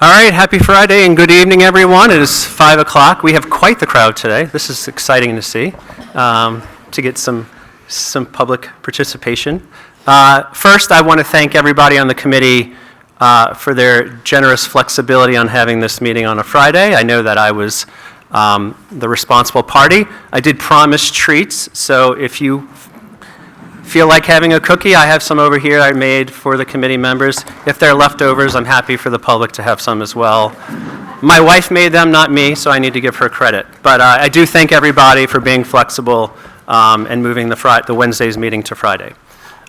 All right, happy Friday and good evening, everyone. It is 5 o'clock. We have quite the crowd today. This is exciting to see, to get some public participation. First, I want to thank everybody on the committee for their generous flexibility on having this meeting on a Friday. I know that I was the responsible party. I did promise treats, so if you feel like having a cookie, I have some over here I made for the committee members. If they're leftovers, I'm happy for the public to have some as well. My wife made them, not me, so I need to give her credit. But I do thank everybody for being flexible and moving the Wednesday's meeting to Friday.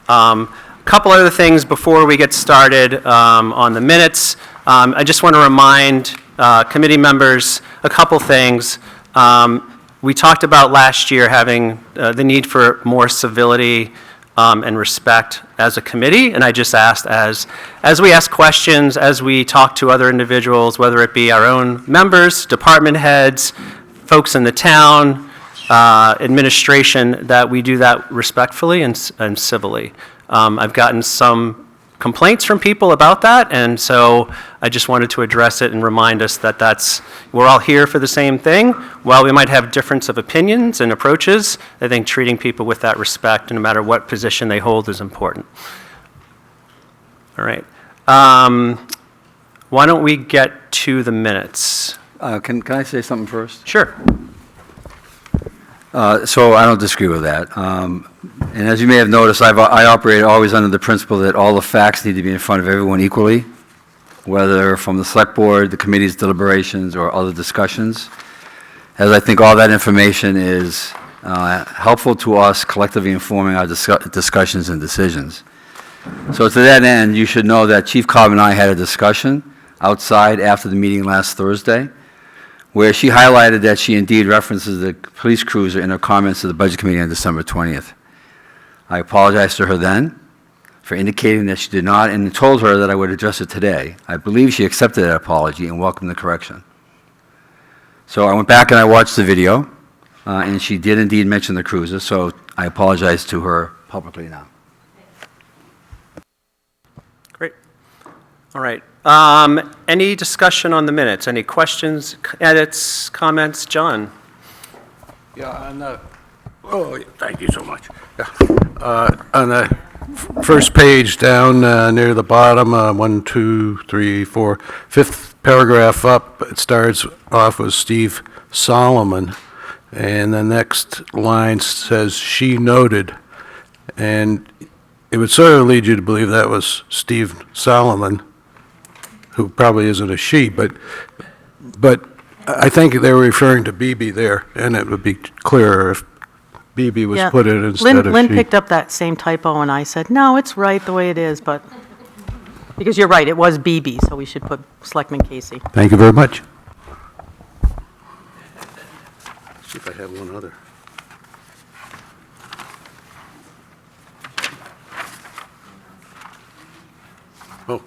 A couple other things before we get started on the minutes. I just want to remind committee members a couple things. We talked about last year having the need for more civility and respect as a committee, and I just asked as we ask questions, as we talk to other individuals, whether it be our own members, department heads, folks in the town, administration, that we do that respectfully and civilly. I've gotten some complaints from people about that, and so I just wanted to address it and remind us that we're all here for the same thing. While we might have difference of opinions and approaches, I think treating people with that respect, no matter what position they hold, is important. All right. Why don't we get to the minutes? Can I say something first? Sure. So I don't disagree with that. And as you may have noticed, I operate always under the principle that all the facts need to be in front of everyone equally, whether from the select board, the committee's deliberations, or other discussions, as I think all that information is helpful to us collectively informing our discussions and decisions. So to that end, you should know that Chief Cobb and I had a discussion outside after the meeting last Thursday, where she highlighted that she indeed references the police cruiser in her comments to the Budget Committee on December 20th. I apologized to her then for indicating that she did not, and told her that I would address it today. I believe she accepted that apology and welcomed the correction. So I went back and I watched the video, and she did indeed mention the cruiser, so I apologize to her publicly now. Great. All right. Any discussion on the minutes? Any questions, edits, comments? John? Yeah, thank you so much. Yeah. On the first page down near the bottom, 1, 2, 3, 4, fifth paragraph up, it starts off with Steve Solomon, and the next line says, "She noted," and it would sort of lead you to believe that was Steve Solomon, who probably isn't a she, but I think they were referring to BB there, and it would be clearer if BB was put in instead of she. Lynn picked up that same typo, and I said, no, it's right the way it is, but, because you're right, it was BB, so we should put Selectman Casey. Thank you very much. Let's see if I have one other. Oh,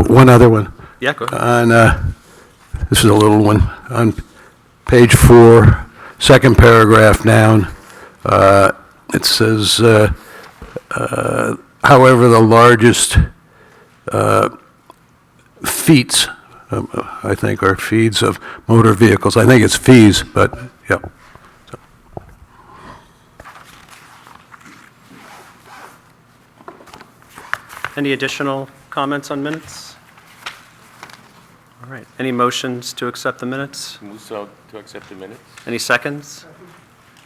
one other one. Yeah, go ahead. On, this is a little one. On page 4, second paragraph down, it says, however, the largest feats, I think, are feeds of motor vehicles. I think it's fees, but, yeah. So. Any additional comments on minutes? All right. Any motions to accept the minutes? Move so to accept the minutes. Any seconds?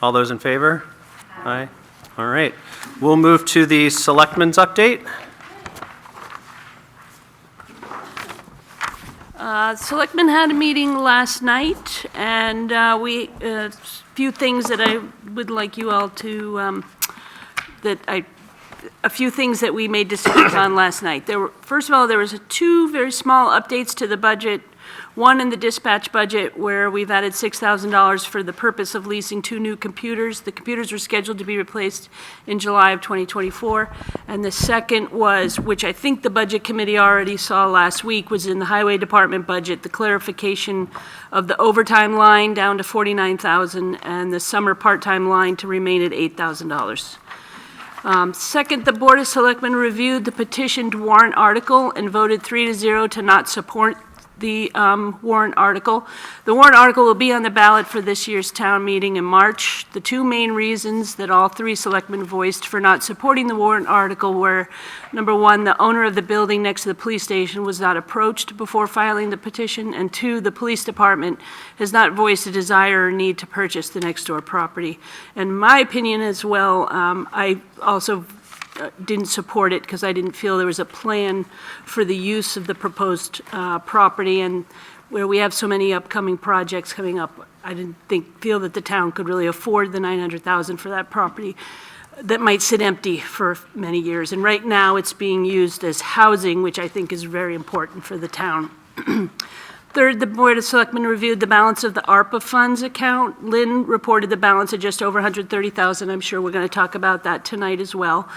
All those in favor? Aye. All right. We'll move to the Selectmen's update. Selectmen had a meeting last night, and a few things that I would like you all to, a few things that we made decisions on last night. First of all, there was 2 very small updates to the budget. One in the dispatch budget, where we've added $6,000 for the purpose of leasing 2 new computers. The computers were scheduled to be replaced in July of 2024. And the second was, which I think the Budget Committee already saw last week, was in the Highway Department budget, the clarification of the overtime line down to $49,000 and the summer part-time line to remain at $8,000. Second, the Board of Selectmen reviewed the petitioned warrant article and voted 3-0 to not support the warrant article. The warrant article will be on the ballot for this year's town meeting in March. The two main reasons that all three selectmen voiced for not supporting the warrant article were, number one, the owner of the building next to the police station was not approached before filing the petition, and two, the police department has not voiced a desire or need to purchase the next door property. And my opinion as well, I also didn't support it because I didn't feel there was a plan for the use of the proposed property, and where we have so many upcoming projects coming up, I didn't feel that the town could really afford the $900,000 for that property that might sit empty for many years. And right now, it's being used as housing, which I think is very important for the town. Third, the Board of Selectmen reviewed the balance of the ARPA funds account. Lynn reported the balance of just over $130,000. I'm sure we're going to talk about that tonight as well.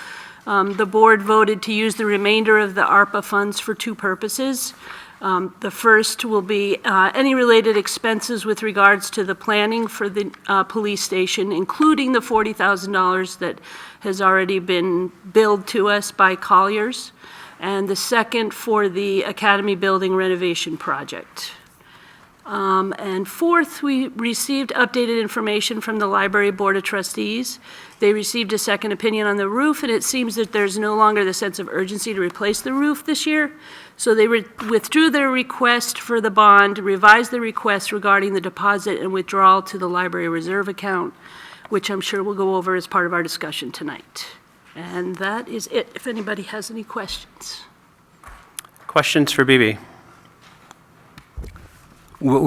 The board voted to use the remainder of the ARPA funds for two purposes. The first will be any related expenses with regards to the planning for the police station, including the $40,000 that has already been billed to us by Colliers, and the second for the Academy Building renovation project. And fourth, we received updated information from the Library Board of Trustees. They received a second opinion on the roof, and it seems that there's no longer the sense of urgency to replace the roof this year. So they withdrew their request for the bond, revised the request regarding the deposit and withdrawal to the library reserve account, which I'm sure we'll go over as part of our discussion tonight. And that is it, if anybody has any questions. Questions for Bibi? Will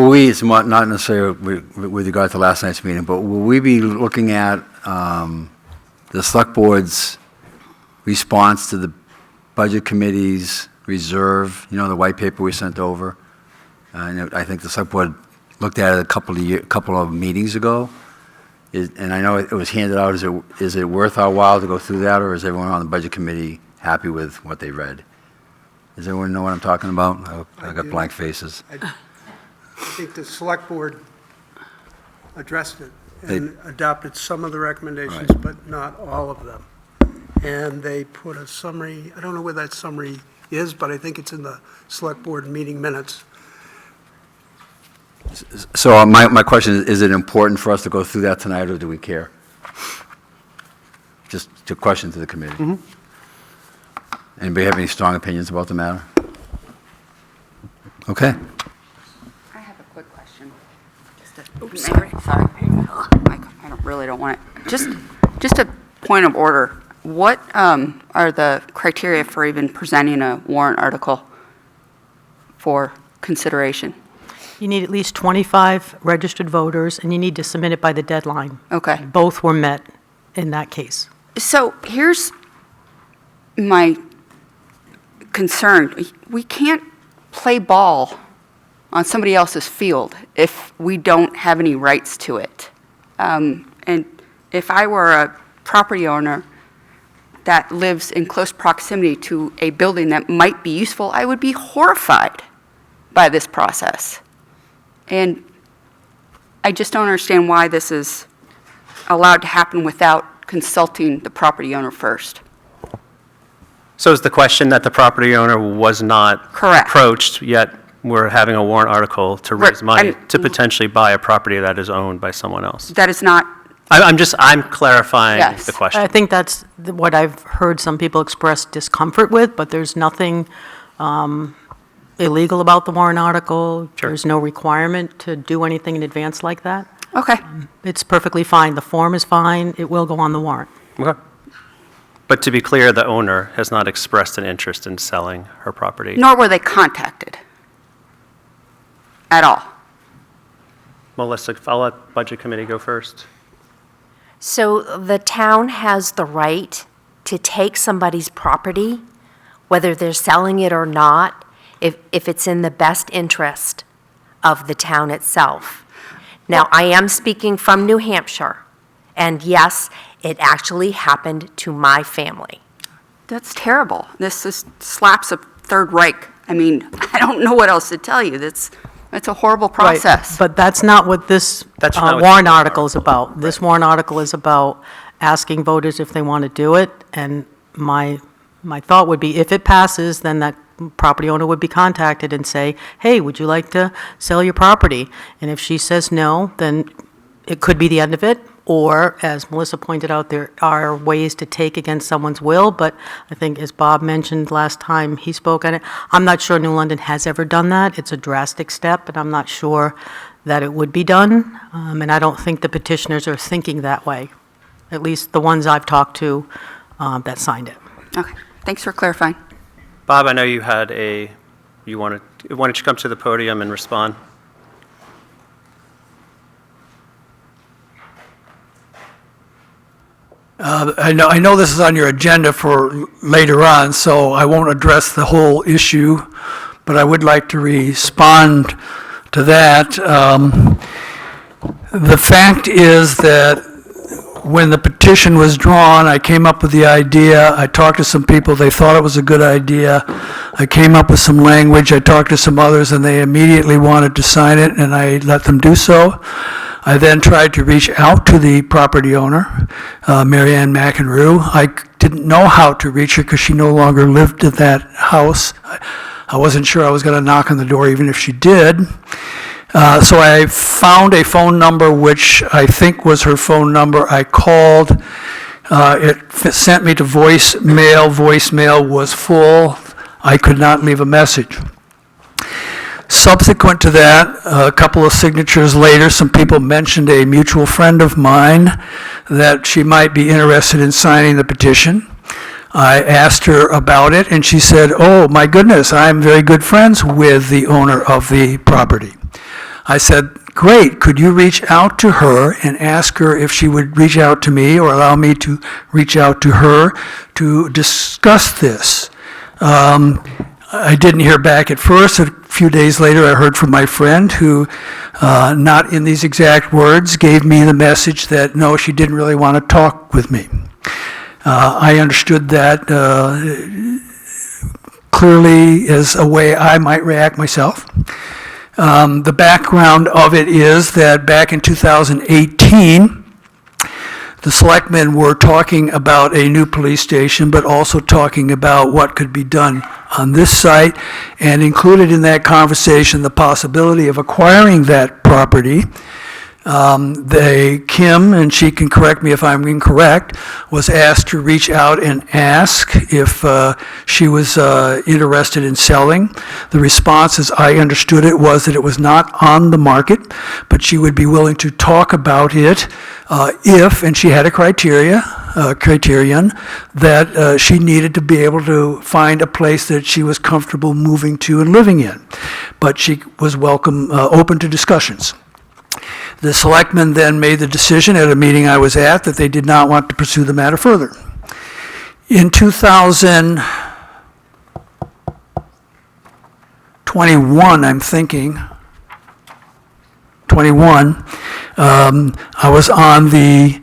we, it's not necessarily with regard to last night's meeting, but will we be looking at the Select Board's response to the Budget Committee's reserve, the white paper we sent over? I think the Select Board looked at it a couple of meetings ago, and I know it was handed out. Is it worth our while to go through that, or is everyone on the Budget Committee happy with what they read? Does everyone know what I'm talking about? I got blank faces. I think the Select Board addressed it and adopted some of the recommendations, Right. but not all of them. And they put a summary, I don't know where that summary is, but I think it's in the Select Board meeting minutes. So my question is it important for us to go through that tonight, or do we care? Just a question to the committee. Anybody have any strong opinions about the matter? Okay. I have a quick question. Sorry. I really don't want it. Just a point of order. What are the criteria for even presenting a warrant article for consideration? You need at least 25 registered voters, and you need to submit it by the deadline. Okay. Both were met in that case. So here's my concern. We can't play ball on somebody else's field if we don't have any rights to it. And if I were a property owner that lives in close proximity to a building that might be useful, I would be horrified by this process. And I just don't understand why this is allowed to happen without consulting the property owner first. So is the question that the property owner was not Correct. approached, yet we're having a warrant article to raise Right, money I'm- to potentially buy a property that is owned by someone else? That is not, I'm clarifying Yes. the question. I think that's what I've heard some people express discomfort with, but there's nothing illegal about the warrant article. Sure. There's no requirement to do anything in advance like that. okay. It's perfectly fine. The form is fine. It will go on the warrant. Okay. But to be clear, the owner has not expressed an interest in selling her property. Nor were they contacted at all. Melissa, I'll let Budget Committee go first. So the town has the right to take somebody's property, whether they're selling it or not, if it's in the best interest of the town itself. Now, I am speaking from New Hampshire, and yes, it actually happened to my family. That's terrible. This is slaps a Third Reich. I mean, I don't know what else to tell you. That's a horrible Right, process. but that's not what this That's not what warrant these are. article is about. This warrant article is about asking voters if they want to do it, and my thought would be, if it passes, then that property owner would be contacted and say, hey, would you like to sell your property? And if she says no, then it could be the end of it. Or, as Melissa pointed out, there are ways to take against someone's will, but I think, as Bob mentioned last time he spoke on it, I'm not sure New London has ever done that. It's a drastic step, and I'm not sure that it would be done, and I don't think the petitioners are thinking that way, at least the ones I've talked to that signed it. Okay, thanks for clarifying. Bob, I know you had why don't you come to the podium and respond? I know this is on your agenda for later on, so I won't address the whole issue, but I would like to respond to that. The fact is that when the petition was drawn, I came up with the idea. I talked to some people. They thought it was a good idea. I came up with some language. I talked to some others, and they immediately wanted to sign it, and I let them do so. I then tried to reach out to the property owner, Mary Ann McEnroe. I didn't know how to reach her because she no longer lived at that house. I wasn't sure I was going to knock on the door even if she did. So I found a phone number, which I think was her phone number. I called. It sent me to voicemail. Voicemail was full. I could not leave a message. Subsequent to that, a couple of signatures later, some people mentioned a mutual friend of mine that she might be interested in signing the petition. I asked her about it, and she said, oh, my goodness, I'm very good friends with the owner of the property. I said, great, could you reach out to her and ask her if she would reach out to me or allow me to reach out to her to discuss this? I didn't hear back at first. A few days later, I heard from my friend who, not in these exact words, gave me the message that, no, she didn't really want to talk with me. I understood that clearly as a way I might react myself. The background of it is that back in 2018, the Selectmen were talking about a new police station, but also talking about what could be done on this site, and included in that conversation the possibility of acquiring that property. Kim, and she can correct me if I'm incorrect, was asked to reach out and ask if she was interested in selling. The response, as I understood it, was that it was not on the market, but she would be willing to talk about it if, and she had a criterion, that she needed to be able to find a place that she was comfortable moving to and living in. But she was open to discussions. The Selectmen then made the decision at a meeting I was at that they did not want to pursue the matter further. In 2021, I'm thinking, 21, I was on the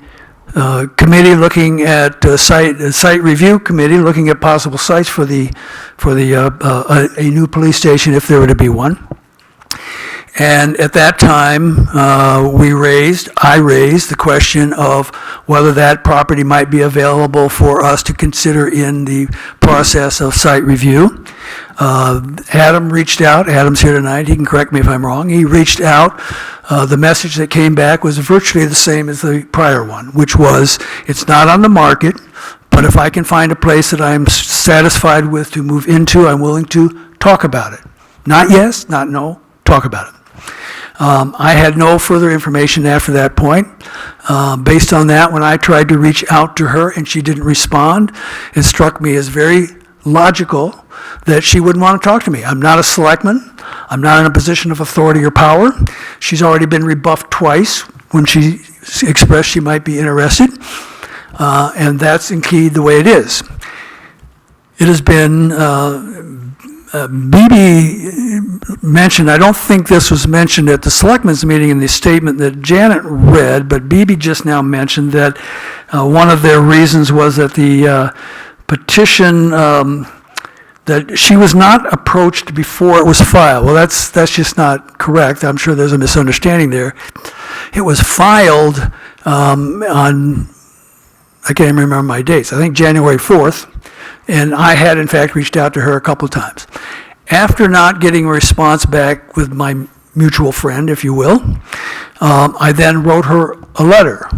committee looking at site review committee, looking at possible sites for a new police station if there were to be one. And at that time, I raised the question of whether that property might be available for us to consider in the process of site review. Adam reached out. Adam's here tonight. He can correct me if I'm wrong. He reached out. The message that came back was virtually the same as the prior one, which was, it's not on the market, but if I can find a place that I'm satisfied with to move into, I'm willing to talk about it. Not yes, not no, talk about it. I had no further information after that point. Based on that, when I tried to reach out to her and she didn't respond, it struck me as very logical that she wouldn't want to talk to me. I'm not a selectman. I'm not in a position of authority or power. She's already been rebuffed twice when she expressed she might be interested, and that's indeed the way it is. It has been BB mentioned, I don't think this was mentioned at the Selectmen's meeting in the statement that Janet read, but BB just now mentioned that one of their reasons was that the petition, that she was not approached before it was filed. Well, that's just not correct. I'm sure there's a misunderstanding there. It was filed on I can't even remember my dates, I think January 4th, and I had in fact reached out to her a couple of times. After not getting a response back with my mutual friend, if you will, I then wrote her a letter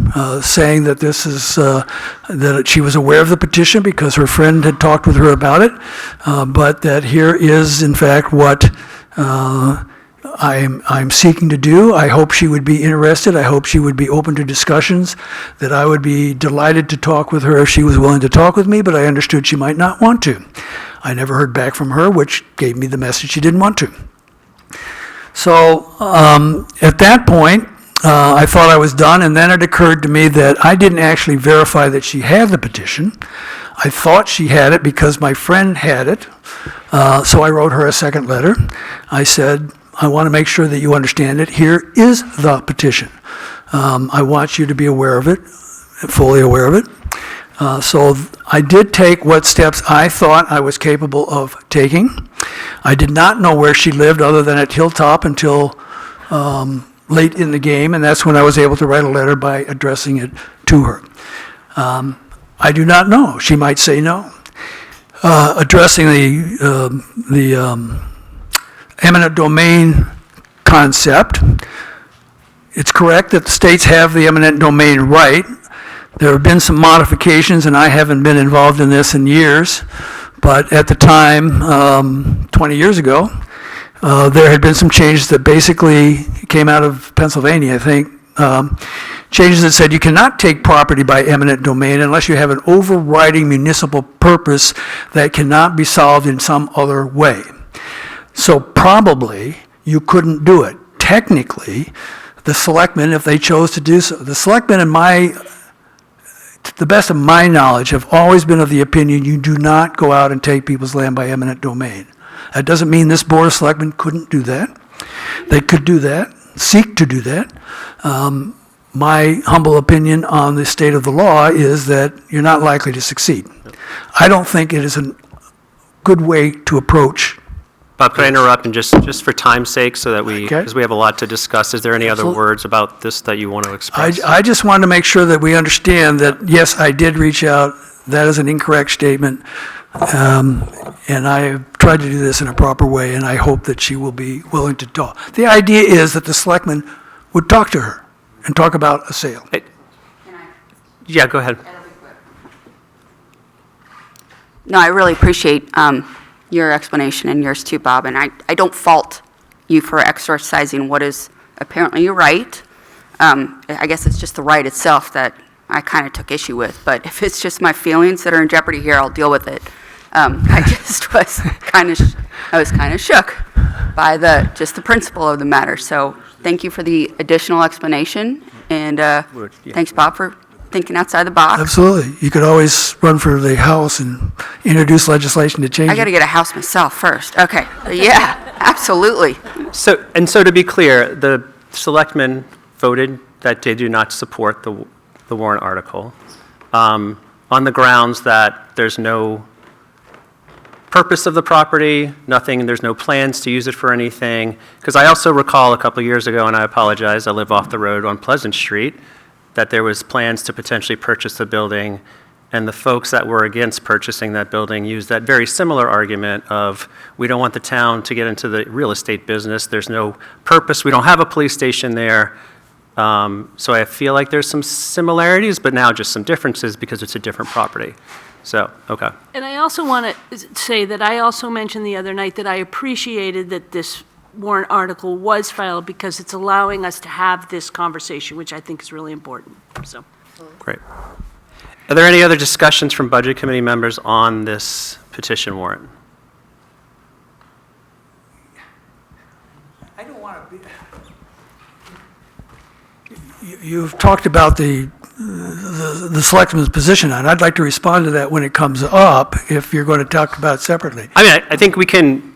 saying that this is, that she was aware of the petition because her friend had talked with her about it, but that here is in fact what I'm seeking to do. I hope she would be interested. I hope she would be open to discussions, that I would be delighted to talk with her if she was willing to talk with me, but I understood she might not want to. I never heard back from her, which gave me the message she didn't want to. So at that point, I thought I was done, and then it occurred to me that I didn't actually verify that she had the petition. I thought she had it because my friend had it, so I wrote her a second letter. I said, I want to make sure that you understand it. Here is the petition. I want you to be aware of it, fully aware of it. So I did take what steps I thought I was capable of taking. I did not know where she lived other than at Hilltop until late in the game, and that's when I was able to write a letter by addressing it to her. I do not know. She might say no. Addressing the eminent domain concept, it's correct that the states have the eminent domain right. There have been some modifications, and I haven't been involved in this in years, but at the time, 20 years ago, there had been some changes that basically came out of Pennsylvania, I think. Changes that said you cannot take property by eminent domain unless you have an overriding municipal purpose that cannot be solved in some other way. So probably you couldn't do it. Technically, the selectmen, if they chose to do so, the selectmen, to the best of my knowledge, have always been of the opinion you do not go out and take people's land by eminent domain. That doesn't mean this Board of Selectmen couldn't do that. They could do that, seek to do that. My humble opinion on the state of the law is that you're not likely to succeed. I don't think it is a good way to approach. Bob, could I interrupt, and just for time's sake, so that we, Okay. because we have a lot to discuss, is there any other Absolutely. words about this that you want to express? I just wanted to make sure that we understand that, yes, I did reach out. That is an incorrect statement. And I have tried to do this in a proper way, and I hope that she will be willing to talk. The idea is that the selectmen would talk to her and talk about a sale. Yeah, go ahead. No, I really appreciate your explanation, and yours too, Bob, and I don't fault you for exercising what is apparently your right. I guess it's just the right itself that I kind of took issue with, but if it's just my feelings that are in jeopardy here, I'll deal with it. I just was kind of shook by the principle of the matter, so thank you for the additional explanation, and thanks, Bob, for thinking outside the box. Absolutely. You could always run for the House and introduce legislation to change I got to it. get a house myself first. Okay, yeah, absolutely. So to be clear, the selectmen voted that they do not support the warrant article on the grounds that there's no purpose of the property, nothing, there's no plans to use it for anything. Because I also recall a couple of years ago, and I apologize, I live off the road on Pleasant Street, that there was plans to potentially purchase the building, and the folks that were against purchasing that building used that very similar argument of, we don't want the town to get into the real estate business, there's no purpose, we don't have a police station there. So I feel like there's some similarities, but now just some differences because it's a different property. So, okay. And I also want to say that I also mentioned the other night that I appreciated that this warrant article was filed because it's allowing us to have this conversation, which I think is really important, so. Great. Are there any other discussions from Budget Committee members on this petition warrant? I don't want to be... You've talked about the selectmen's position on it. I'd like to respond to that when it comes up, if you're going to talk about it separately. I mean, I think we can,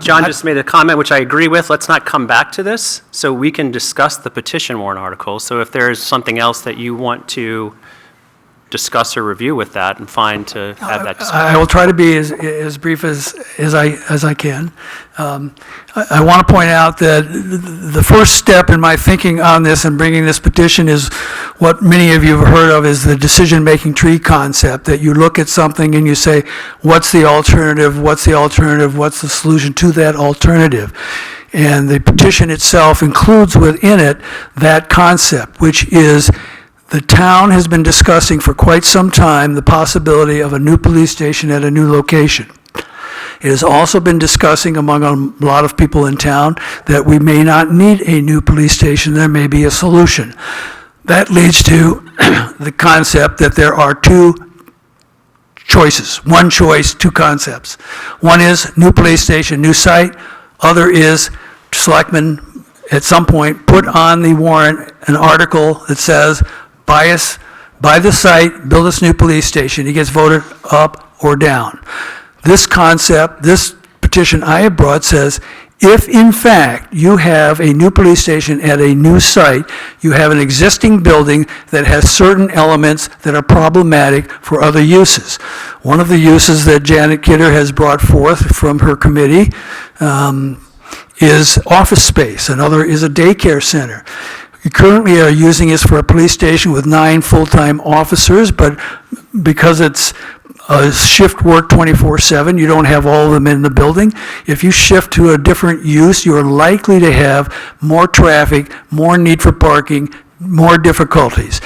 John just made a comment which I agree with. Let's not come back to this, so we can discuss the petition warrant article. So if there's something else that you want to discuss or review with that and find to have that discussion. I will try to be as brief as I can. I want to point out that the first step in my thinking on this and bringing this petition is what many of you have heard of is the decision-making tree concept, that you look at something and you say, what's the alternative, what's the alternative, what's the solution to that alternative? And the petition itself includes within it that concept, which is the town has been discussing for quite some time the possibility of a new police station at a new location. It has also been discussing among a lot of people in town that we may not need a new police station, there may be a solution. That leads to the concept that there are two choices, one choice, two concepts. One is new police station, new site. Other is Selectmen at some point put on the warrant an article that says, buy the site, build this new police station. It gets voted up or down. This concept, this petition I have brought says, if in fact you have a new police station at a new site, you have an existing building that has certain elements that are problematic for other uses. One of the uses that Janet Kidder has brought forth from her committee is office space. Another is a daycare center. We currently are using this for a police station with 9 full-time officers, but because it's shift work 24/7, you don't have all of them in the building. If you shift to a different use, you're likely to have more traffic, more need for parking, more difficulties.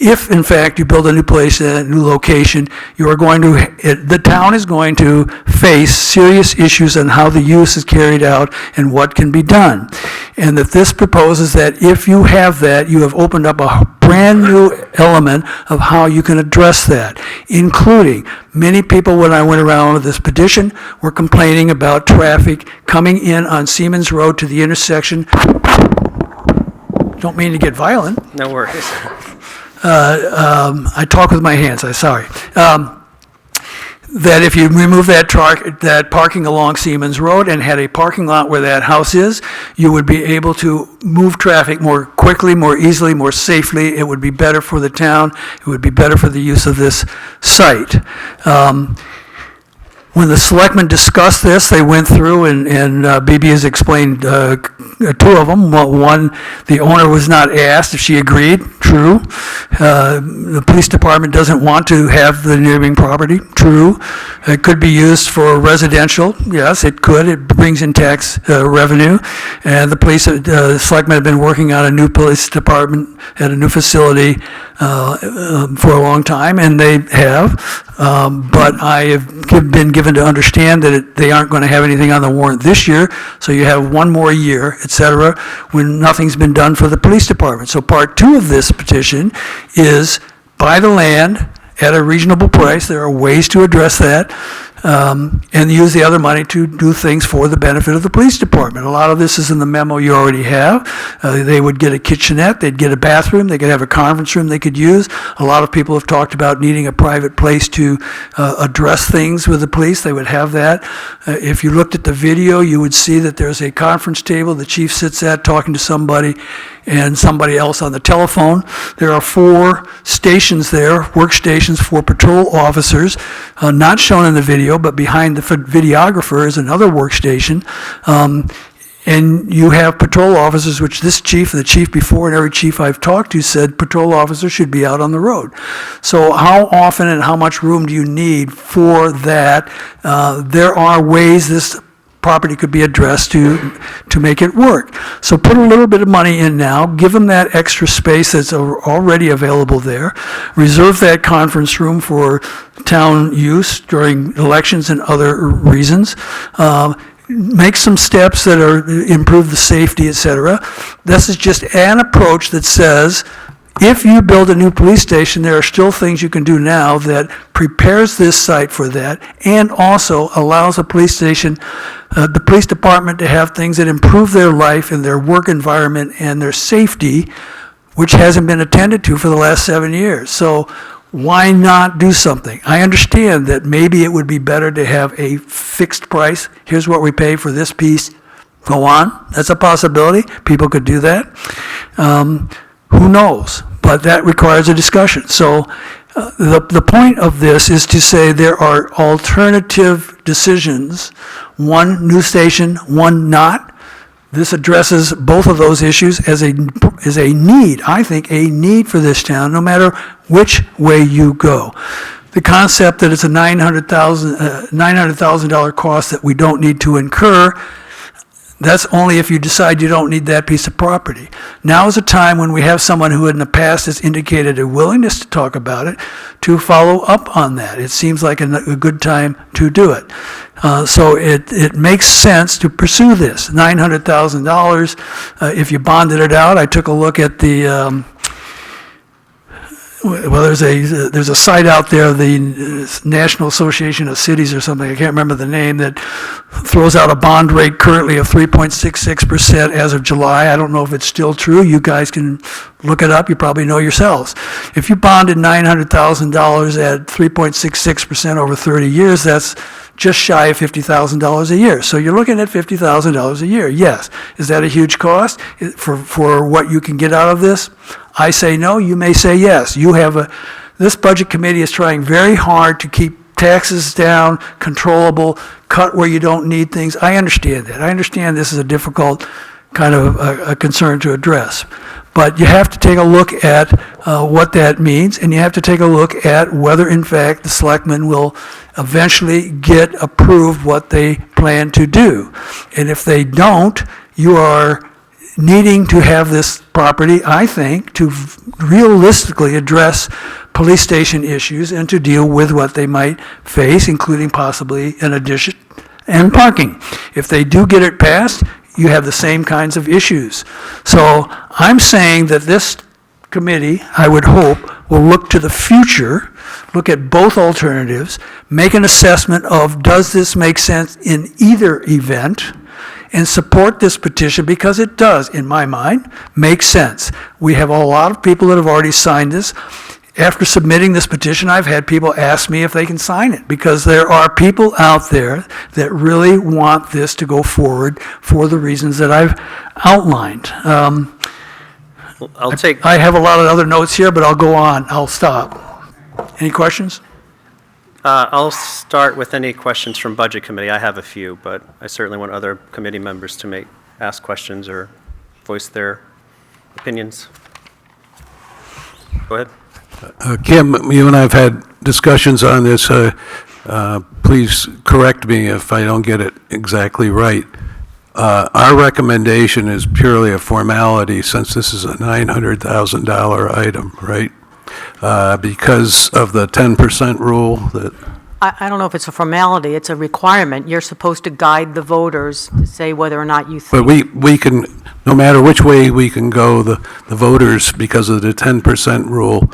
If in fact you build a new place at a new location, the town is going to face serious issues on how the use is carried out and what can be done. And that this proposes that if you have that, you have opened up a brand new element of how you can address that, including many people, when I went around with this petition, were complaining about traffic coming in on Seamans Road to the intersection. Don't mean to get violent. No worries. I talk with my hands, I'm sorry. That if you remove that parking along Seamans Road and had a parking lot where that house is, you would be able to move traffic more quickly, more easily, more safely. It would be better for the town. It would be better for the use of this site. When the selectmen discussed this, they went through, and BB has explained 2 of them. One, the owner was not asked if she agreed. True. The police department doesn't want to have the neighboring property. True. It could be used for residential. Yes, it could. It brings in tax revenue. And the selectmen have been working on a new police department at a new facility for a long time, and they have. But I have been given to understand that they aren't going to have anything on the warrant this year, so you have 1 more year, et cetera, when nothing's been done for the police department. So part 2 of this petition is buy the land at a reasonable price. There are ways to address that, and use the other money to do things for the benefit of the police department. A lot of this is in the memo you already have. They would get a kitchenette, they'd get a bathroom, they could have a conference room they could use. A lot of people have talked about needing a private place to address things with the police. They would have that. If you looked at the video, you would see that there's a conference table the chief sits at talking to somebody and somebody else on the telephone. There are 4 stations there, workstations for patrol officers, not shown in the video, but behind the videographer is another workstation. And you have patrol officers, which this chief and the chief before and every chief I've talked to said patrol officers should be out on the road. So how often and how much room do you need for that? There are ways this property could be addressed to make it work. So put a little bit of money in now, give them that extra space that's already available there, reserve that conference room for town use during elections and other reasons, make some steps that improve the safety, et cetera. This is just an approach that says, if you build a new police station, there are still things you can do now that prepares this site for that and also allows a police station, the police department to have things that improve their life and their work environment and their safety, which hasn't been attended to for the last 7 years. So why not do something? I understand that maybe it would be better to have a fixed price. Here's what we pay for this piece. Go on. That's a possibility. People could do that. Who knows? but that requires a discussion. So the point of this is to say there are alternative decisions, one new station, one not. This addresses both of those issues as a need, I think, a need for this town, no matter which way you go. The concept that it's a $900,000 cost that we don't need to incur, that's only if you decide you don't need that piece of property. Now is a time when we have someone who in the past has indicated a willingness to talk about it, to follow up on that. It seems like a good time to do it. So it makes sense to pursue this. $900,000, if you bonded it out, I took a look at the, well, there's a site out there, the National Association of Cities or something, I can't remember the name, that throws out a bond rate currently of 3.66% as of July. I don't know if it's still true. You guys can look it up. You probably know yourselves. If you bonded $900,000 at 3.66% over 30 years, that's just shy of $50,000 a year. So you're looking at $50,000 a year. Yes. Is that a huge cost for what you can get out of this? I say no. You may say yes. This budget committee is trying very hard to keep taxes down, controllable, cut where you don't need things. I understand that. I understand this is a difficult kind of a concern to address. But you have to take a look at what that means, and you have to take a look at whether, in fact, the selectmen will eventually get approved what they plan to do. And if they don't, you are needing to have this property, I think, to realistically address police station issues and to deal with what they might face, including possibly an addition and parking. If they do get it passed, you have the same kinds of issues. So I'm saying that this committee, I would hope, will look to the future, look at both alternatives, make an assessment of does this make sense in either event, and support this petition because it does, in my mind, make sense. We have a lot of people that have already signed this. After submitting this petition, I've had people ask me if they can sign it because there are people out there that really want this to go forward for the reasons that I've outlined. I have a lot of other notes here, but I'll go on. I'll stop. Any questions? I'll start with any questions from Budget Committee. I have a few, but I certainly want other committee members to ask questions or voice their opinions. Go ahead. Kim, you and I have had discussions on this. Please correct me if I don't get it exactly right. Our recommendation is purely a formality since this is a $900,000 item, right? Because of the 10% rule that... I don't know if it's a formality, it's a requirement. You're supposed to guide the voters to say whether or not you think... But we can, no matter which way we can go, the voters, because of the 10% rule,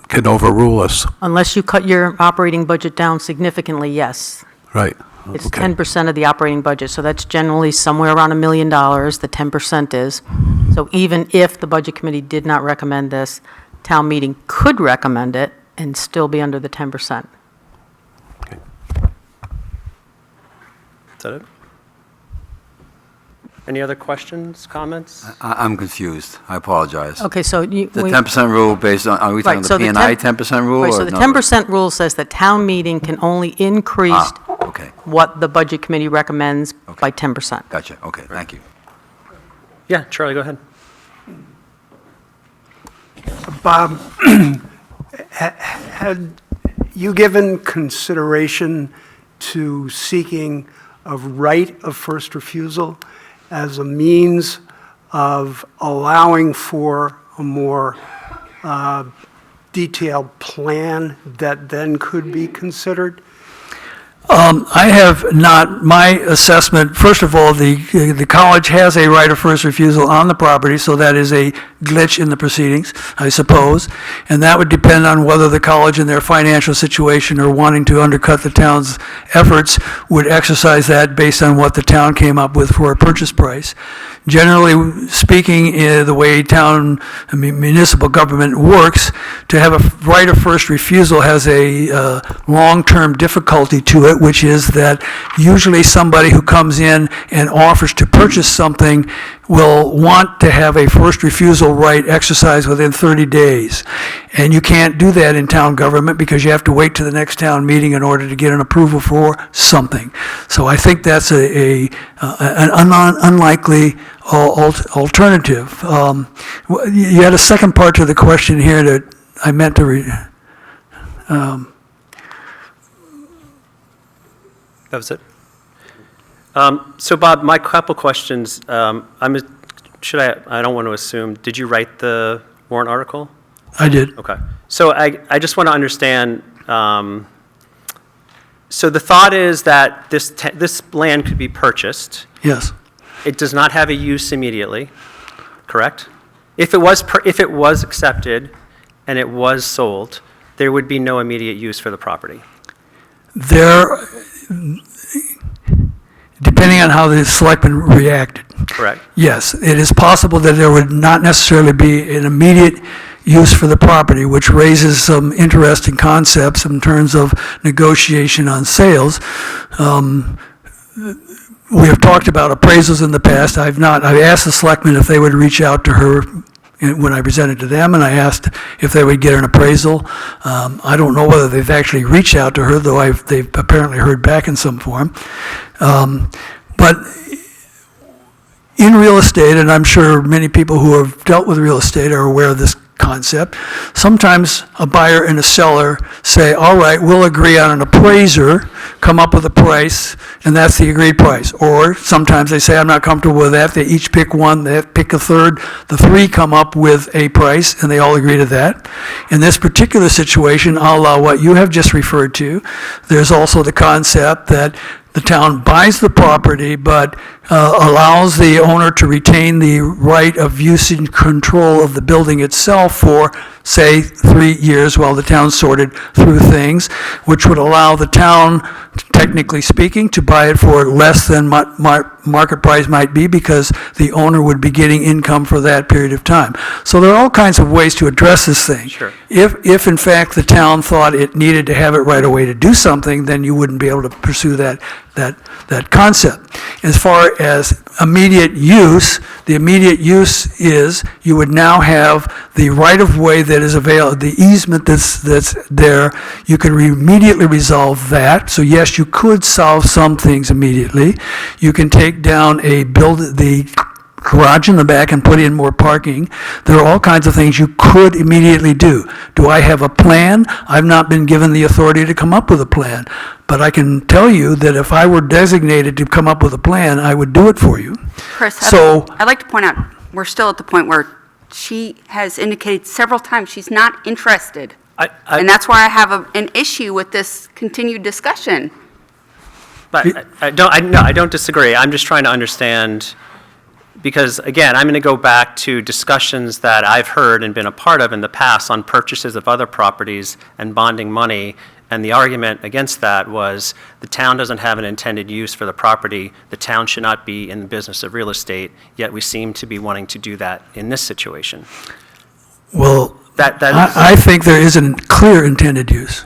can overrule us. Unless you cut your operating budget down significantly, yes. Right. It's Okay. 10% of the operating budget, so that's generally somewhere around $1 million, the 10% is. So even if the Budget Committee did not recommend this, town meeting could recommend it and still be under the 10%. Is that it? Any other questions, comments? I'm confused. I apologize. Okay, so The 10% rule based on, are we talking Right, so the the P&I 10 10% rule? Right, or so the another? 10% rule says that town meeting can only increase Okay, what the Budget Committee recommends by 10%. gotcha. Okay, thank you. Yeah, Charlie, go ahead. Bob, had you given consideration to seeking a right of first refusal as a means of allowing for a more detailed plan that then could be considered? I have not, my assessment, first of all, the college has a right of first refusal on the property, so that is a glitch in the proceedings, I suppose. And that would depend on whether the college in their financial situation or wanting to undercut the town's efforts would exercise that based on what the town came up with for a purchase price. Generally speaking, the way municipal government works, to have a right of first refusal has a long-term difficulty to it it, which is that usually somebody who comes in and offers to purchase something will want to have a first refusal right exercised within 30 days. And you can't do that in town government because you have to wait to the next town meeting in order to get an approval for something. So I think that's an unlikely alternative. You had a second part to the question here that I meant to read. That was it? So Bob, my couple questions, I don't want to assume, did you write the warrant article? I did. Okay. So I just want to understand, so the thought is that this land could be purchased. Yes. It does not have a use immediately, correct? If it was accepted and it was sold, there would be no immediate use for the property. Depending on how the selectmen reacted. Correct. Yes, it is possible that there would not necessarily be an immediate use for the property, which raises some interesting concepts in terms of negotiation on sales. We have talked about appraisals in the past. I've asked the selectmen if they would reach out to her when I presented to them, and I asked if they would get an appraisal. I don't know whether they've actually reached out to her, though they've apparently heard back in some form. But in real estate, and I'm sure many people who have dealt with real estate are aware of this concept, sometimes a buyer and a seller say, all right, we'll agree on an appraiser, come up with a price, and that's the agreed price. Or sometimes they say, I'm not comfortable with that. They each pick one, they pick a third. The three come up with a price, and they all agree to that. In this particular situation, a la what you have just referred to, there's also the concept that the town buys the property, but allows the owner to retain the right of use and control of the building itself for, say, 3 years while the town sorted through things, which would allow the town, technically speaking, to buy it for less than market price might be because the owner would be getting income for that period of time. So there are all kinds of ways to address this thing. Sure. If in fact the town thought it needed to have it right away to do something, then you wouldn't be able to pursue that concept. As far as immediate use, the immediate use is you would now have the right-of-way that is available, the easement that's there. You could immediately resolve that. So yes, you could solve some things immediately. You can take down the garage in the back and put in more parking. There are all kinds of things you could immediately do. Do I have a plan? I've not been given the authority to come up with a plan. But I can tell you that if I were designated to come up with a plan, I would do it for you. Chris, So- I'd like to point out, we're still at the point where she has indicated several times she's not interested. And that's why I have an issue with this continued discussion. But I don't disagree. I'm just trying to understand, because again, I'm going to go back to discussions that I've heard and been a part of in the past on purchases of other properties and bonding money. And the argument against that was the town doesn't have an intended use for the property. The town should not be in the business of real estate, yet we seem to be wanting to do that in this situation. Well, That I think there is a clear intended use.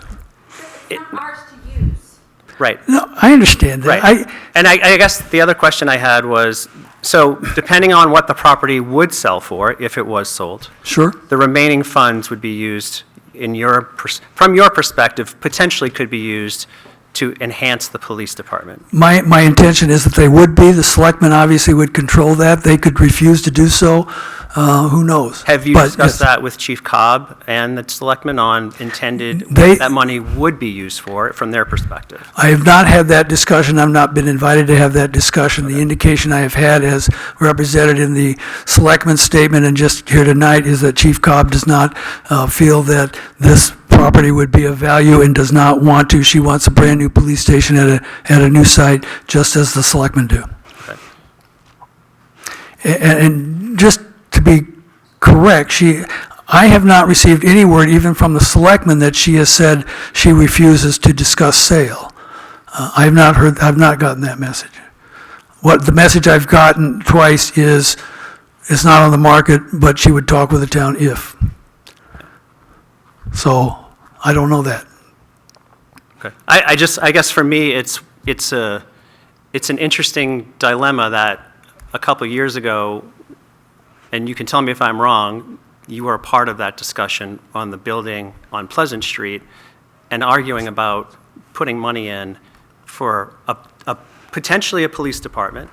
It's not ours to use. Right. No, I understand that. Right. And I guess the other question I had was, so depending on what the property would sell for, if it was sold, Sure. the remaining funds would be used from your perspective, potentially could be used to enhance the police department. My intention is that they would be. The selectmen obviously would control that. They could refuse to do so. Who knows? Have you But, discussed yes. that with Chief Cobb and the selectmen on intended, They- what that money would be used for from their perspective? I have not had that discussion. I've not been invited to have that discussion. The indication I have had as represented in the selectmen's statement and just here tonight is that Chief Cobb does not feel that this property would be of value and does not want to. She wants a brand-new police station at a new site, just as the selectmen do. Okay. And just to be correct, I have not received any word, even from the selectmen, that she has said she refuses to discuss sale. I've not gotten that message. What the message I've gotten twice is, it's not on the market, but she would talk with the town if. So, I don't know that. Okay. I guess for me, it's an interesting dilemma that a couple of years ago, and you can tell me if I'm wrong, you were a part of that discussion on the building on Pleasant Street and arguing about putting money in for potentially a police department,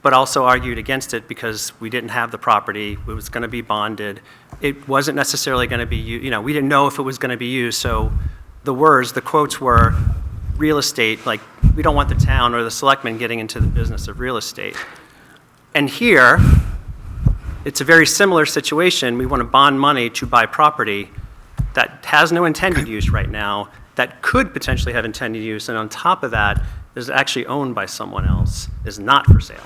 but also argued against it because we didn't have the property, it was going to be bonded, it wasn't necessarily going to be, we didn't know if it was going to be used, so the quotes were real estate, like, we don't want the town or the selectmen getting into the business of real estate. And here, it's a very similar situation. We want to bond money to buy property that has no intended use right now, that could potentially have intended use, and on top of that, is actually owned by someone else, is not for sale.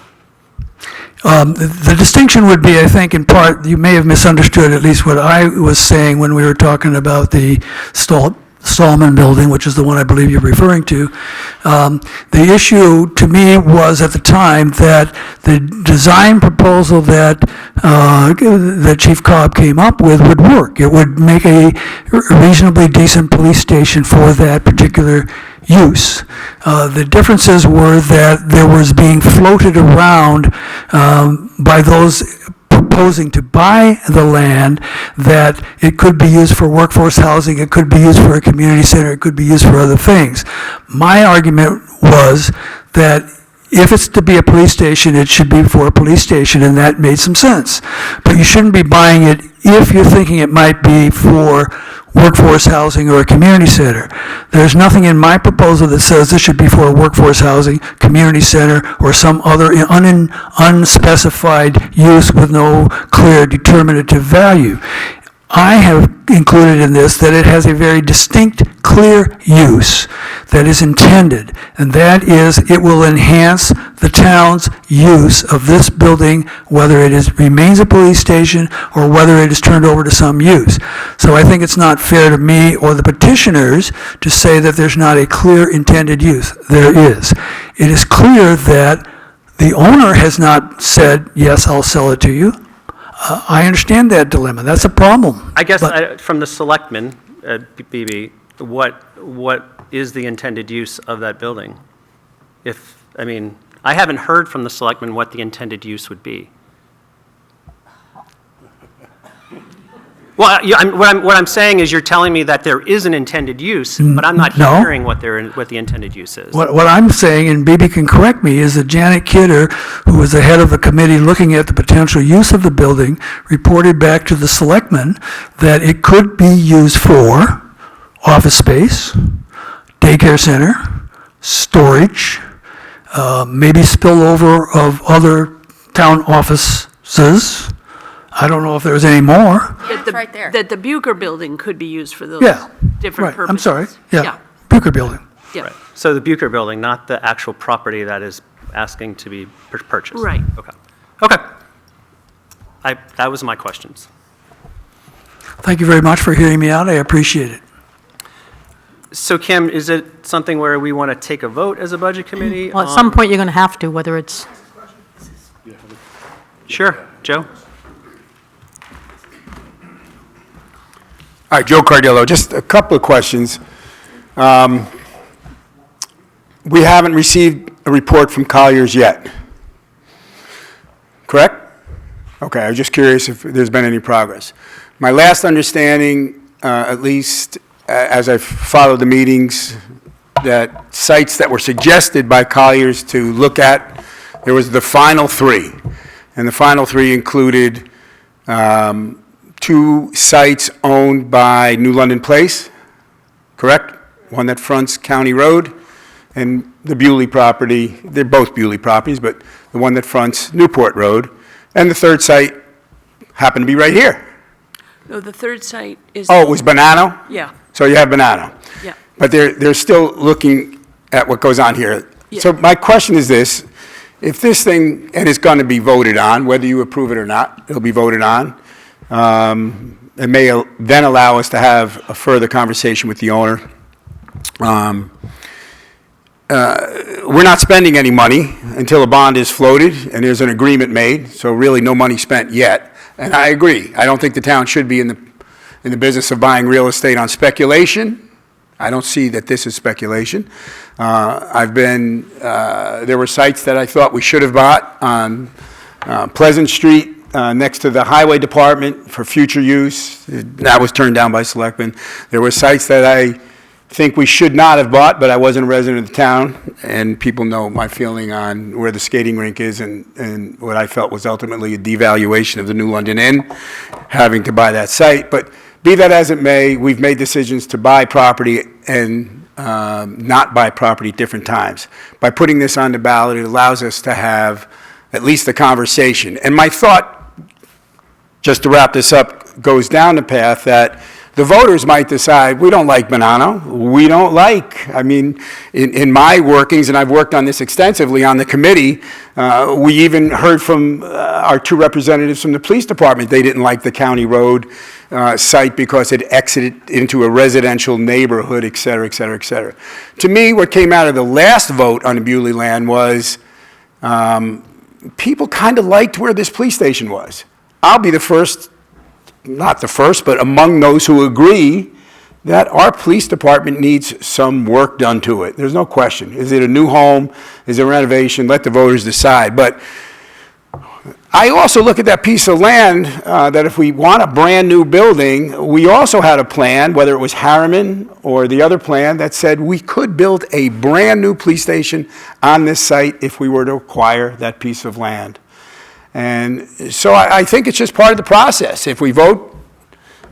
The distinction would be, I think, in part, you may have misunderstood at least what I was saying when we were talking about the Stallman building, which is the one I believe you're referring to. The issue to me was at the time that the design proposal that Chief Cobb came up with would work. It would make a reasonably decent police station for that particular use. The differences were that there was being floated around by those proposing to buy the land, that it could be used for workforce housing, it could be used for a community center, it could be used for other things. My argument was that if it's to be a police station, it should be for a police station, and that made some sense. But you shouldn't be buying it if you're thinking it might be for workforce housing or a community center. There's nothing in my proposal that says this should be for a workforce housing, community center, or some other unspecified use with no clear determinative value. I have included in this that it has a very distinct, clear use that is intended, and that is it will enhance the town's use of this building, whether it remains a police station or whether it is turned over to some use. So I think it's not fair to me or the petitioners to say that there's not a clear intended use. There is. It is clear that the owner has not said, yes, I'll sell it to you. I understand that dilemma. That's a problem. I guess from the selectmen, BB, what is the intended use of that building? I haven't heard from the selectmen what the intended use would be. Well, what I'm saying is you're telling me that there is an intended use, but I'm not hearing what the intended use is. What I'm saying, and BB can correct me, is that Janet Kidder, who was the head of the committee looking at the potential use of the building, reported back to the selectmen that it could be used for office space, daycare center, storage, maybe spillover of other town offices. I don't know if there's any more. It's right there. That the Bucher building could be used for those different Right, purposes. I'm sorry, yeah, Bucher building. Yeah. Right. So the Bucher building, not the actual property that is asking to be purchased? Right. Okay. That was my questions. Thank you very much for hearing me out. I appreciate it. So Kim, is it something where we want to take a vote as a budget committee? Well, at some point, you're going to have to, whether it's, Sure, Joe? All right, Joe Cardillo, just a couple of questions. We haven't received a report from Colliers yet, correct? Okay, I was just curious if there's been any progress. My last understanding, at least as I've followed the meetings, that sites that were suggested by Colliers to look at, there was the final three. And the final three included 2 sites owned by New London Place, correct? One that fronts County Road, and the Bewley property. They're both Bewley properties, but the one that fronts Newport Road. And the third site happened to be right here. No, the third site is. Oh, it was Bonanno? Yeah, So you have Bonanno. yeah. But they're still looking at what goes on here. Yeah. So my question is this: if this thing, and it's going to be voted on, whether you approve it or not, it'll be voted on, it may then allow us to have a further conversation with the owner. We're not spending any money until a bond is floated and there's an agreement made, so really no money spent yet. And I agree. I don't think the town should be in the business of buying real estate on speculation. I don't see that this is speculation. There were sites that I thought we should have bought on Pleasant Street, next to the highway department for future use. That was turned down by selectmen. There were sites that I think we should not have bought, but I wasn't a resident of the town, and people know my feeling on where the skating rink is and what I felt was ultimately a devaluation of the New London Inn, having to buy that site. But be that as it may, we've made decisions to buy property and not buy property at different times. By putting this on the ballot, it allows us to have at least a conversation. And my thought, just to wrap this up, goes down the path that the voters might decide, we don't like Bonanno, we don't like, I mean, in my workings, and I've worked on this extensively on the committee, we even heard from our two representatives from the police department, they didn't like the county road site because it exited into a residential neighborhood, et cetera, et cetera, et cetera. To me, what came out of the last vote on the Bewley land was people kind of liked where this police station was. I'll be the first, not the first, but among those who agree that our police department needs some work done to it. There's no question. Is it a new home? Is it a renovation? Let the voters decide. But I also look at that piece of land that if we want a brand-new building, we also had a plan, whether it was Harriman or the other plan, that said we could build a brand-new police station on this site if we were to acquire that piece of land. And so I think it's just part of the process. If we vote,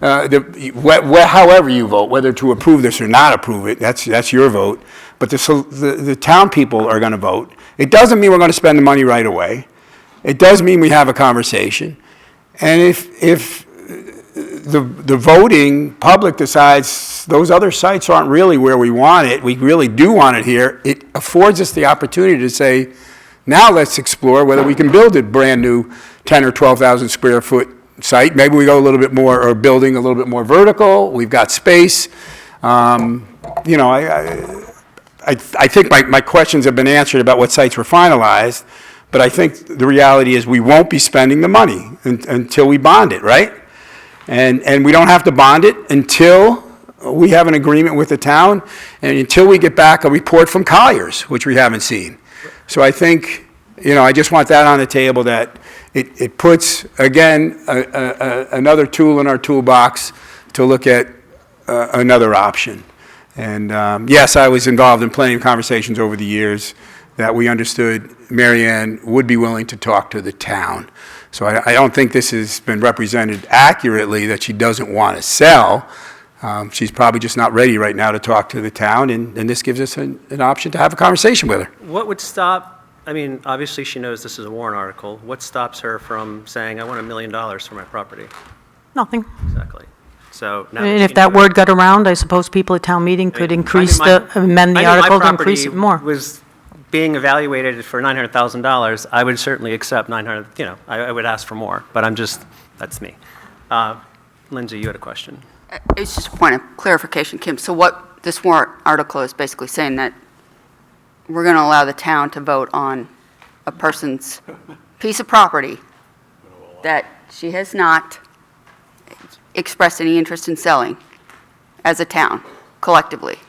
however you vote, whether to approve this or not approve it, that's your vote. But the town people are going to vote. It doesn't mean we're going to spend the money right away. It does mean we have a conversation. And if the voting public decides those other sites aren't really where we want it, we really do want it here, it affords us the opportunity to say, now let's explore whether we can build a brand-new 10 or 12,000 square foot site. Maybe we go a little bit more, or building a little bit more vertical. We've got space. You know, I think my questions have been answered about what sites were finalized, but I think the reality is we won't be spending the money until we bond it, right? And we don't have to bond it until we have an agreement with the town and until we get back a report from Colliers, which we haven't seen. So I think, you know, I just want that on the table, that it puts, again, another tool in our toolbox to look at another option. And yes, I was involved in plenty of conversations over the years that we understood Mary Ann would be willing to talk to the town. So I don't think this has been represented accurately, that she doesn't want to sell. She's probably just not ready right now to talk to the town, and this gives us an option to have a conversation with her. What would stop, I mean, obviously she knows this is a warrant article. What stops her from saying, I want $1 million for my property? Nothing. Exactly. So now And if that word got around, I suppose people at town meeting could amend the article to increase it more. Was being evaluated for $900,000, I would certainly accept 900, you know, I would ask for more, but that's me. Lindsay, you had a question. It's just a point of clarification, Kim. So what this warrant article is basically saying, that we're going to allow the town to vote on a person's piece of property that she has not expressed any interest in selling as a town, collectively.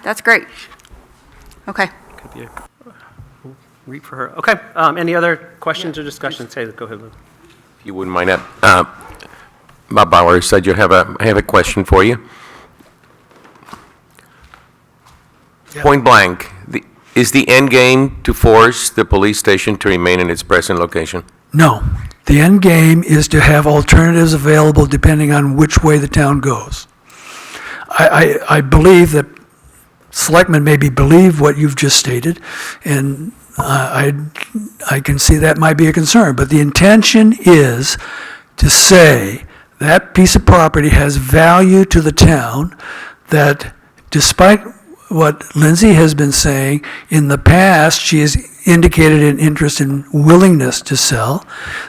That's great. Okay. Could be a read for her. Okay, any other questions or discussions? Hey, go ahead, Lou. If you wouldn't mind that. Bob Bauer said I have a question for you. Point blank, is the end game to force the police station to remain in its present location? No. The end game is to have alternatives available depending on which way the town goes. I believe that selectmen maybe believe what you've just stated, and I can see that might be a concern. But the intention is to say that piece of property has value to the town, that despite what Lindsay has been saying, in the past, she has indicated an interest and willingness to sell,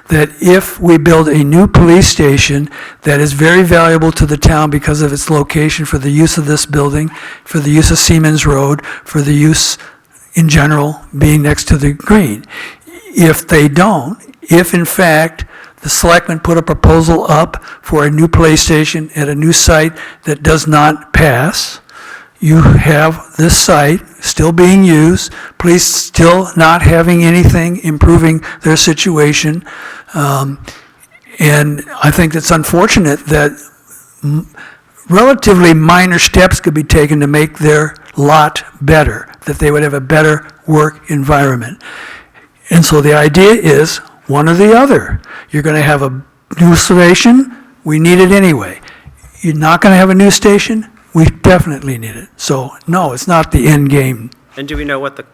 that if we build a new police station that is very valuable to the town because of its location, for the use of this building, for the use of Seamans Road, for the use in general being next to the green. If they don't, if in fact the selectmen put a proposal up for a new police station at a new site that does not pass, you have this site still being used, police still not having anything improving their situation. And I think it's unfortunate that relatively minor steps could be taken to make their lot better, that they would have a better work environment. And so the idea is one or the other. You're going to have a new station, we need it anyway. You're not going to have a new station, we definitely need it. So, no, it's not the end game. And do we know what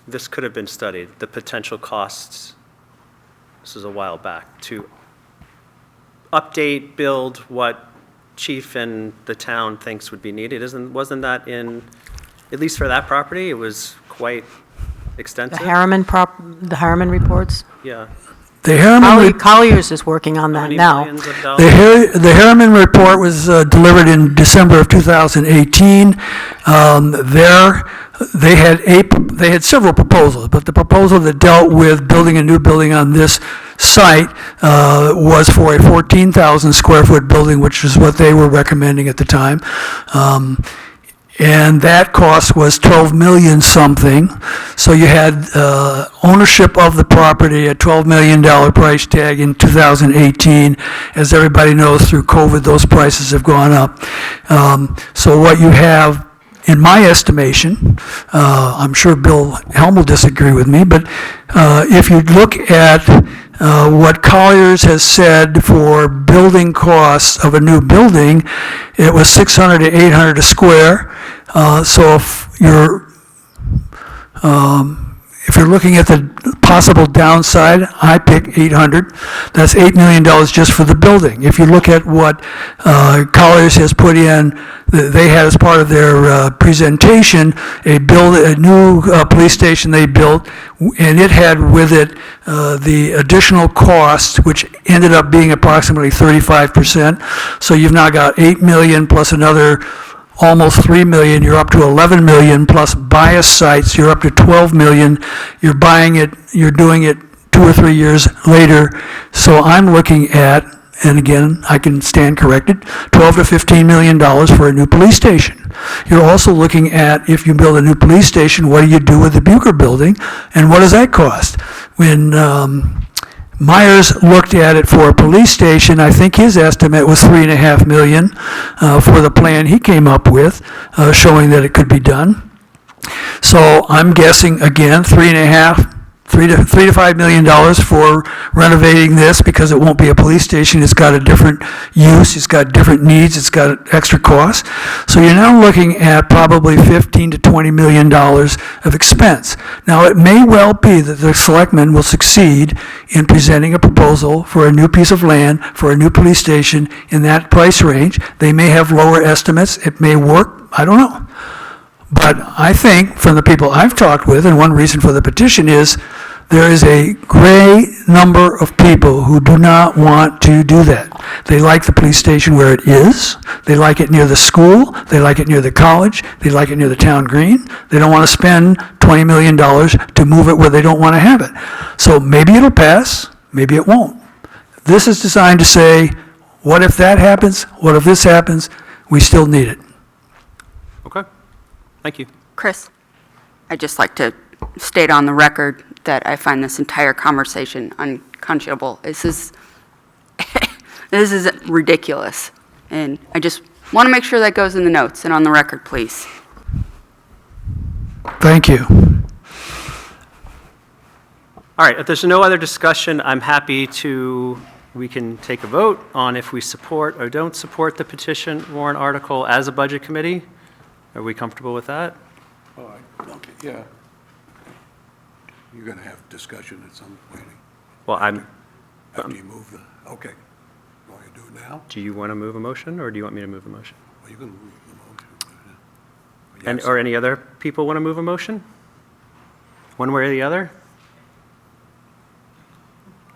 this could have been studied, the potential costs? This is a while back, to update, build what chief and the town thinks would be needed. Wasn't that at least for that property, it was quite extensive? The Harriman reports? Yeah. The Harriman Colliers is working on How that many now. millions of dollars? The Harriman report was delivered in December of 2018. They had several proposals, but the proposal that dealt with building a new building on this site was for a 14,000 square foot building, which is what they were recommending at the time. And that cost was 12 million something. So you had ownership of the property at $12 million price tag in 2018. As everybody knows, through COVID, those prices have gone up. So what you have, in my estimation, I'm sure Bill Helm will disagree with me, but if you look at what Colliers has said for building costs of a new building, it was 600 to 800 a square. So if you're looking at the possible downside, I pick 800. That's $8 million just for the building. If you look at what Colliers has put in, they had as part of their presentation a new police station they built, and it had with it the additional cost, which ended up being approximately 35%. So you've now got 8 million plus another almost 3 million, you're up to 11 million, plus bias sites, you're up to 12 million. You're buying it, you're doing it 2 or 3 years later. So I'm looking at, and again, I can stand corrected, 12 to 15 million dollars for a new police station. You're also looking at, if you build a new police station, what do you do with the Bucher building, and what does that cost? When Myers looked at it for a police station, I think his estimate was $3.5 million for the plan he came up with, showing that it could be done. So I'm guessing, again, $3 to $5 million for renovating this, because it won't be a police station. It's got a different use, it's got different needs, it's got extra costs. So you're now looking at probably $15 to $20 million of expense. Now, it may well be that the selectmen will succeed in presenting a proposal for a new piece of land for a new police station in that price range. They may have lower estimates, it may work, I don't know. But I think, from the people I've talked with, and one reason for the petition is, there is a great number of people who do not want to do that. They like the police station where it is, they like it near the school, they like it near the college, they like it near the town green. They don't want to spend $20 million to move it where they don't want to have it. So maybe it'll pass, maybe it won't. This is designed to say, what if that happens? What if this happens? We still need it. Okay, thank you. Chris, I'd just like to state on the record that I find this entire conversation unconscionable. This is ridiculous. And I just want to make sure that goes in the notes and on the record, please. Thank you. All right, if there's no other discussion, I'm happy we can take a vote on if we support or don't support the petition warrant article as a budget committee. Are we comfortable with that? Oh, okay, yeah. You're going to have discussion at some point. Well, After you move the, okay. You want to do it now? do you want to move a motion, or do you want me to move a motion? Well, you can move the motion. And, or any other people want to move a motion? One way or the other?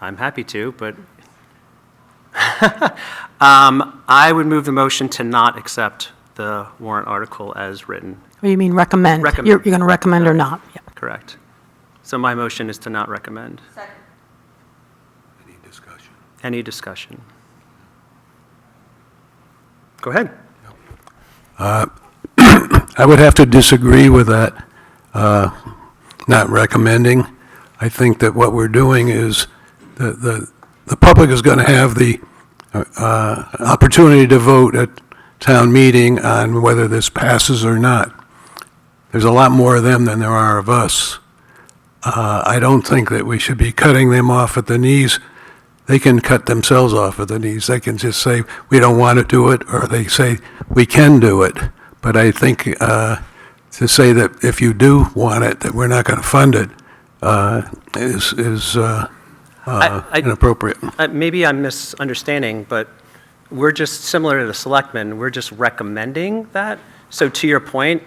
I'm happy to, but I would move the motion to not accept the warrant article as written. Or you mean recommend? Recommend. You're going to recommend or not? Yeah. Correct. So my motion is to not recommend. Any discussion? Any discussion? Go ahead. I would have to disagree with that, not recommending. I think that what we're doing is, the public is going to have the opportunity to vote at town meeting on whether this passes or not. There's a lot more of them than there are of us. I don't think that we should be cutting them off at the knees. They can cut themselves off at the knees. They can just say, we don't want to do it, or they say, we can do it. But I think to say that if you do want it, that we're not going to fund it is inappropriate. Maybe I'm misunderstanding, but we're just similar to the selectmen. We're just recommending that. So to your point,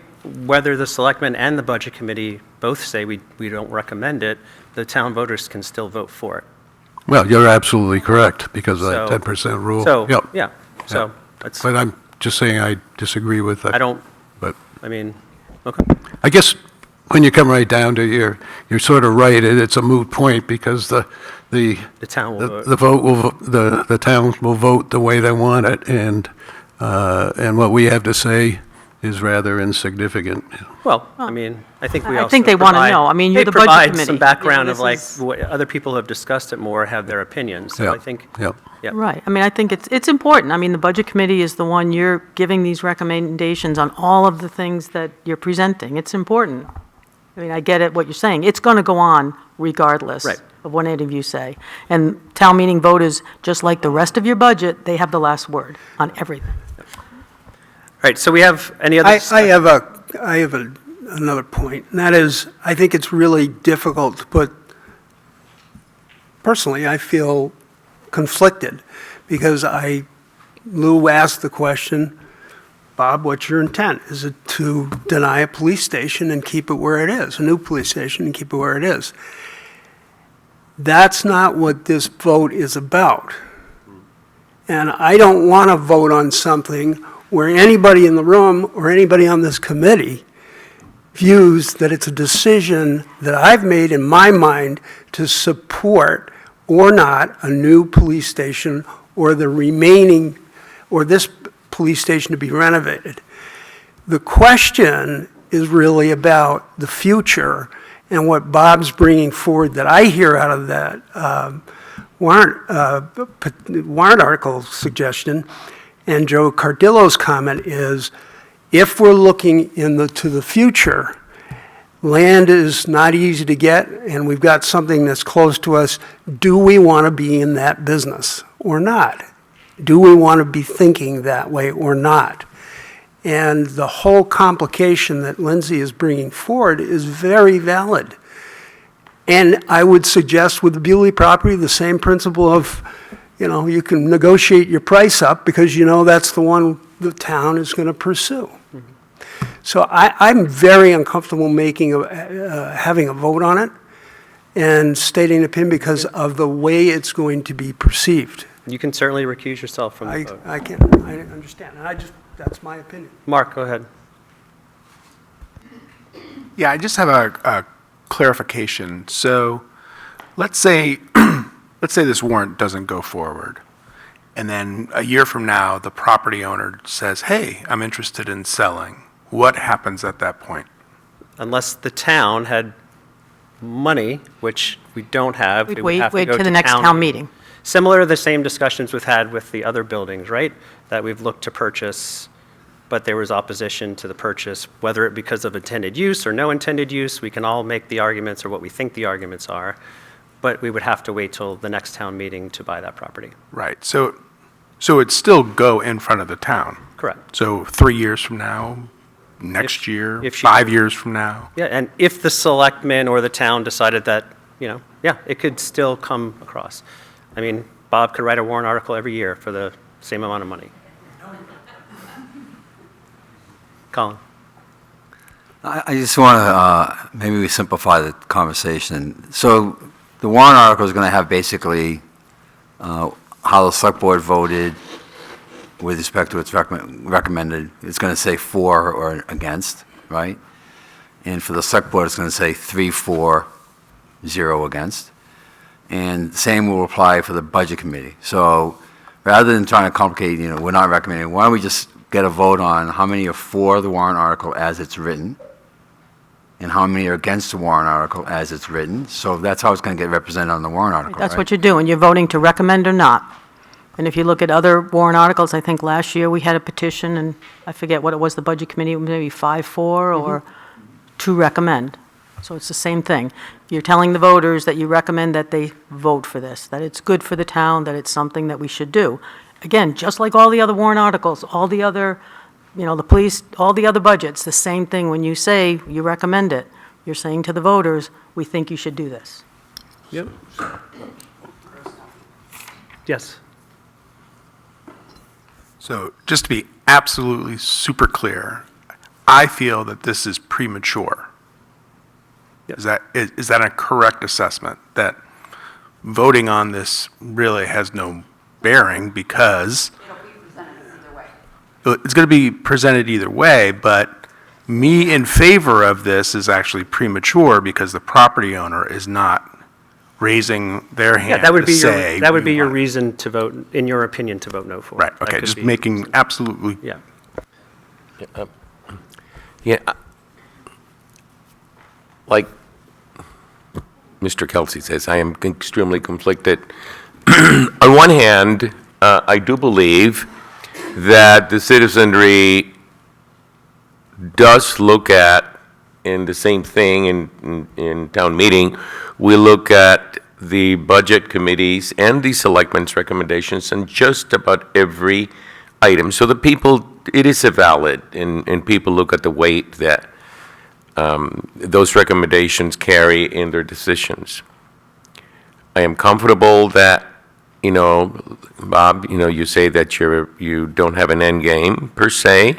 whether the selectmen and the budget committee both say we don't recommend it, the town voters can still vote for it. Well, you're absolutely correct, because of that So- 10% rule. So, Yep. yeah, so that's, But I'm just saying I disagree with that. I don't, But I mean, okay. I guess when you come right down to you're sort of right, it's a moot point, because the town will vote. The vote will, the town will vote the way they want it, and what we have to say is rather insignificant. Well, I mean, I think we I also think they wanna provide- know. I mean, you're they the budget provide committee. some You background know, of like, this is- what other people have discussed it more, have their opinions. So Yeah, I think, Yep. yeah. Right. I mean, I think it's important. I mean, the Budget Committee is the one you're giving these recommendations on all of the things that you're presenting. It's important. I mean, I get it, what you're saying. It's going to go on regardless Right. of what any of you say. And town meeting voters, just like the rest of your budget, they have the last word on everything. All right, so we have any other? I have another point, and that is, I think it's really difficult to put, personally, I feel conflicted, because Lou asked the question, Bob, what's your intent? Is it to deny a police station and keep it where it is, a new police station and keep it where it is? That's not what this vote is about. And I don't want to vote on something where anybody in the room or anybody on this committee views that it's a decision that I've made in my mind to support or not a new police station or the remaining, or this police station to be renovated. The question is really about the future and what Bob's bringing forward that I hear out of that warrant article suggestion, and Joe Cardillo's comment is, if we're looking to the future, land is not easy to get, and we've got something that's close to us. Do we want to be in that business or not? Do we want to be thinking that way or not? And the whole complication that Lindsay is bringing forward is very valid. And I would suggest with the Bewley property, the same principle of, you can negotiate your price up because you know that's the one the town is going to pursue. So I'm very uncomfortable having a vote on it and stating an opinion because of the way it's going to be perceived. You can certainly recuse yourself from the vote. I understand. And that's my opinion. Mark, go ahead. Yeah, I just have a clarification. So let's say this warrant doesn't go forward, and then a year from now, the property owner says, hey, I'm interested in selling. What happens at that point? Unless the town had money, which we don't have. We'd it would have to wait go to the next town meeting. Similar to the same discussions we've had with the other buildings, right? That we've looked to purchase, but there was opposition to the purchase, whether it because of intended use or no intended use. We can all make the arguments or what we think the arguments are, but we would have to wait till the next town meeting to buy that property. Right. So it'd still go in front of the town. Correct. So 3 years from now, next year, if she- 5 years from now. Yeah, and if the selectmen or the town decided that, yeah, it could still come across. I mean, Bob could write a warrant article every year for the same amount of money. Colin? I just want to, maybe we simplify the conversation. So the warrant article is going to have basically how the select board voted with respect to its recommended. It's going to say for or against, right? And for the select board, it's going to say 3 for, 0 against. And the same will apply for the budget committee. So rather than trying to complicate, we're not recommending, why don't we just get a vote on how many are for the warrant article as it's written, and how many are against the warrant article as it's written. So that's how it's going to get represented on the warrant article, That's right? what you're doing. You're voting to recommend or not. And if you look at other warrant articles, I think last year we had a petition, and I forget what it was, the Budget Committee, maybe 5-4 or to recommend. So it's the same thing. You're telling the voters that you recommend that they vote for this, that it's good for the town, that it's something that we should do. Again, just like all the other warrant articles, all the other, the police, all the other budgets, the same thing. When you say you recommend it, you're saying to the voters, we think you should do this. Yep. Yes. So just to be absolutely super clear, I feel that this is premature. Is that a correct assessment? That voting on this really has no bearing because it's going to be presented either way, but me in favor of this is actually premature because the property owner is not raising their hand Yeah, that would to be say. that would be we your want it. reason to vote, in your opinion, to vote no for. Right, That okay, could just be- making absolutely Yeah. Yeah, like Mr. Kelsey says, I am extremely conflicted. On one hand, I do believe that the citizenry does look at, in the same thing in town meeting, we look at the budget committees and the selectmen's recommendations on just about every item. So the people, it is a valid, and people look at the weight that those recommendations carry in their decisions. I am comfortable that, Bob, you say that you don't have an end game per se,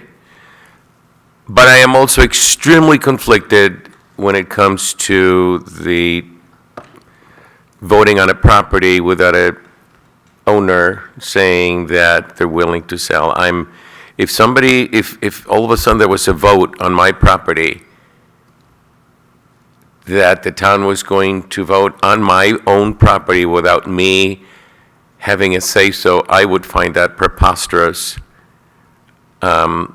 but I am also extremely conflicted when it comes to the voting on a property without a owner saying that they're willing to sell. If all of a sudden there was a vote on my property that the town was going to vote on my own property without me having a say-so, I would find that preposterous. So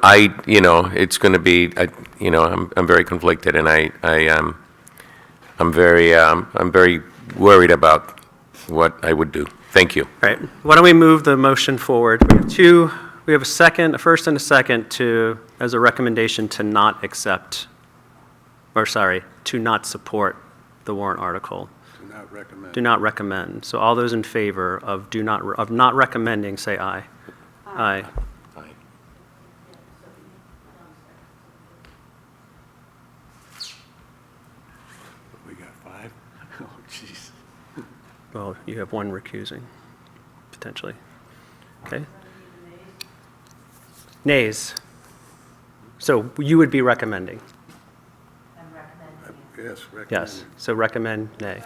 it's going to be, I'm very conflicted, and I'm very worried about what I would do. Thank you. All right, why don't we move the motion forward? We have a first and a second as a recommendation to not accept, to not support the warrant article. Do not recommend. Do not recommend. So all those in favor of not recommending, say aye. Aye. We got 5? Oh, jeez. Well, you have one recusing, potentially. Okay. Nays. So you would be recommending? Yes, recommend. Yes. So recommend nay.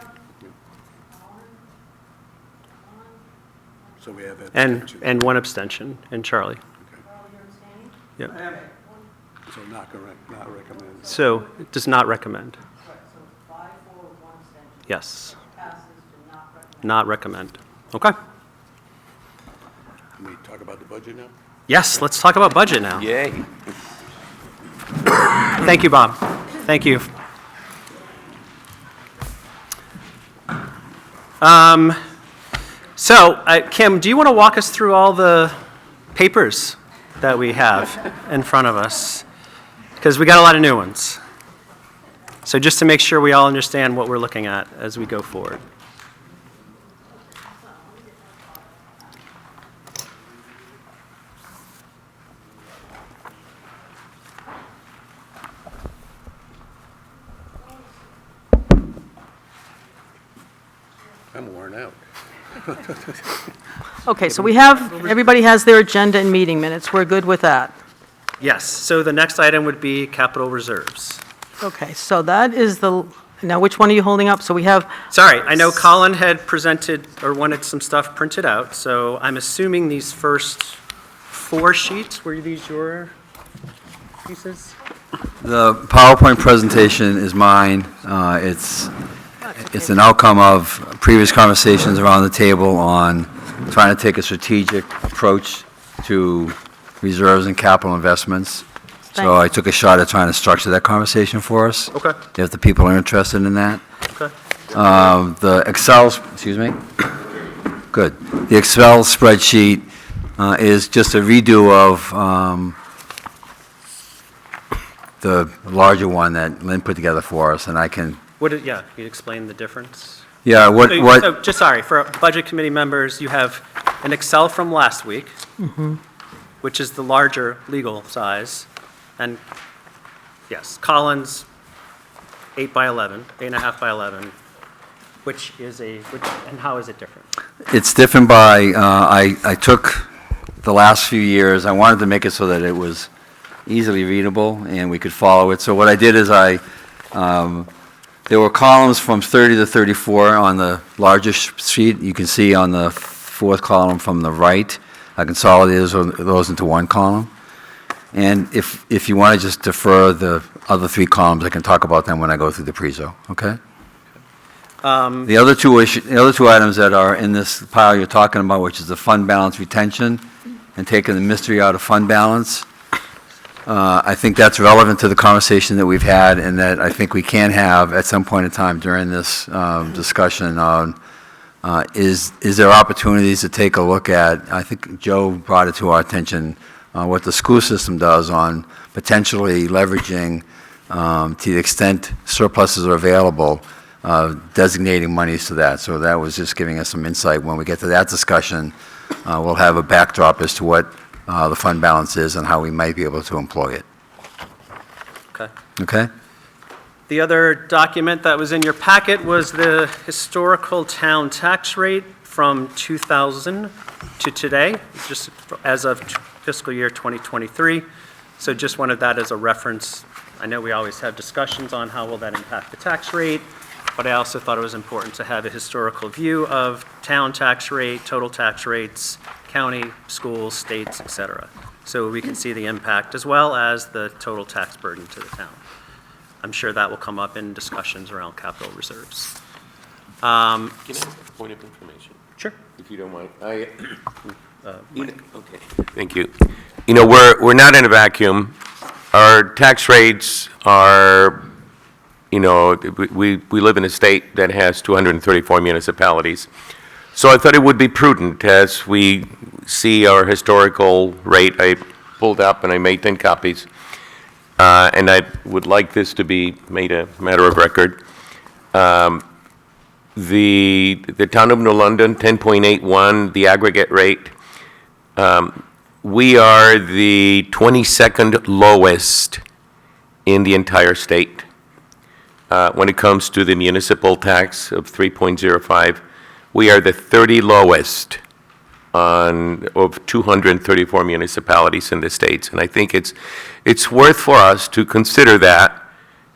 So we have abstention. And one abstention, and Charlie. Yep. So not recommend. So it does not recommend. Yes. Not recommend. Okay. Can we talk about the budget now? Yes, let's talk about budget now. Yay. Thank you, Bob. Thank you. Kim, do you want to walk us through all the papers that we have in front of us? Because we got a lot of new ones. So just to make sure we all understand what we're looking at as we go forward. I'm worn out. Okay, so everybody has their agenda and meeting minutes. We're good with that. Yes, so the next item would be capital reserves. Okay, so that is now which one are you holding up? So we have, Sorry, I know Colin had presented or wanted some stuff printed out, so I'm assuming these first 4 sheets, were these your pieces? The PowerPoint presentation is mine. It's an outcome of previous conversations around the table on trying to take a strategic approach to reserves and capital investments. So Thank I took a shot at trying to structure that conversation for us. Okay. If the people are interested in that. Okay. The Excel, excuse me? Good. The Excel spreadsheet is just a redo of the larger one that Lynn put together for us, and I can, Yeah, can you explain the difference? yeah, what, So, just sorry, for Budget Committee members, you have an Excel from last week, which is the larger legal size, and, yes, Collins, 8 by 11, 8.5 by 11, and how is it different? it's different by, I took the last few years, I wanted to make it so that it was easily readable and we could follow it. So what I did is there were columns from 30 to 34 on the larger sheet. You can see on the fourth column from the right, I consolidated those into one column. And if you want to just defer the other three columns, I can talk about them when I go through the prezo, okay? The other two items that are in this pile you're talking about, which is the fund balance retention and taking the mystery out of fund balance, I think that's relevant to the conversation that we've had and that I think we can have at some point in time during this discussion on, is there opportunities to take a look at, I think Joe brought it to our attention, what the school system does on potentially leveraging, to the extent surpluses are available, designating monies to that. So that was just giving us some insight. When we get to that discussion, we'll have a backdrop as to what the fund balance is and how we might be able to employ it. Okay. Okay? The other document that was in your packet was the historical town tax rate from 2000 to today, just as of fiscal year 2023. So just wanted that as a reference. I know we always have discussions on how will that impact the tax rate, but I also thought it was important to have a historical view of town tax rate, total tax rates, county, schools, states, et cetera. So we can see the impact as well as the total tax burden to the town. I'm sure that will come up in discussions around capital reserves. Can I have a point of information? Sure. If you don't mind. Okay, thank you. You know, we're not in a vacuum. Our tax rates are, you know, we live in a state that has 234 municipalities. So I thought it would be prudent as we see our historical rate. I pulled up and I made 10 copies. And I would like this to be made a matter of record. The town of New London, 10.81, the aggregate rate. We are the 22nd lowest in the entire state. When it comes to the municipal tax of 3.05, we are the 30 lowest of 234 municipalities in the states. And I think it's worth for us to consider that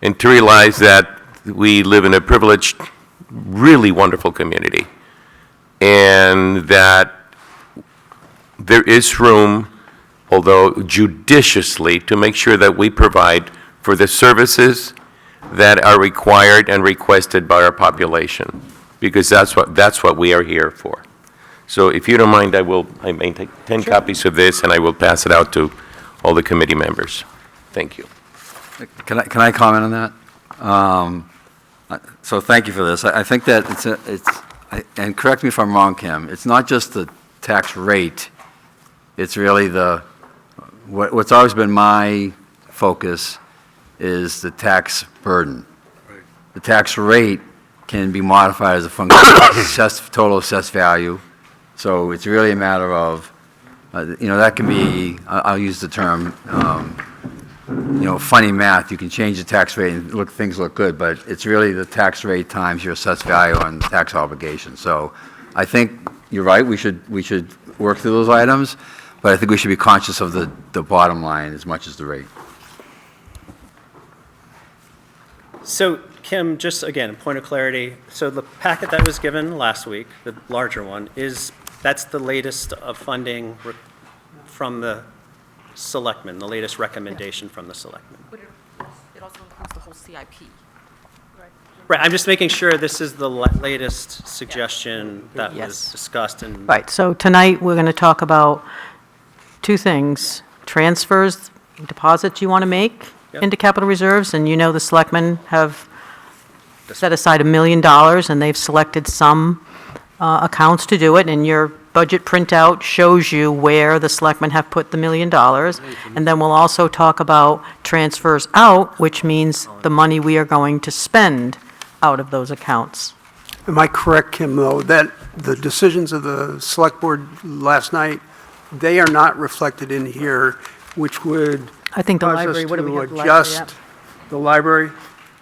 and to realize that we live in a privileged, really wonderful community. And that there is room, although judiciously, to make sure that we provide for the services that are required and requested by our population, because that's what we are here for. So if you don't mind, I may take 10 copies of this, and I will pass it out to all the committee members. Thank you. Can I comment on that? So thank you for this. I think that and correct me if I'm wrong, Kim, it's not just the tax rate, it's really what's always been my focus is the tax burden. The tax rate can be modified as a function of total assessed value. So it's really a matter of, that can be, I'll use the term, funny math. You can change the tax rate and things look good, but it's really the tax rate times your assessed value on the tax obligation. So I think you're right, we should work through those items, but I think we should be conscious of the bottom line as much as the rate. So, Kim, just again, a point of clarity. So the packet that was given last week, the larger one, that's the latest of funding from the Selectmen, the latest recommendation from the Selectmen. But it also includes the whole CIP. Right, I'm just making sure this is the latest suggestion that was Yes. discussed and. Right, so tonight, we're going to talk about two things. transfers, deposits you want to make into capital reserves, and you know the selectmen have set aside $1 million, and they've selected some accounts to do it, and your budget printout shows you where the selectmen have put the $1 million. And then we'll also talk about transfers out, which means the money we are going to spend out of those accounts. Am I correct, Kim, though, that the decisions of the select board last night, they are not reflected in here, which would I think the cause library, us what do we to have the library adjust at? the library?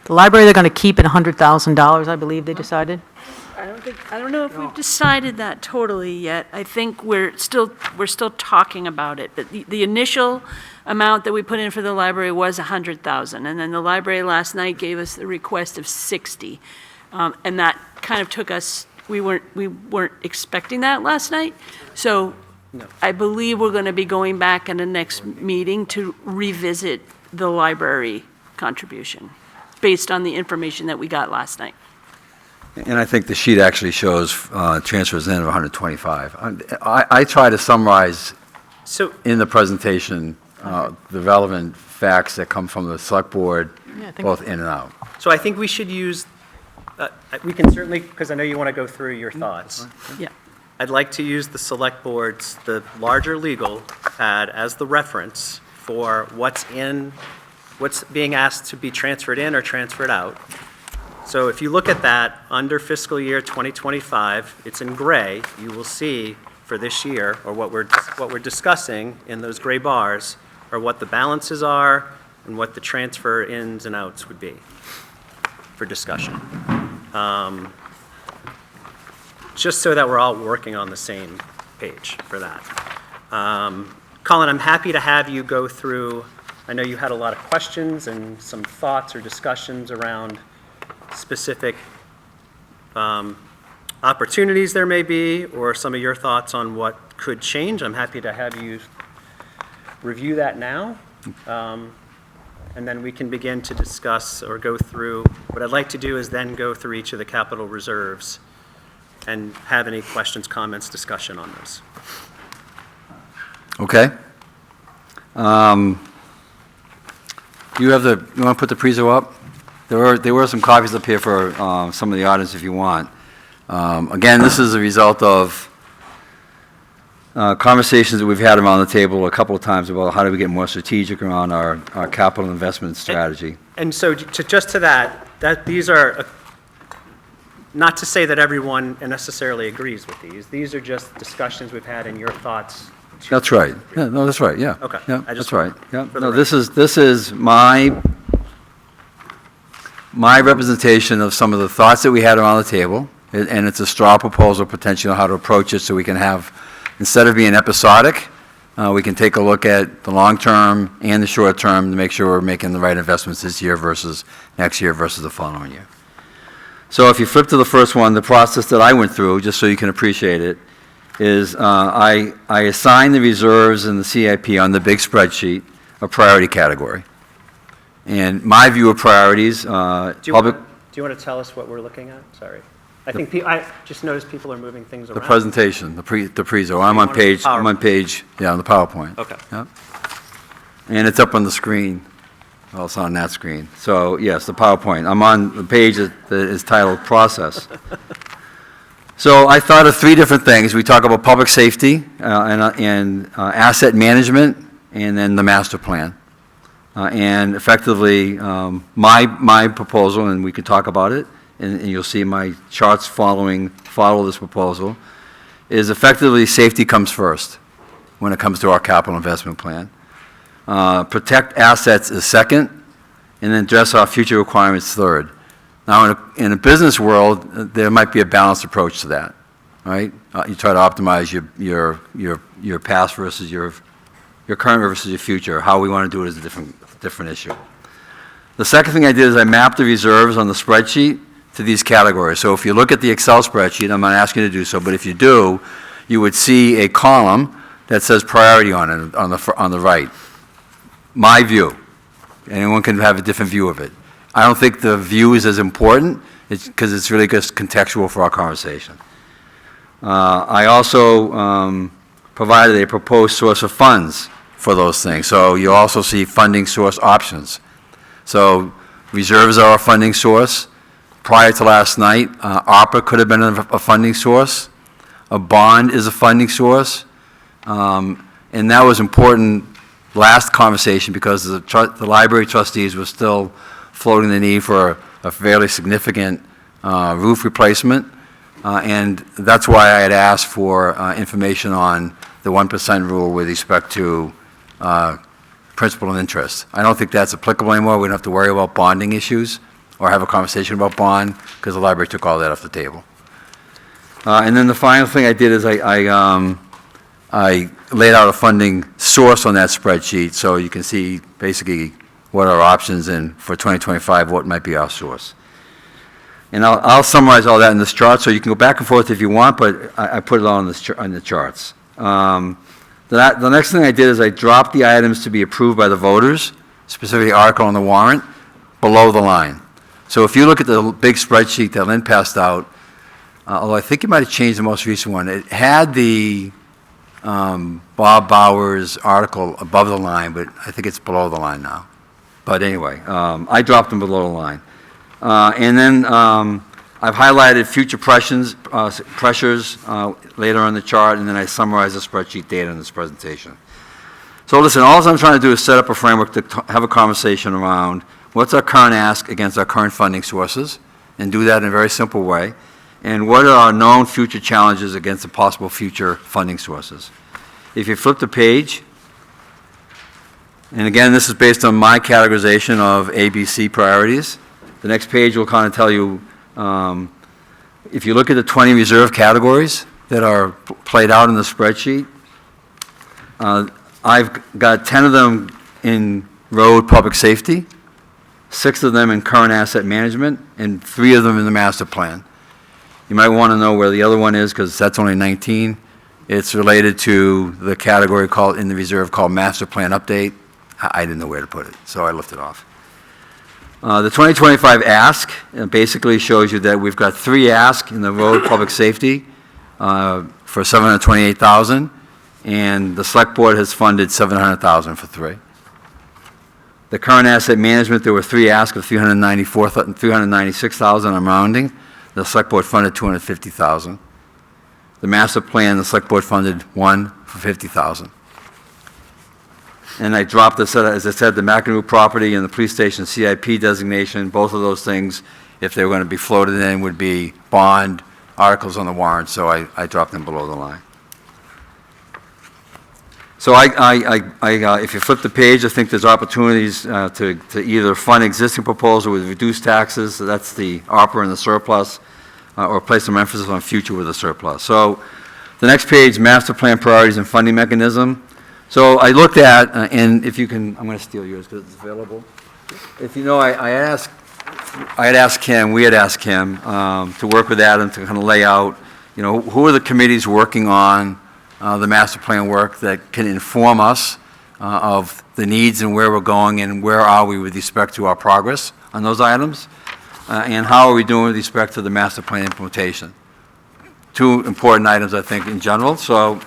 The library, they're going to keep at $100,000, I believe they decided. I don't know if we've decided that totally yet. I think we're still talking about it. But the initial amount that we put in for the library was 100,000. And then the library last night gave us the request of 60. And that kind of took us, we weren't expecting that last night. So I believe we're going to be going back in the next meeting to revisit the library contribution based on the information that we got last night. And I think the sheet actually shows transfers in of 125. I try to summarize So, in the presentation the relevant facts that come from the select board, Yeah, I think- both in and out. so I think we should use, we can certainly, because I know you want to go through your thoughts. Yeah. I'd like to use the select board's, the larger legal pad as the reference for what's being asked to be transferred in or transferred out. So if you look at that, under fiscal year 2025, it's in gray, you will see for this year, or what we're discussing in those gray bars, are what the balances are and what the transfer ins and outs would be for discussion. Just so that we're all working on the same page for that. Colin, I'm happy to have you go through, I know you had a lot of questions and some thoughts or discussions around specific opportunities there may be, or some of your thoughts on what could change. I'm happy to have you review that now. And then we can begin to discuss or go through. What I'd like to do is then go through each of the capital reserves and have any questions, comments, discussion on those. Okay? You want to put the prezo up? There were some copies up here for some of the audience if you want. Again, this is a result of conversations that we've had around the table a couple of times about how do we get more strategic around our capital investment strategy. And so just to that these are, not to say that everyone necessarily agrees with these. These are just discussions we've had and your thoughts. That's right. Yeah, no, that's right, yeah. Okay. Yeah, I just- that's right. Yeah. for the No, this is my representation of some of the thoughts that we had around the table, and it's a straw proposal potentially on how to approach it so we can have, instead of being episodic, we can take a look at the long term and the short term to make sure we're making the right investments this year versus next year versus the following year. So if you flip to the first one, the process that I went through, just so you can appreciate it, is I assigned the reserves and the CIP on the big spreadsheet a priority category. And my view of priorities, Do you public, want to tell us what we're looking at? Sorry. I think, I just noticed people are moving things around. the presentation, the prezo, I'm on page, yeah, on the PowerPoint. Okay. Yep. And it's up on the screen. Well, it's on that screen. So, yes, the PowerPoint. I'm on the page that is titled Process. So I thought of three different things. We talk about public safety and asset management, and then the master plan. And effectively, my proposal, and we can talk about it, and you'll see my charts follow this proposal, is effectively safety comes first when it comes to our capital investment plan. Protect assets is second, and then address our future requirements third. Now, in a business world, there might be a balanced approach to that, right? You try to optimize your past versus your current versus your future. How we want to do it is a different issue. The second thing I did is I mapped the reserves on the spreadsheet to these categories. So if you look at the Excel spreadsheet, I'm not asking you to do so, but if you do, you would see a column that says priority on it on the right. My view. Anyone can have a different view of it. I don't think the view is as important because it's really just contextual for our conversation. I also provided a proposed source of funds for those things. So you also see funding source options. So reserves are a funding source. Prior to last night, ARPA could have been a funding source. A bond is a funding source. And that was important last conversation because the library trustees were still floating the need for a fairly significant roof replacement. And that's why I had asked for information on the 1% rule with respect to principal and interest. I don't think that's applicable anymore. We don't have to worry about bonding issues or have a conversation about bond because the library took all that off the table. And then the final thing I did is I laid out a funding source on that spreadsheet so you can see basically what are our options and for 2025 what might be our source. And I'll summarize all that in this chart so you can go back and forth if you want, but I put it all on the charts. The next thing I did is I dropped the items to be approved by the voters, specifically the article on the warrant, below the line. So if you look at the big spreadsheet that Lynn passed out, although I think it might have changed the most recent one, it had the Bob Bowers article above the line, but I think it's below the line now. But anyway, I dropped them below the line. And then I've highlighted future pressures later on the chart, and then I summarize the spreadsheet data in this presentation. So listen, all I'm trying to do is set up a framework to have a conversation around what's our current ask against our current funding sources, and do that in a very simple way, and what are our known future challenges against the possible future funding sources. If you flip the page, and again, this is based on my categorization of ABC priorities. The next page will kind of tell you, if you look at the 20 reserve categories that are played out in the spreadsheet, I've got 10 of them in road public safety, 6 of them in current asset management, and 3 of them in the master plan. You might want to know where the other one is because that's only 19. It's related to the category called in the reserve called master plan update. I didn't know where to put it, so I left it off. The 2025 ask basically shows you that we've got 3 asks in the road public safety for $728,000, and the select board has funded $700,000 for 3. The current asset management, there were 3 asks of $396,000. I'm rounding. The select board funded $250,000. The master plan, the select board funded 1 for $50,000. And I dropped, as I said, the McAnoo property and the police station CIP designation. Both of those things, if they were going to be floated in, would be bond articles on the warrant, so I dropped them below the line. So if you flip the page, I think there's opportunities to either fund existing proposal with reduced taxes, so that's the ARPA and the surplus, or place some emphasis on future with the surplus. So the next page, master plan priorities and funding mechanism. So I looked at, and if you can, I'm going to steal yours because it's available. If you know, I had asked Kim, we had asked Kim to work with Adam to kind of lay out, you know, who are the committees working on the master plan work that can inform us of the needs and where we're going and where are we with respect to our progress on those items, and how are we doing with respect to the master plan implementation. 2 important items, I think, in general. So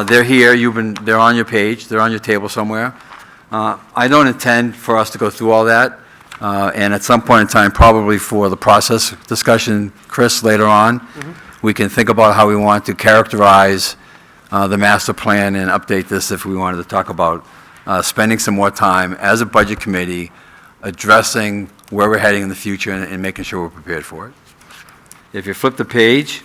they're here. They're on your page. They're on your table somewhere. I don't intend for us to go through all that, and at some point in time, probably for the process discussion, Chris, later on, we can think about how we want to characterize the master plan and update this if we wanted to talk about spending some more time as a budget committee addressing where we're heading in the future and making sure we're prepared for it. If you flip the page,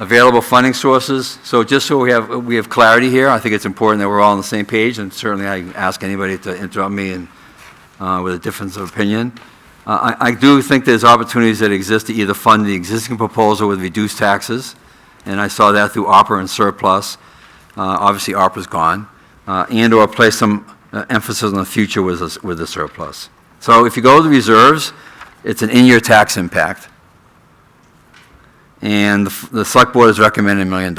available funding sources. So just so we have clarity here, I think it's important that we're all on the same page, and certainly I ask anybody to interrupt me and, with a difference of opinion. I do think there's opportunities that exist to either fund the existing proposal with reduced taxes, and I saw that through ARPA and surplus. Obviously, ARPA's gone, and or place some emphasis on the future with the surplus. So if you go to the reserves, it's an in-year tax impact. And the select board is recommending $1 million.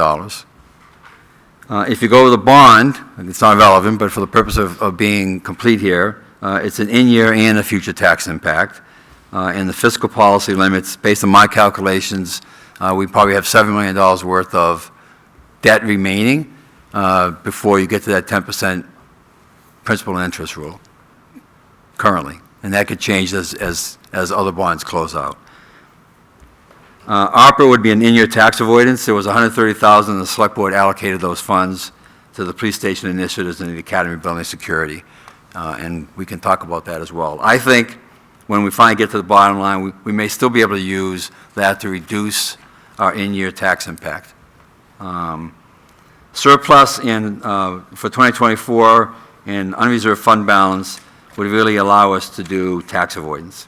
If you go to the bond, it's not relevant, but for the purpose of being complete here, it's an in-year and a future tax impact. And the fiscal policy limits, based on my calculations, we probably have $7 million worth of debt remaining, before you get to that 10% principal and interest rule currently. And that could change as other bonds close out. ARPA would be an in-year tax avoidance. There was $130,000, the select board allocated those funds to the police station initiatives and the academy building security. And we can talk about that as well. I think when we finally get to the bottom line, we may still be able to use that to reduce our in-year tax impact. Surplus for 2024 and unreserved fund balance would really allow us to do tax avoidance.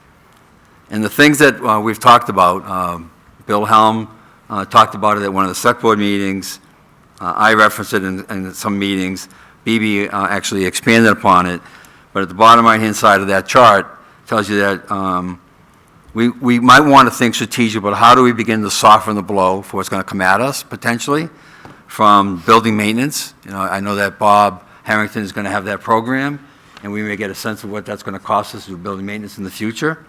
And the things that we've talked about, Bill Helm talked about it at one of the select board meetings. I referenced it in some meetings. BB actually expanded upon it. But at the bottom right-hand side of that chart tells you that we might want to think strategic about how do we begin to soften the blow for what's going to come at us, potentially, from building maintenance. You know, I know that Bob Harrington is going to have that program, and we may get a sense of what that's going to cost us to do building maintenance in the future.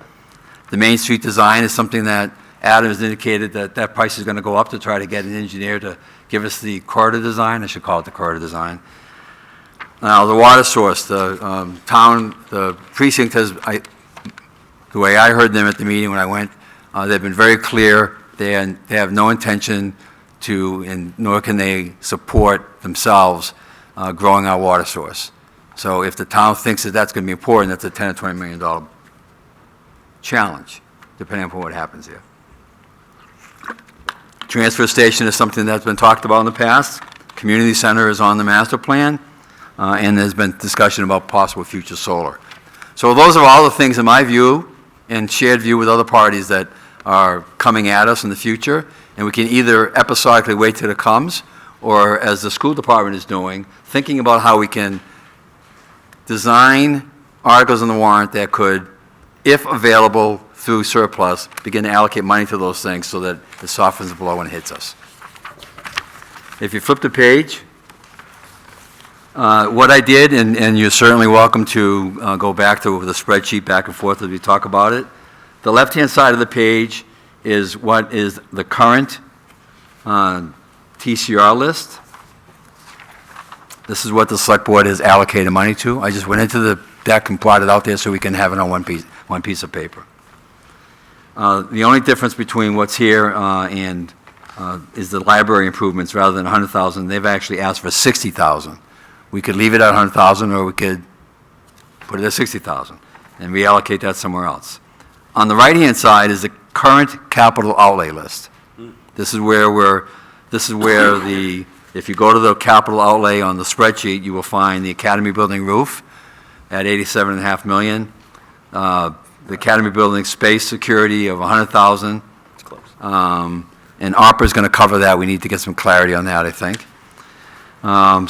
The Main Street design is something that Adam has indicated that price is going to go up to try to get an engineer to give us the corridor design. I should call it the corridor design. Now, the water source, the precinct has, the way I heard them at the meeting when I went, they've been very clear. They have no intention to, and nor can they support themselves growing our water source. So if the town thinks that that's going to be important, that's a $10 or $20 million challenge, depending upon what happens here. Transfer station is something that's been talked about in the past. Community center is on the master plan, and there's been discussion about possible future solar. So those are all the things, in my view, and shared view with other parties, that are coming at us in the future, and we can either episodically wait till it comes, or as the school department is doing, thinking about how we can design articles in the warrant that could, if available through surplus, begin to allocate money to those things so that it softens the blow when it hits us. If you flip the page, what I did, and you're certainly welcome to go back to the spreadsheet back and forth as we talk about it. The left-hand side of the page is what is the current TCR list. This is what the select board has allocated money to. I just went into the deck and plotted out there so we can have it on one piece of paper. The only difference between what's here and is the library improvements. Rather than $100,000, they've actually asked for $60,000. We could leave it at $100,000, or we could put it at $60,000 and reallocate that somewhere else. On the right-hand side is the current capital outlay list. This is where if you go to the capital outlay on the spreadsheet, you will find the Academy Building roof at $87.5 million. The Academy Building space security of $100,000. It's close. And ARPA is going to cover that. We need to get some clarity on that, I think.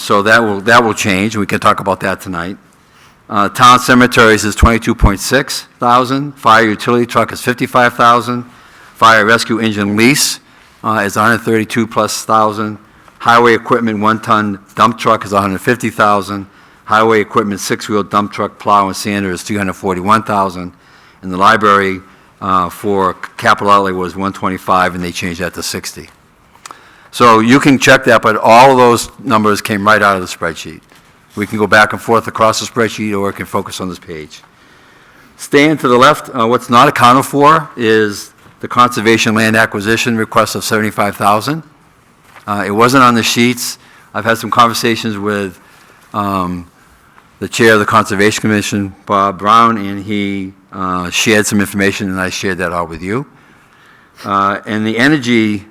So that will change, and we can talk about that tonight. Town cemeteries is $22.6 thousand. Fire utility truck is $55,000. Fire rescue engine lease is $132,000+. Highway equipment 1-ton dump truck is $150,000. Highway equipment 6-wheel dump truck plow and sander is $341,000. And the library for capital outlay was $125,000, and they changed that to $60,000. So you can check that, but all of those numbers came right out of the spreadsheet. We can go back and forth across the spreadsheet, or we can focus on this page. Staying to the left, what's not accounted for is the conservation land acquisition request of $75,000. It wasn't on the sheets. I've had some conversations with the chair of the Conservation Commission, Bob Brown, and he shared some information, and I shared that all with you. And the energy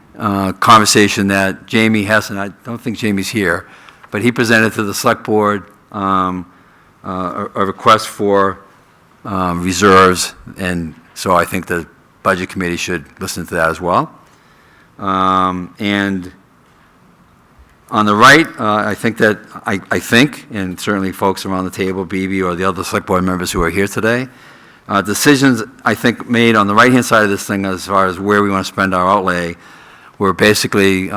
conversation that Jamie Hessen, I don't think Jamie's here, but he presented to the select board a request for reserves, and so I think the budget committee should listen to that as well. And on the right, I think, and certainly folks around the table, BB or the other select board members who are here today, decisions, I think, made on the right-hand side of this thing as far as where we want to spend our outlay were basically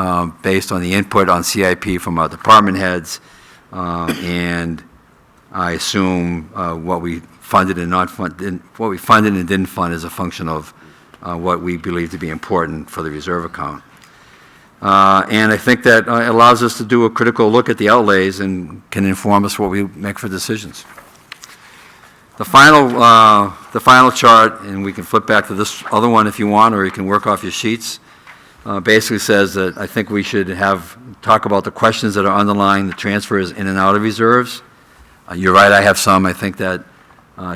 based on the input on CIP from our department heads, and I assume what we funded and not funded, what we funded and didn't fund is a function of what we believe to be important for the reserve account. And I think that allows us to do a critical look at the outlays and can inform us what we make for decisions. The final chart, and we can flip back to this other one if you want, or you can work off your sheets, basically says that I think we should talk about the questions that are underlying the transfers in and out of reserves. You're right, I have some. I think that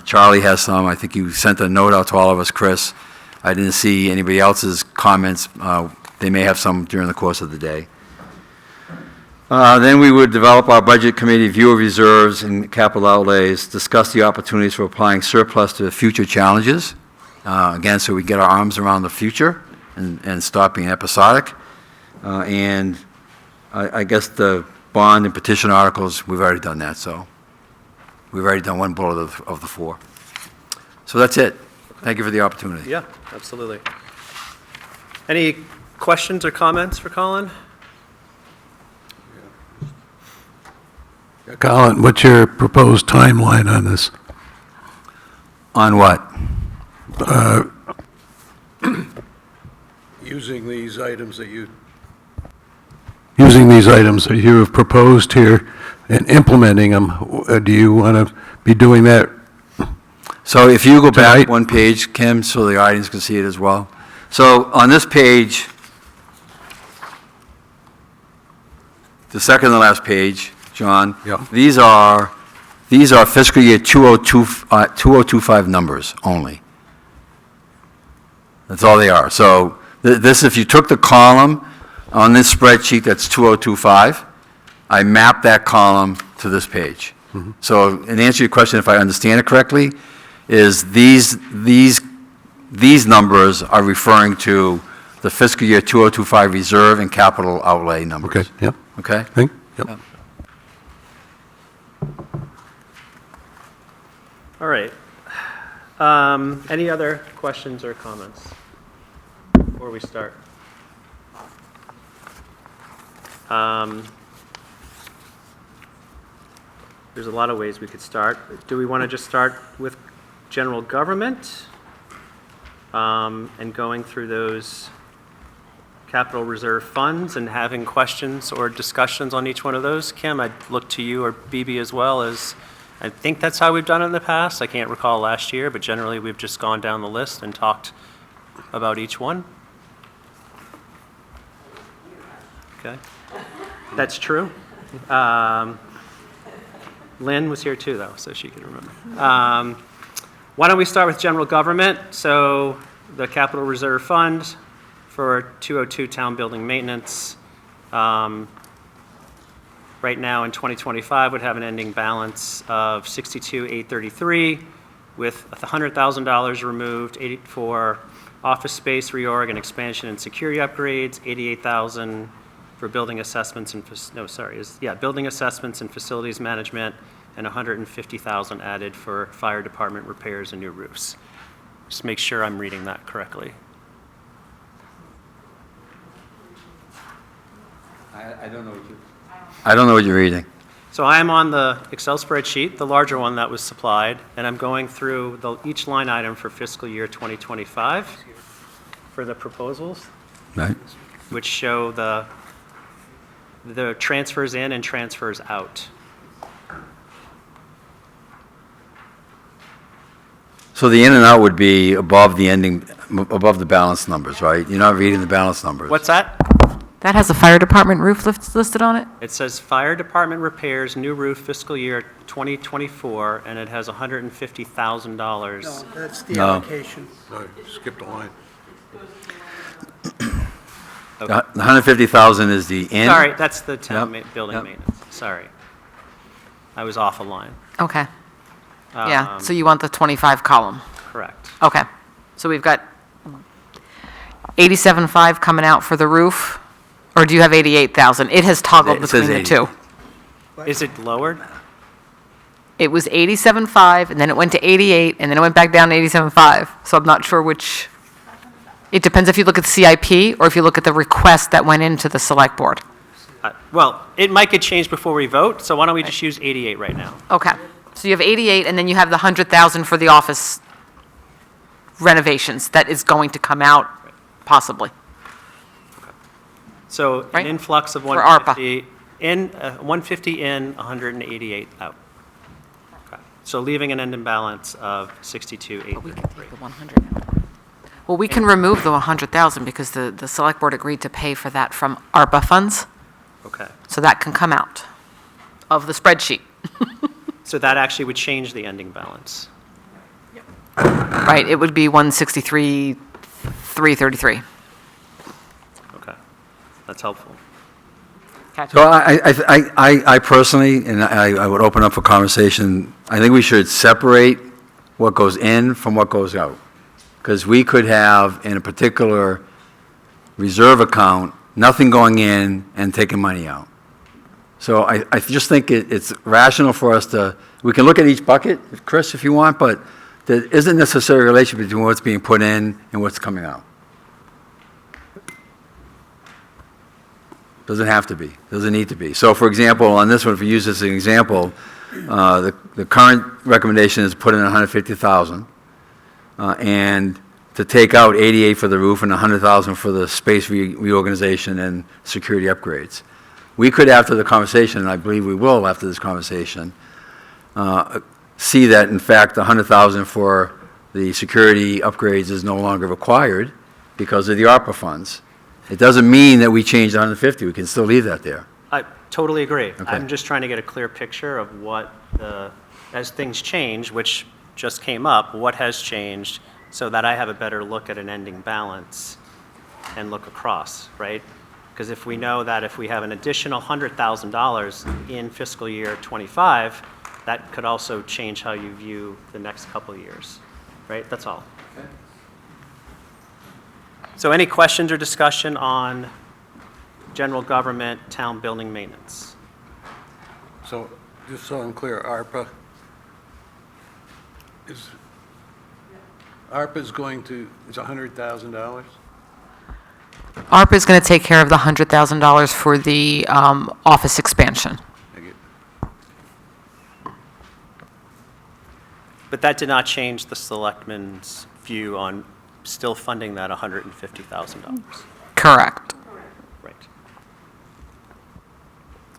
Charlie has some. I think you sent a note out to all of us, Chris. I didn't see anybody else's comments. They may have some during the course of the day. Then we would develop our budget committee view of reserves and capital outlays, discuss the opportunities for applying surplus to future challenges, again, so we get our arms around the future and stop being episodic. And I guess the bond and petition articles, we've already done that, so we've already done one bullet of the 4. So that's it. Thank you for the opportunity. Yeah, absolutely. Any questions or comments for Colin? Colin, what's your proposed timeline on this? On what? Using these items that you have proposed here and implementing them, do you want to be doing that? So if you go back Tonight? one page, Kim, so the audience can see it as well. So on this page, the second to last page, John, Yeah. these are fiscal year 2025 numbers only. That's all they are. So this, if you took the column on this spreadsheet that's 2025, I mapped that column to this page. So in answer to your question, if I understand it correctly, is these numbers are referring to the fiscal year 2025 reserve and capital outlay numbers. Okay, yep. Okay? Yep. Yeah. All right. Any other questions or comments before we start? There's a lot of ways we could start. Do we want to just start with general government and going through those capital reserve funds and having questions or discussions on each one of those? Kim, I'd look to you or BB as well, as I think that's how we've done it in the past. I can't recall last year, but generally we've just gone down the list and talked about each one. Okay. That's true. Lynn was here too, though, so she can remember. Why don't we start with general government? So the capital reserve fund for 202 town building maintenance, right now in 2025 would have an ending balance of $62,833 with $100,000 removed for office space reorg and expansion and security upgrades, $88,000 for building assessments and, building assessments and facilities management, and $150,000 added for fire department repairs and new roofs. Just make sure I'm reading that correctly. I don't know what you're reading. So I am on the Excel spreadsheet, the larger one that was supplied, and I'm going through each line item for fiscal year 2025 for the proposals, Right? which show the transfers in and transfers out. So the in and out would be above the balance numbers, right? You're not reading the balance numbers. What's that? That has the fire department roof listed on it? It says fire department repairs, new roof fiscal year 2024, and it has $150,000. No, that's the No. allocation. No, skipped a line. The 150,000 is the in? Sorry, that's the town Yep, building yep. maintenance. Sorry. I was off a line. Okay. Yeah, so you want the 25 column. Correct. Okay. So we've got 87.5 coming out for the roof, or do you have 88,000? It has toggled It says between the 80. two. Is it lowered? It was 87.5, and then it went to 88, and then it went back down to 87.5. So I'm not sure which, it depends if you look at the CIP or if you look at the request that went into the select board. Well, it might get changed before we vote, so why don't we just use 88 right now? Okay. So you have 88, and then you have the 100,000 for the office renovations that is going to come out possibly. So an Right? influx of For ARPA. 150 in, 150 in, 188 out. Okay. So leaving an ending balance of 62,833. The 100 out. Well, we can remove the 100,000 because the select board agreed to pay for that from ARPA funds, Okay. so that can come out of the spreadsheet. So that actually would change the ending balance. Right, it would be 163,333. Okay. That's helpful. So I personally, and I would open up for conversation, I think we should separate what goes in from what goes out. Because we could have, in a particular reserve account, nothing going in and taking money out. So I just think it's rational for us to, we can look at each bucket, Chris, if you want, but there isn't necessarily a relationship between what's being put in and what's coming out. Doesn't have to be, doesn't need to be. So for example, on this one, if we use this as an example, the current recommendation is put in 150,000, and to take out 88 for the roof and 100,000 for the space reorganization and security upgrades. We could, after the conversation, and I believe we will after this conversation, see that in fact the 100,000 for the security upgrades is no longer required because of the ARPA funds. It doesn't mean that we change the 150. We can still leave that there. I totally agree. Okay. I'm just trying to get a clear picture of what, as things change, which just came up, what has changed so that I have a better look at an ending balance and look across, right? Because if we know that if we have an additional $100,000 in fiscal year '25, that could also change how you view the next couple of years, right? That's all. So any questions or discussion on general government, town building maintenance? So, just so I'm clear, ARPA is going to, is $100,000? ARPA is going to take care of the $100,000 for the office expansion. Thank you. But that did not change the selectmen's view on still funding that $150,000. Correct. Right.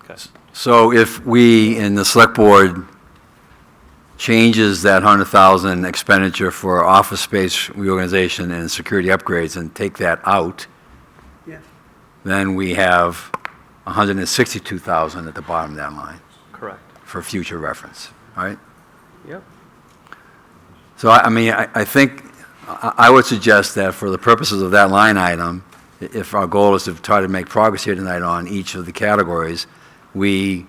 Okay. So if we, in the select board, changes that 100,000 expenditure for office space reorganization and security upgrades and take that out, Yeah. then we have 162,000 at the bottom of that line Correct. for future reference, right? Yep. So I mean, I think, I would suggest that for the purposes of that line item, if our goal is to try to make progress here tonight on each of the categories, we,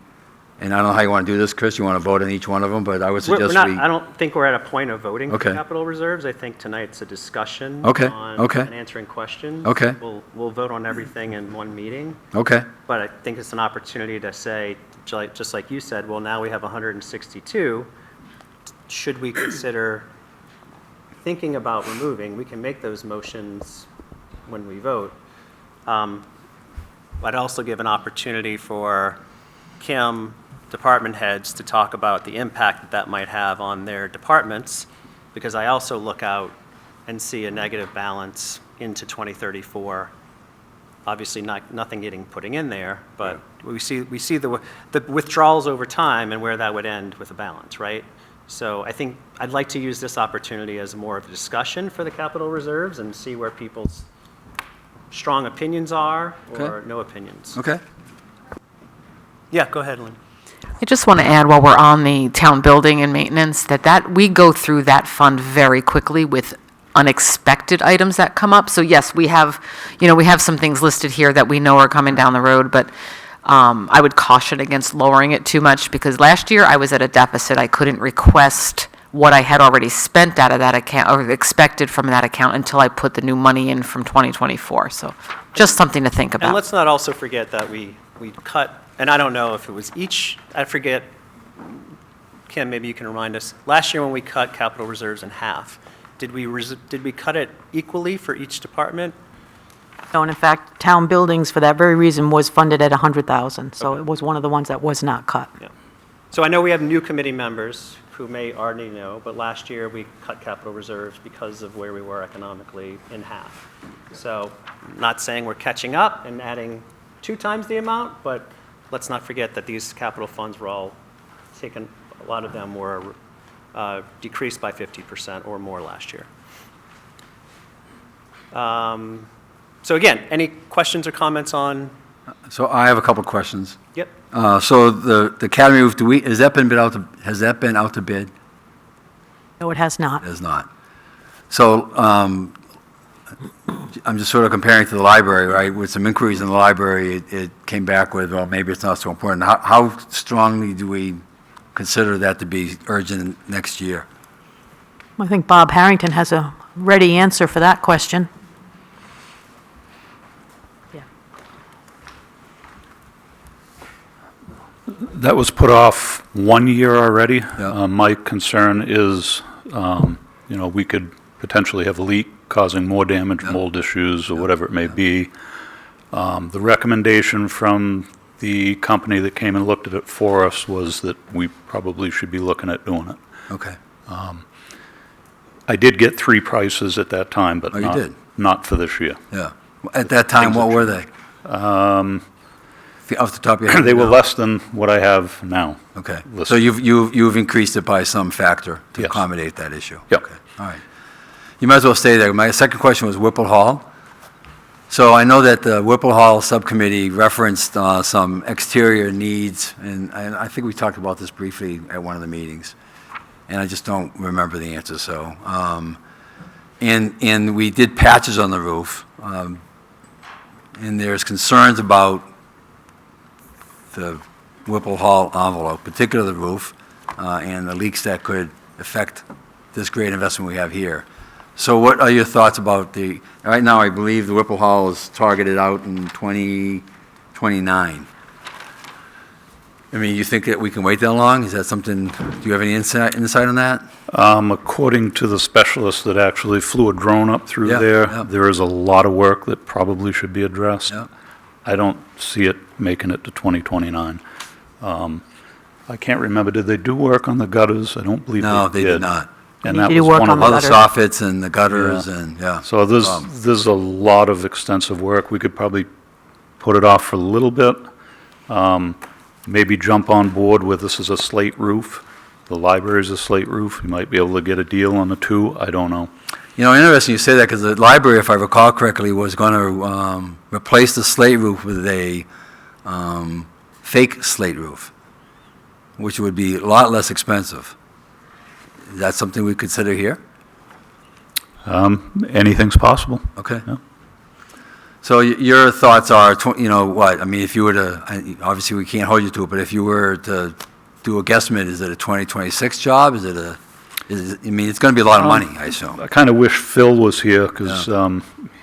and I don't know how you want to do this, Chris, you want to vote on each one of them, but I would We're suggest not, we... I don't think we're at a point of voting for Okay. capital reserves. I think tonight's a discussion Okay, on okay. and answering questions. Okay. We'll vote on everything in one meeting, Okay, but I think it's an opportunity to say, just like you said, well, now we have 162. Should we consider thinking about removing? We can make those motions when we vote. I'd also give an opportunity for Kim, department heads, to talk about the impact that that might have on their departments, because I also look out and see a negative balance into 2034. Obviously, nothing getting putting in there, but we see the withdrawals over time and where that would end with a balance, right? So I think I'd like to use this opportunity as more of a discussion for the capital reserves and see where people's strong opinions are or Okay. no opinions. okay. Yeah, go ahead, Lynn. I just want to add, while we're on the town building and maintenance, that we go through that fund very quickly with unexpected items that come up. So yes, we have some things listed here that we know are coming down the road, but I would caution against lowering it too much, because last year I was at a deficit. I couldn't request what I had already spent out of that account, or expected from that account, until I put the new money in from 2024. So just something to think And about. let's not also forget that we cut, and I don't know if it was each, I forget, Kim, maybe you can remind us, last year when we cut capital reserves in half, did we cut it equally for each department? No, and in fact, town buildings, for that very reason, was funded at 100,000, so it was one of the ones that was not cut. Yeah. So I know we have new committee members who may already know, but last year we cut capital reserves because of where we were economically in half. So, not saying we're catching up and adding 2 times the amount, but let's not forget that these capital funds were all taken, a lot of them were decreased by 50% or more last year. So again, any questions or comments on? So I have a couple questions. Yep. So the academy roof, has that been has that been out to bid? No, it has not. It has not. So I'm just sort of comparing to the library, right? With some inquiries in the library, it came back with, well, maybe it's not so important. How strongly do we consider that to be urgent next year? I think Bob Harrington has a ready answer for that question. That was put off 1 year already. Yeah. My concern is, we could potentially have a leak causing more damage, mold issues, or whatever it may be. The recommendation from the company that came and looked at it for us was that we probably should be looking at doing it. Okay. I did get 3 prices at that time, but Oh, you did? not for this year. Yeah. At that time, what were they? Off the top of your head? They were less than what I have now. Okay. listed. So you've increased it by some factor to Yes. accommodate that issue? Yep. Okay. All right. You might as well stay there. My second question was Whipple Hall. So I know that the Whipple Hall Subcommittee referenced some exterior needs, and I think we talked about this briefly at one of the meetings, and I just don't remember the answer, so. And we did patches on the roof, and there's concerns about the Whipple Hall envelope, particularly the roof, and the leaks that could affect this great investment we have here. So what are your thoughts about right now I believe the Whipple Hall is targeted out in 2029. I mean, you think that we can wait that long? Is that something, do you have any insight on that? According to the specialist that actually flew a drone up through there, there is a lot of work that probably should be addressed. Yeah. I don't see it making it to 2029. I can't remember, did they do work on the gutters? I don't believe they did. No, they did not. And They that need to was work one on of the All the gutter. soffits and the gutters and, yeah. So there's a lot of extensive work. We could probably put it off for a little bit. Maybe jump on board with this is a slate roof. The library's a slate roof. You might be able to get a deal on the 2. I don't know. You know, interesting you say that because the library, if I recall correctly, was going to replace the slate roof with a fake slate roof, which would be a lot less expensive. Is that something we consider here? Anything's possible. Okay. Yeah. So your thoughts are, what? I mean, if you were to, obviously we can't hold you to it, but if you were to do a guesstimate, is it a 2026 job? I mean, it's going to be a lot of money, I assume. I kind of wish Phil was here because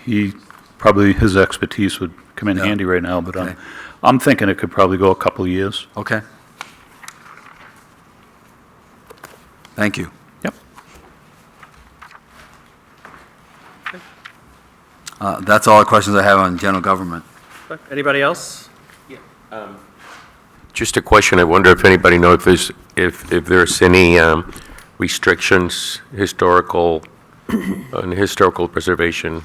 his expertise would come in handy right now, but Okay. I'm thinking it could probably go a couple of years. Okay. Thank you. Yep. That's all the questions I have on general government. Anybody else? Just a question, I wonder if anybody knows if there's any restrictions, historical preservation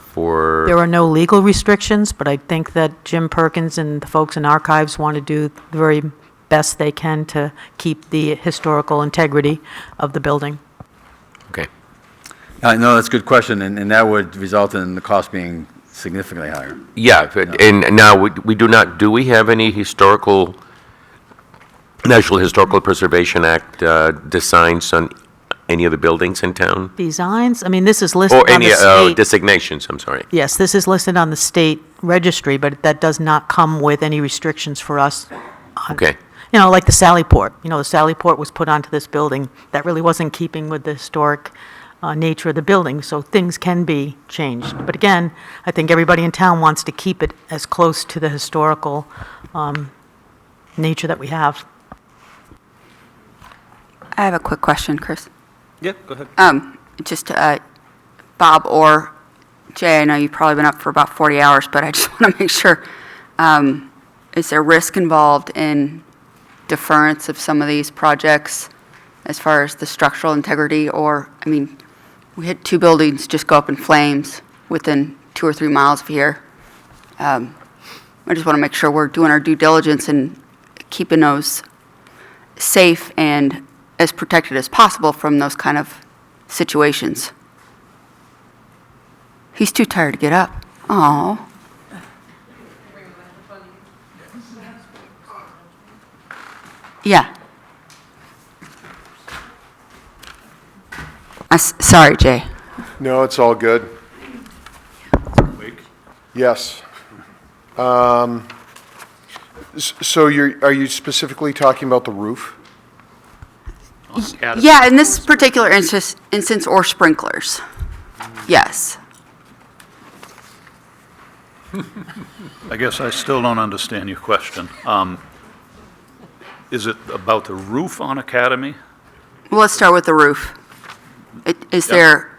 for... There are no legal restrictions, but I think that Jim Perkins and the folks in archives want to do the very best they can to keep the historical integrity of the building. Okay. No, that's a good question, and that would result in the cost being significantly higher. Yeah, and now do we have any National Historical Preservation Act designs on any of the buildings in town? Designs, I mean, this is listed Or on any the state. designations, I'm sorry. Yes, this is listed on the state registry, but that does not come with any restrictions for us. Okay. Like the Sally Port. The Sally Port was put onto this building. That really wasn't keeping with the historic nature of the building, so things can be changed. But again, I think everybody in town wants to keep it as close to the historical nature that we have. I have a quick question, Chris. Yeah, go ahead. Just Bob or Jay, I know you've probably been up for about 40 hours, but I just want to make sure, is there risk involved in deference of some of these projects as far as the structural integrity? Or, I mean, we had 2 buildings just go up in flames within 2 or 3 miles of here. I just want to make sure we're doing our due diligence and keeping those safe and as protected as possible from those kind of situations. He's too tired to get up. Oh. Yeah. Sorry, Jay. No, it's all good. Yes. So are you specifically talking about the roof? Yeah, in this particular instance, or sprinklers. Yes. I guess I still don't understand your question. Is it about the roof on Academy? Well, let's start with the roof. Is there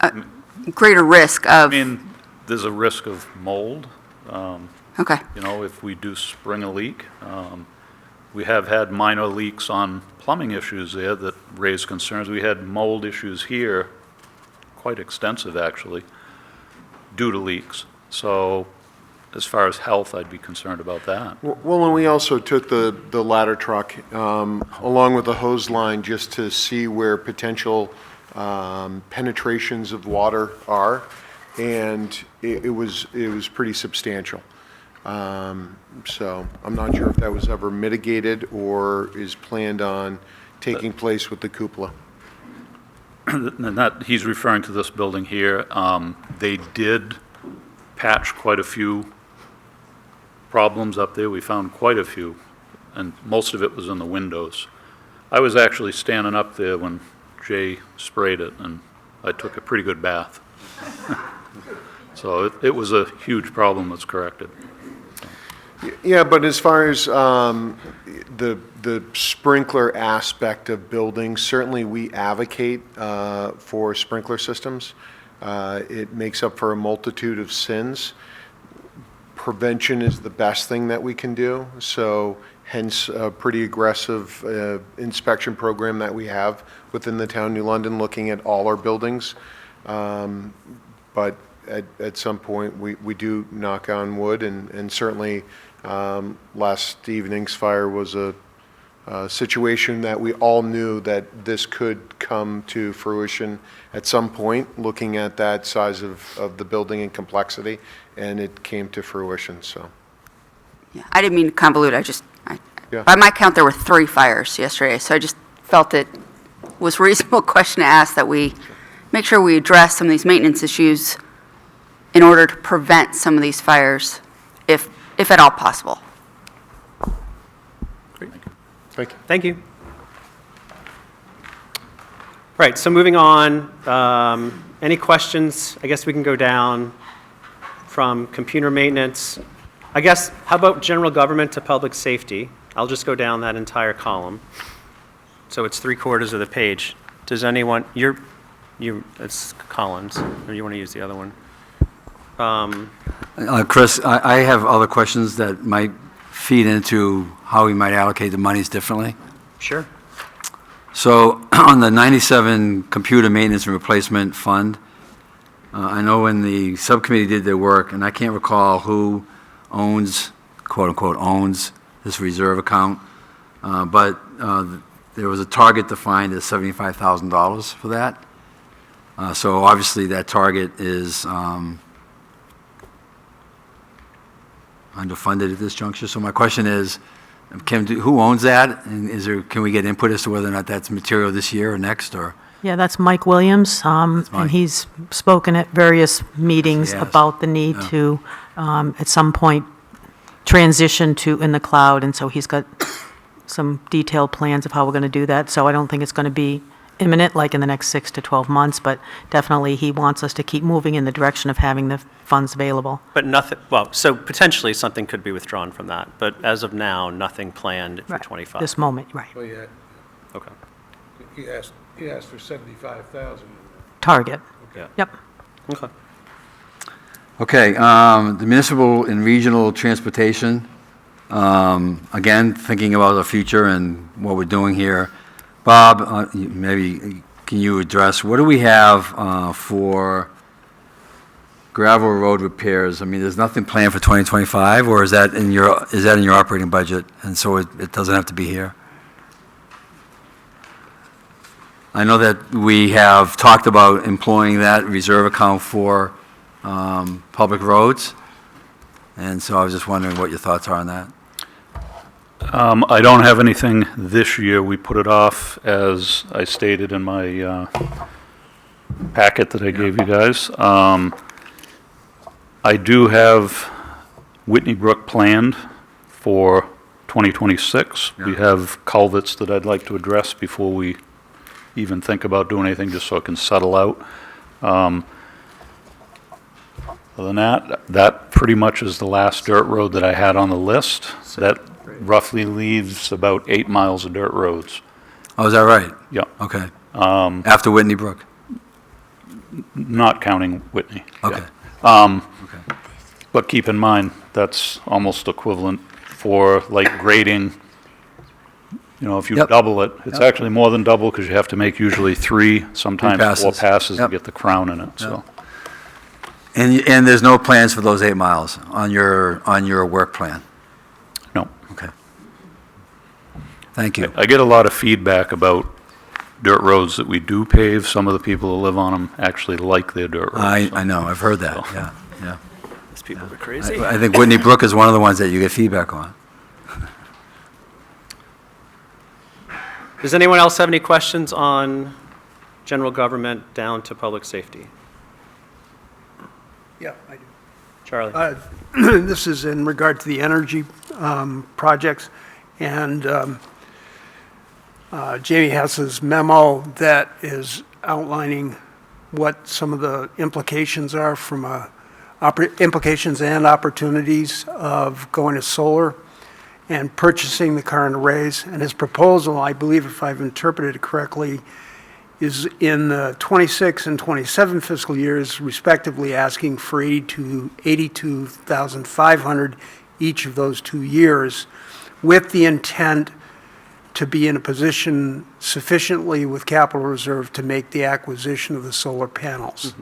a greater risk of... I mean, there's a risk of mold. Okay. You know, if we do spring a leak. We have had minor leaks on plumbing issues there that raise concerns. We had mold issues here, quite extensive actually, due to leaks. So as far as health, I'd be concerned about that. Well, and we also took the ladder truck along with the hose line just to see where potential penetrations of water are, and it was pretty substantial. So I'm not sure if that was ever mitigated or is planned on taking place with the cupola. And that, he's referring to this building here. They did patch quite a few problems up there. We found quite a few, and most of it was in the windows. I was actually standing up there when Jay sprayed it, and I took a pretty good bath. So it was a huge problem that's corrected. Yeah, but as far as the sprinkler aspect of buildings, certainly we advocate for sprinkler systems. It makes up for a multitude of sins. Prevention is the best thing that we can do, so hence a pretty aggressive inspection program that we have within the town of New London, looking at all our buildings. But at some point, we do knock on wood, and certainly last evening's fire was a situation that we all knew that this could come to fruition at some point, looking at that size of the building and complexity, and it came to fruition, so. Yeah, I didn't mean to convolute, Yeah. by my count, there were 3 fires yesterday, so I just felt it was a reasonable question to ask, that we make sure we address some of these maintenance issues in order to prevent some of these fires, if at all possible. Great. Thank you. Thank you. Right, so moving on, any questions? I guess we can go down from computer maintenance. I guess, how about general government to public safety? I'll just go down that entire column. So it's 3/4 of the page. Does anyone, it's Collins, or you want to use the other one? Chris, I have other questions that might feed into how we might allocate the monies differently. Sure. So on the 97 computer maintenance and replacement fund, I know when the subcommittee did their work, and I can't recall who owns, quote-unquote, owns this reserve account, but there was a target defined as $75,000 for that. So obviously that target is underfunded at this juncture. So my question is, who owns that? And can we get input as to whether or not that's material this year or next, or? Yeah, that's Mike Williams, Mike. and he's spoken at various meetings Yes. about the need Yeah. to, at some point, transition to in the cloud, and so he's got some detailed plans of how we're going to do that. So I don't think it's going to be imminent, like in the next 6 to 12 months, but definitely he wants us to keep moving in the direction of having the funds available. But nothing, well, so potentially something could be withdrawn from that, but as of now, nothing planned for Right. 25. This moment, right. Well, yeah, Okay. he asked for 75,000. Target. Yeah. Yep. Okay. Okay, the municipal and regional transportation, again, thinking about the future and what we're doing here. Bob, maybe can you address, what do we have for gravel road repairs, I mean, there's nothing planned for 2025, or is that in your operating budget, and so it doesn't have to be here? I know that we have talked about employing that reserve account for public roads, and so I was just wondering what your thoughts are on that. I don't have anything this year. We put it off, as I stated in my packet that I gave you guys. I do have Whitney Brook planned for 2026. We have culverts that I'd like to address before we even think about doing anything, just so it can settle out. Other than that, that pretty much is the last dirt road that I had on the list. That roughly leaves about 8 miles of dirt roads. Oh, is that right? Yeah. Okay. After Whitney Brook? Not counting Whitney. Okay. But keep in mind, that's almost equivalent for like grading. You know, if you Yep. double it, it's Yep. actually more than double, because you have to make usually three, sometimes four passes. passes to Yep. get the crown in it, so. And there's no plans for those 8 miles on your work plan? No. Okay. Thank you. I get a lot of feedback about dirt roads that we do pave. Some of the people who live on them actually like their dirt roads. I know, I've heard that, So. yeah. These people are crazy. I think Whitney Brook is one of the ones that you get feedback on. Does anyone else have any questions on general government down to public safety? Yeah, I do. Charlie? This is in regard to the energy projects, and Jamie Hess's memo that is outlining what some of the implications are from implications and opportunities of going to solar and purchasing the current arrays. And his proposal, I believe if I've interpreted it correctly, is in the 26 and 27 fiscal years respectively asking for $82,500 each of those 2 years, with the intent to be in a position sufficiently with capital reserve to make the acquisition of the solar panels.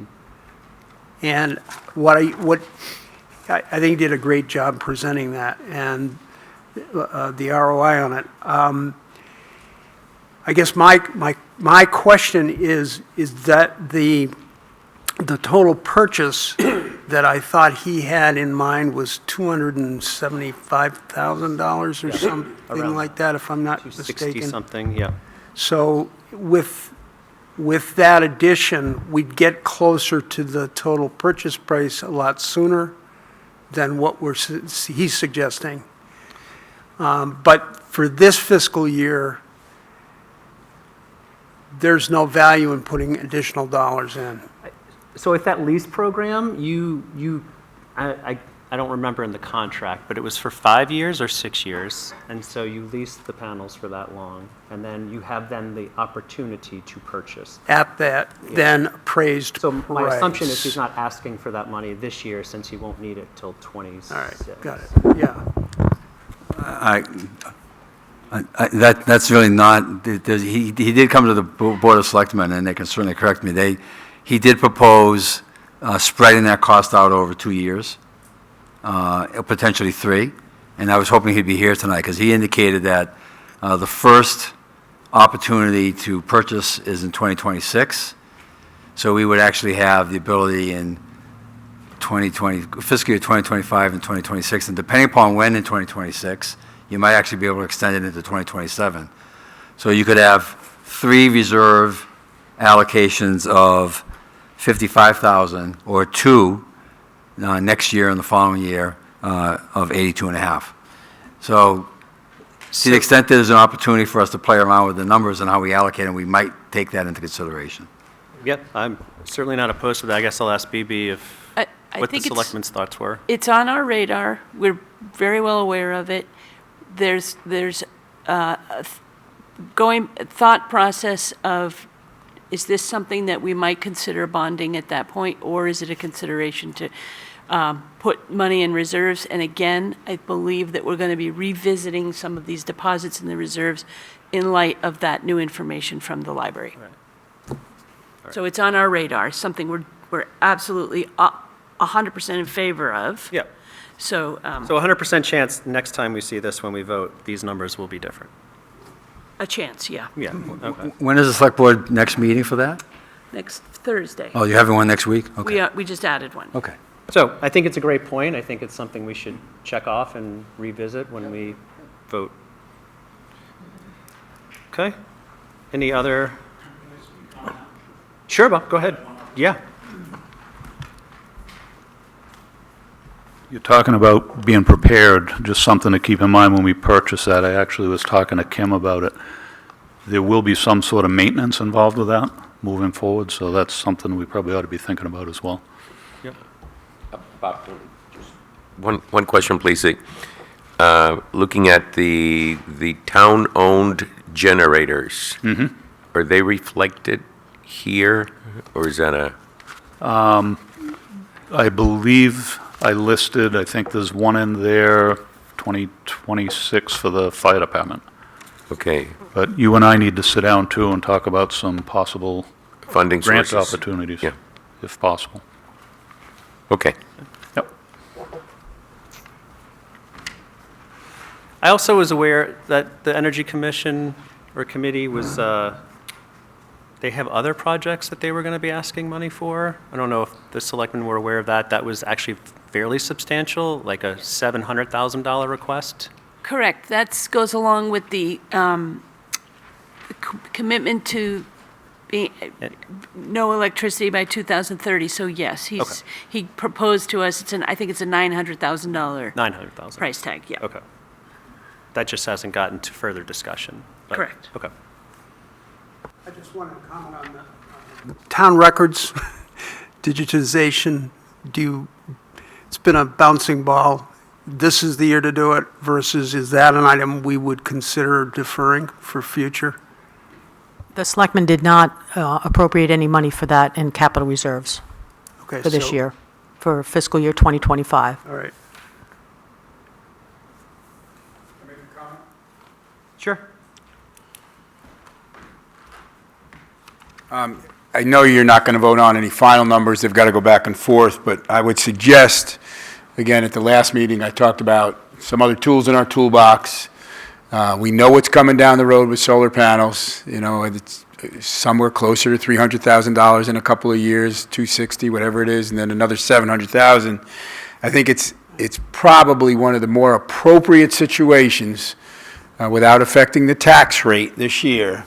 And I think he did a great job presenting that, and the ROI on it. I guess my question is that the total purchase that I thought he had in mind was $275,000 or something around like that, if I'm not 260 mistaken. something, yeah. So with that addition, we'd get closer to the total purchase price a lot sooner than what he's suggesting. But for this fiscal year, there's no value in putting additional dollars in. So with that lease program, I don't remember in the contract, but it was for 5 years or 6 years, and so you lease the panels for that long, and then you have the opportunity to purchase. At that then appraised So my price. assumption is he's not asking for that money this year, since he won't need it till 26. All right, got it, yeah. That's really not, he did come to the Board of Selectmen, and they can certainly correct me. He did propose spreading that cost out over 2 years, potentially 3, and I was hoping he'd be here tonight, because he indicated that the first opportunity to purchase is in 2026, so we would actually have the ability in fiscal year 2025 and 2026, and depending upon when in 2026, you might actually be able to extend it into 2027. So you could have 3 reserve allocations of 55,000, or 2 next year and the following year of 82.5. So to the extent there's an opportunity for us to play around with the numbers and how we allocate them, we might take that into consideration. Yep, I'm certainly not opposed to that. I guess I'll ask BB what the think it's- selectmen's thoughts were. It's on our radar. We're very well aware of it. There's a thought process of, is this something that we might consider bonding at that point, or is it a consideration to put money in reserves? And again, I believe that we're going to be revisiting some of these deposits in the reserves in light of that new information from the library. So it's on our radar, something we're absolutely 100% in favor of. Yeah. So, So 100% chance next time we see this when we vote, these numbers will be different. a chance, yeah. Yeah, okay. When is the select board next meeting for that? Next Thursday. Oh, you have one next week? Okay. We just added one. Okay. So I think it's a great point. I think it's something we should check off and revisit when we vote. Okay. Any other? Sure, Bob, go ahead. Yeah. You're talking about being prepared, just something to keep in mind when we purchase that. I actually was talking to Kim about it. There will be some sort of maintenance involved with that moving forward, so that's something we probably ought to be thinking about as well. Bob, just one question, please. Looking at the town-owned generators, are they reflected here, or is that a? I believe I listed, I think there's one in there, 2026 for the fire department. Okay. But you and I need to sit down too and talk about some possible Funding grant sources. opportunities, Yeah. if possible. Okay. Yep. I also was aware that the Energy Commission or committee was, they have other projects that they were going to be asking money for. I don't know if the selectmen were aware of that. That was actually fairly substantial, like a $700,000 request. Correct. That goes along with the commitment to be no electricity by 2030. So yes, he proposed to us, I think it's a $900,000 $900,000. price tag, yeah. Okay. That just hasn't gotten to further discussion. but- Correct. Okay. I just wanted to comment on the town records, digitization. It's been a bouncing ball. This is the year to do it versus is that an item we would consider deferring for future? The selectmen did not appropriate any money for that in capital reserves Okay, for this so- year, for fiscal year 2025. All right. Sure. I know you're not going to vote on any final numbers, they've got to go back and forth, but I would suggest, again, at the last meeting, I talked about some other tools in our toolbox. We know what's coming down the road with solar panels, it's somewhere closer to $300,000 in a couple of years, 260, whatever it is, and then another 700,000. I think it's probably one of the more appropriate situations, without affecting the tax rate this year,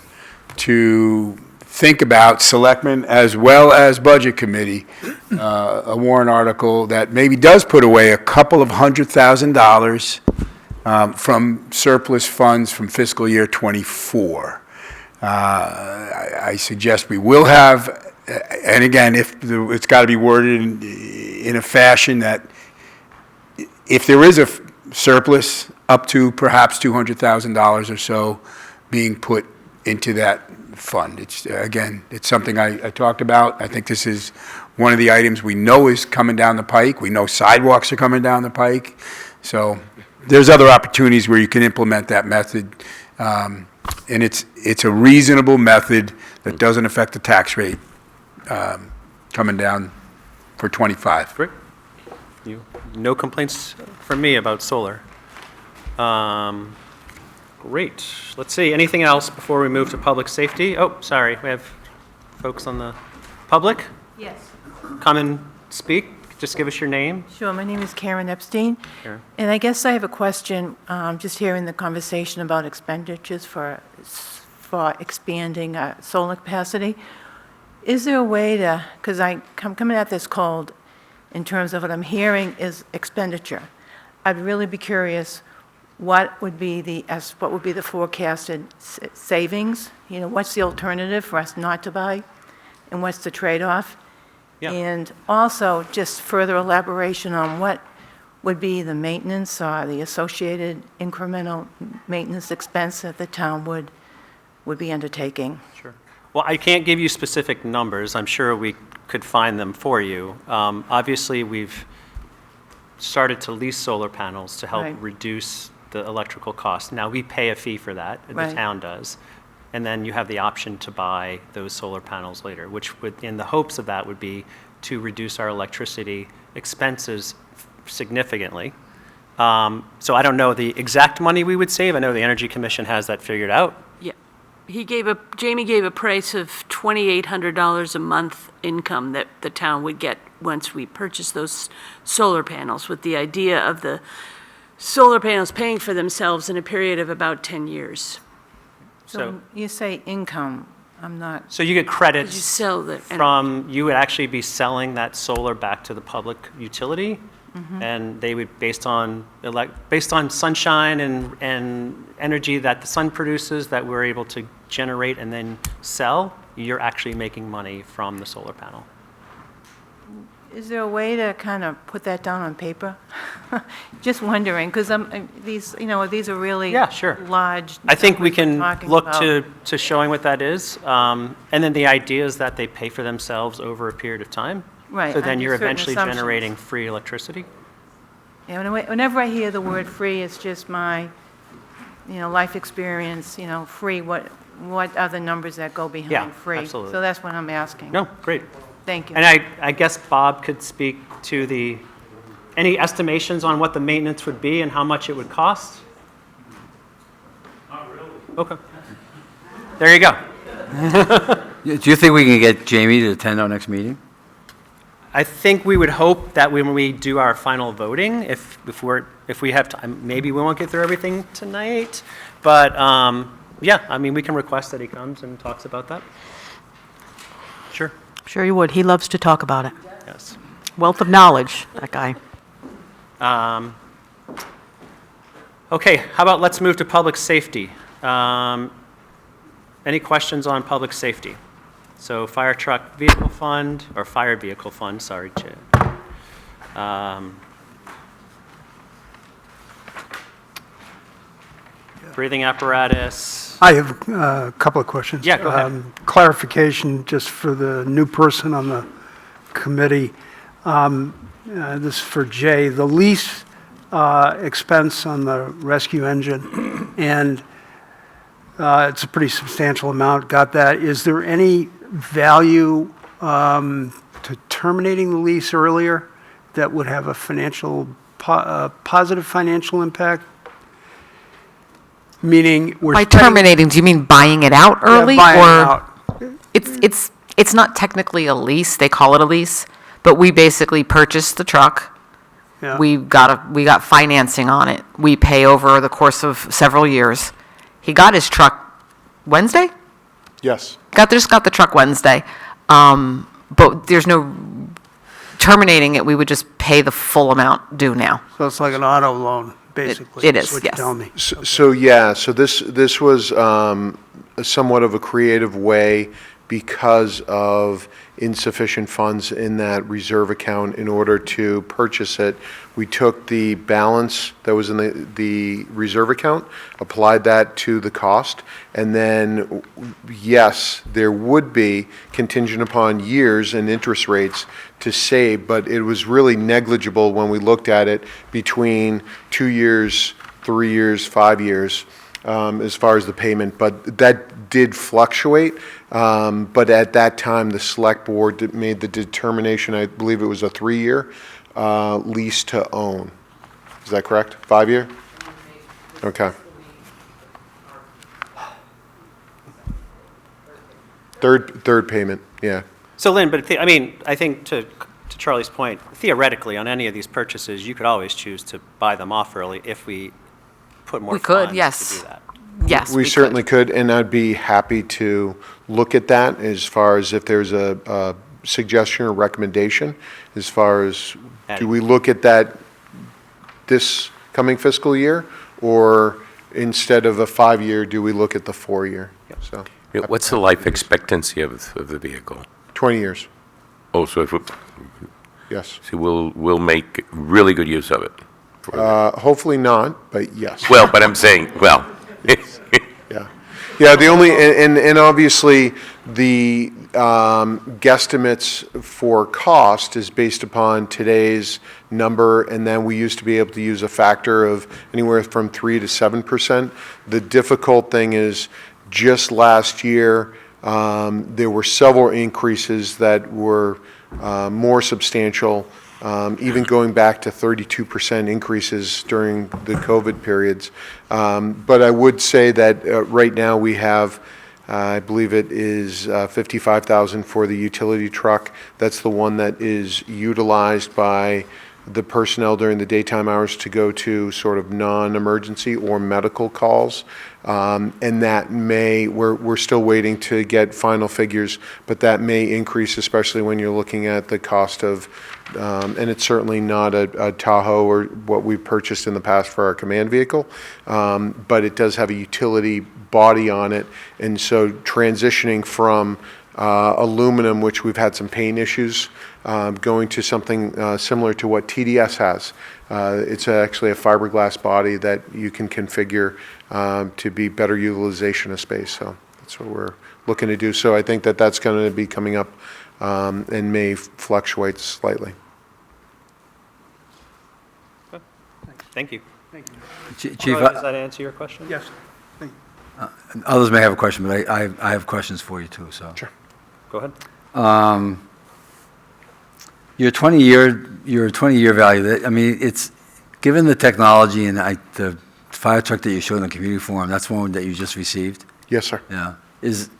to think about selectmen as well as budget committee, a warrant article that maybe does put away a couple of $100,000 from surplus funds from fiscal year '24. I suggest we will have, and again, it's got to be worded in a fashion that if there is a surplus up to perhaps $200,000 or so being put into that fund. It's something I talked about. I think this is one of the items we know is coming down the pike. We know sidewalks are coming down the pike. So there's other opportunities where you can implement that method. And it's a reasonable method that doesn't affect the tax rate coming down for '25. Great. No complaints from me about solar. Great. Let's see, anything else before we move to public safety? Oh, sorry, we have folks on the public. Yes. Come and speak. Just give us your name. Sure, my name is Karen Epstein. Karen. And I guess I have a question, just hearing the conversation about expenditures for expanding solar capacity. Is there a way to, because I'm coming at this cold, in terms of what I'm hearing is expenditure. I'd really be curious, what would be the forecasted savings? What's the alternative for us not to buy? And what's the trade-off? Yeah. And also, just further elaboration on what would be the maintenance or the associated incremental maintenance expense that the town would be undertaking. Sure. Well, I can't give you specific numbers. I'm sure we could find them for you. Obviously, we've started to lease solar panels to help Right. reduce the electrical cost. Now, we pay a fee for that, the Right. town does. And then you have the option to buy those solar panels later, which would, in the hopes of that would be to reduce our electricity expenses significantly. So I don't know the exact money we would save. I know the Energy Commission has that figured out. Yeah. Jamie gave a price of $2,800 a month income that the town would get once we purchase those solar panels, with the idea of the solar panels paying for themselves in a period of about 10 years. So you say income, I'm not, So you get credits You sell the you would actually be selling that solar back to the public utility, and they would, based on sunshine and energy that the sun produces that we're able to generate and then sell, you're actually making money from the solar panel. is there a way to kind of put that down on paper? Just wondering, because these are really Yeah, sure. large. I think we numbers we're can talking look about. to showing what that is. And then the idea is that they pay for themselves over a period of time. Right, So then under you're certain eventually assumptions. generating free electricity. Yeah, whenever I hear the word free, it's just my, life experience, free, what are the numbers that go Yeah, behind free? absolutely. So that's what I'm asking. No, great. Thank you. And I guess Bob could speak to any estimations on what the maintenance would be and how much it would cost? Not really. Okay. There you go. Do you think we can get Jamie to attend our next meeting? I think we would hope that when we do our final voting, if we have time, maybe we won't get through everything tonight, but yeah, I mean, we can request that he comes and talks about that. Sure. Sure you would. He loves to talk about it. Yes. Wealth of knowledge, that guy. Okay, how about let's move to public safety. Any questions on public safety? So fire truck vehicle fund, or fire vehicle fund, sorry, Chair. Breathing apparatus. I have a couple of questions. Yeah, go ahead. Clarification, just for the new person on the committee. This is for Jay. The lease expense on the rescue engine, and it's a pretty substantial amount, got that. Is there any value to terminating the lease earlier that would have a positive financial impact? Meaning, we're By spending- terminating, do you mean buying it out early? buying it or out. It's not technically a lease, they call it a lease, but we basically purchased the truck. Yeah. We got financing on it. We pay over the course of several years. He got his truck Wednesday? Yes. Just got the truck Wednesday. But there's no terminating it, we would just pay the full amount due now. So it's like an auto loan, basically? It is is, what you're yes. telling me. So this was somewhat of a creative way because of insufficient funds in that reserve account in order to purchase it. We took the balance that was in the reserve account, applied that to the cost, and then, yes, there would be contingent upon years and interest rates to save, but it was really negligible when we looked at it between 2 years, 3 years, 5 years, as far as the payment, but that did fluctuate. But at that time, the select board made the determination, I believe it was a 3-year lease to own. Is that correct? 5-year? Okay. Third payment, yeah. So Lynn, but I think to Charlie's point, theoretically, on any of these purchases, you could always choose to buy them off early if we put more We could, funds yes. to do that. Yes, We certainly could, and I'd be happy to look at that as far as if there's a suggestion or recommendation, as far as, do we look at that this coming fiscal year? Or instead of a 5-year, do we look at the 4-year? So, What's the life expectancy of the vehicle? 20 years, Oh, so if, yes. so we'll make really good use of it. Hopefully not, but yes. Well, but I'm saying, well, Yeah. Yeah, the only, and obviously, the guesstimates for cost is based upon today's number, and then we used to be able to use a factor of anywhere from 3 to 7%. The difficult thing is, just last year, there were several increases that were more substantial, even going back to 32% increases during the COVID periods. But I would say that right now we have, I believe it is $55,000 for the utility truck. That's the one that is utilized by the personnel during the daytime hours to go to sort of non-emergency or medical calls. And that may, we're still waiting to get final figures, but that may increase, especially when you're looking at the cost of, and it's certainly not a Tahoe or what we purchased in the past for our command vehicle, but it does have a utility body on it. And so transitioning from aluminum, which we've had some paint issues, going to something similar to what TDS has. It's actually a fiberglass body that you can configure to be better utilization of space. So that's what we're looking to do. So I think that that's going to be coming up and may fluctuate slightly. Thank you. Chief, Does that answer your question? Yes. others may have a question, but I have questions for you too, so. Sure. Go ahead. Your 20-year value, I mean, it's, given the technology and the fire truck that you showed in the community forum, that's one that you just received? Yes, sir. Yeah. Is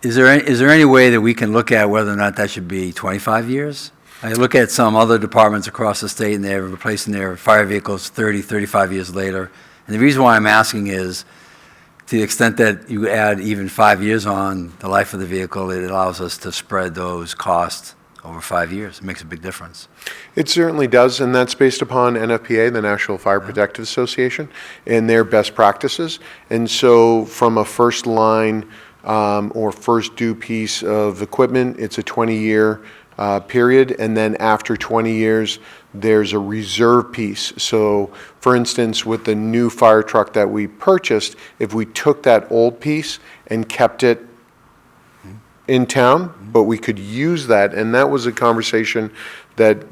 there any way that we can look at whether or not that should be 25 years? I look at some other departments across the state and they're replacing their fire vehicles 30, 35 years later. And the reason why I'm asking is, to the extent that you add even 5 years on the life of the vehicle, it allows us to spread those costs over 5 years. It makes a big difference. It certainly does, and that's based upon NFPA, the National Fire Protective Association, and their best practices. And so from a first line or first due piece of equipment, it's a 20-year period, and then after 20 years, there's a reserve piece. So, for instance, with the new fire truck that we purchased, if we took that old piece and kept it in town, but we could use that, and that was a conversation that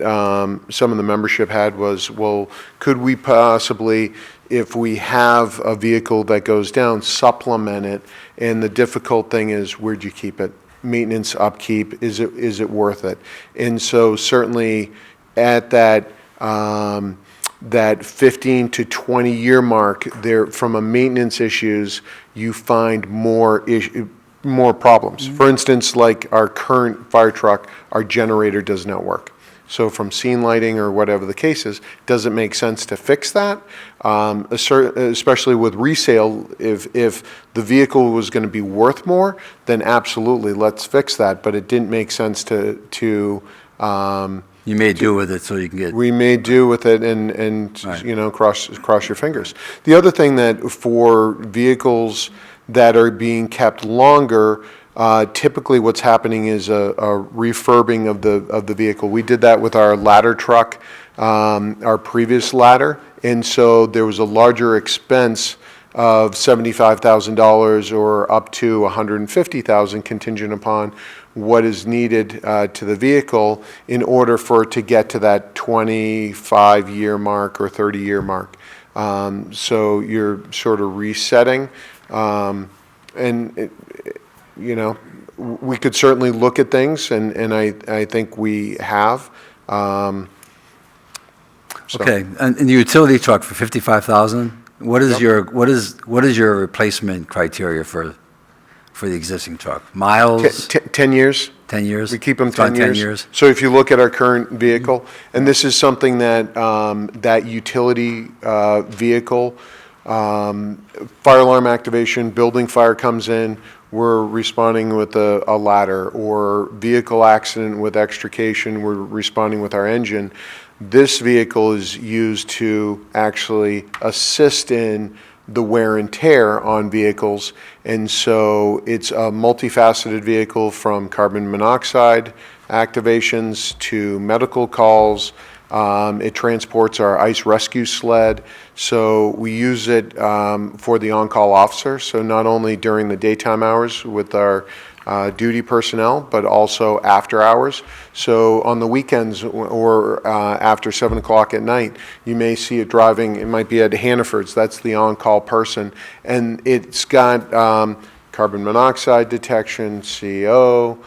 some of the membership had was, well, could we possibly, if we have a vehicle that goes down, supplement it? And the difficult thing is, where'd you keep it? Maintenance, upkeep, is it worth it? And so certainly at that that 15 to 20 year mark, there from a maintenance issues, you find more problems. For instance, like our current fire truck, our generator does not work. So from scene lighting or whatever the case is, does it make sense to fix that? Especially with resale, if the vehicle was going to be worth more, then absolutely, let's fix that. But it didn't make sense to you may do with it so you can get... We may do with it and Right. you know, cross your fingers. The other thing that for vehicles that are being kept longer, typically what's happening is a refurbing of the vehicle. We did that with our ladder truck, our previous ladder, and so there was a larger expense of $75,000 or up to $150,000 contingent upon what is needed to the vehicle in order for it to get to that 25-year mark or 30-year mark. So you're sort of resetting, and you know, we could certainly look at things, and I think we have. So. Okay, and the utility truck for $55,000, what is your replacement criteria for the existing truck? Miles? 10 years. 10 years? We keep them It's on 10 years. So if you look at our current vehicle, and this is something that that utility vehicle, fire alarm activation, building fire comes in, we're responding with a ladder, or vehicle accident with extrication, we're responding with our engine. This vehicle is used to actually assist in the wear and tear on vehicles, and so it's a multifaceted vehicle from carbon monoxide activations to medical calls. It transports our ice rescue sled, so we use it for the on-call officer, so not only during the daytime hours with our duty personnel, but also after hours. So on the weekends or after 7 o'clock at night, you may see it driving. It might be at Hannaford's. That's the on-call person, and it's got carbon monoxide detection, CO,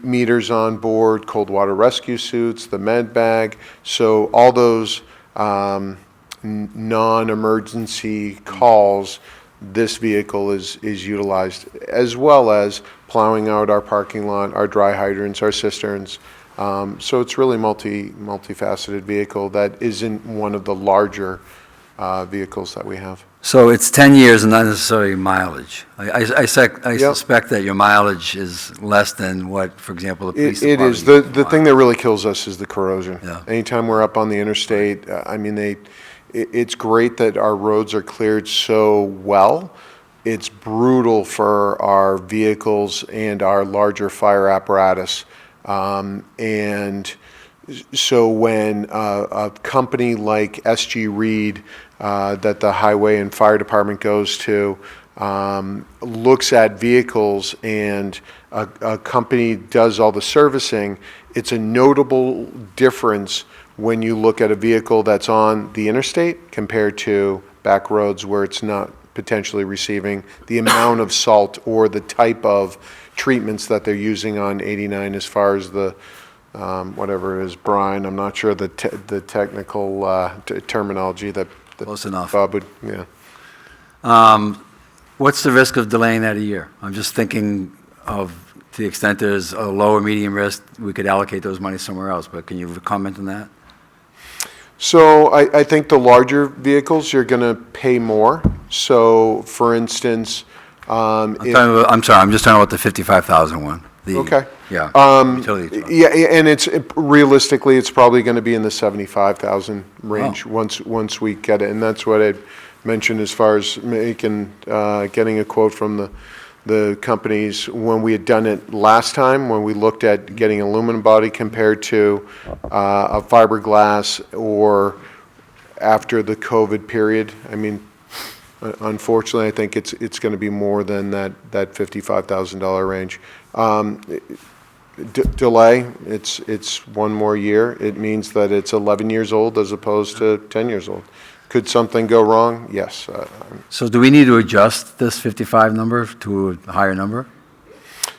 meters on board, cold water rescue suits, the med bag. So all those non-emergency calls, this vehicle is utilized, as well as plowing out our parking lot, our dry hydrants, our cisterns. So it's really multifaceted vehicle that isn't one of the larger vehicles that we have. So it's 10 years and not necessarily mileage. I suspect that your mileage is less than what, for example, the police It department. is. The thing that really kills us is the corrosion. Yeah. Anytime we're up on the interstate, it's great that our roads are cleared so well. It's brutal for our vehicles and our larger fire apparatus. And so when a company like SG Reed, that the highway and fire department goes to, looks at vehicles and a company does all the servicing, it's a notable difference when you look at a vehicle that's on the interstate compared to back roads where it's not potentially receiving the amount of salt or the type of treatments that they're using on 89 as far as the whatever it is, brine. I'm not sure the technical terminology that Close enough. Bob would, yeah. What's the risk of delaying that a year? I'm just thinking of, to the extent there's a low or medium risk, we could allocate those monies somewhere else, but can you comment on that? So I think the larger vehicles, you're going to pay more. So, for instance, I'm sorry, I'm just talking about the 55,000 one. Okay. Yeah. Utility truck. Yeah, and realistically, it's probably going to be in the 75,000 range once we get it, and that's what I mentioned as far as getting a quote from the companies when we had done it last time, when we looked at getting aluminum body compared to a fiberglass, or after the COVID period. I mean, unfortunately, I think it's going to be more than that $55,000 range. Delay, it's one more year. It means that it's 11 years old as opposed to 10 years old. Could something go wrong? Yes. So do we need to adjust this 55 number to a higher number?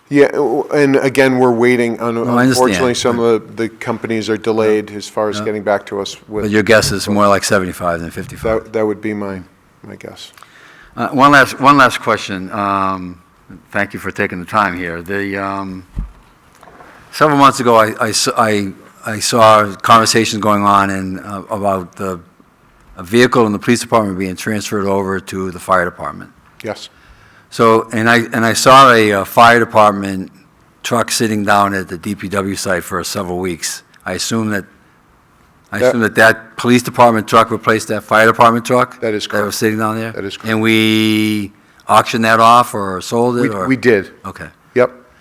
Yeah, and again, we're waiting. I understand. Unfortunately, some of the companies are delayed as far as getting back to us with. But your guess is more like 75 than 55? That would be my guess. One last question. Thank you for taking the time here. Several months ago, I saw conversations going on about a vehicle in the police department being transferred over to the fire department. Yes. So, and I saw a fire department truck sitting down at the DPW site for several weeks. I assume that police department truck replaced that fire department truck? That is correct. That was sitting down there? That is correct. And we auctioned that off or sold it? We did. Okay.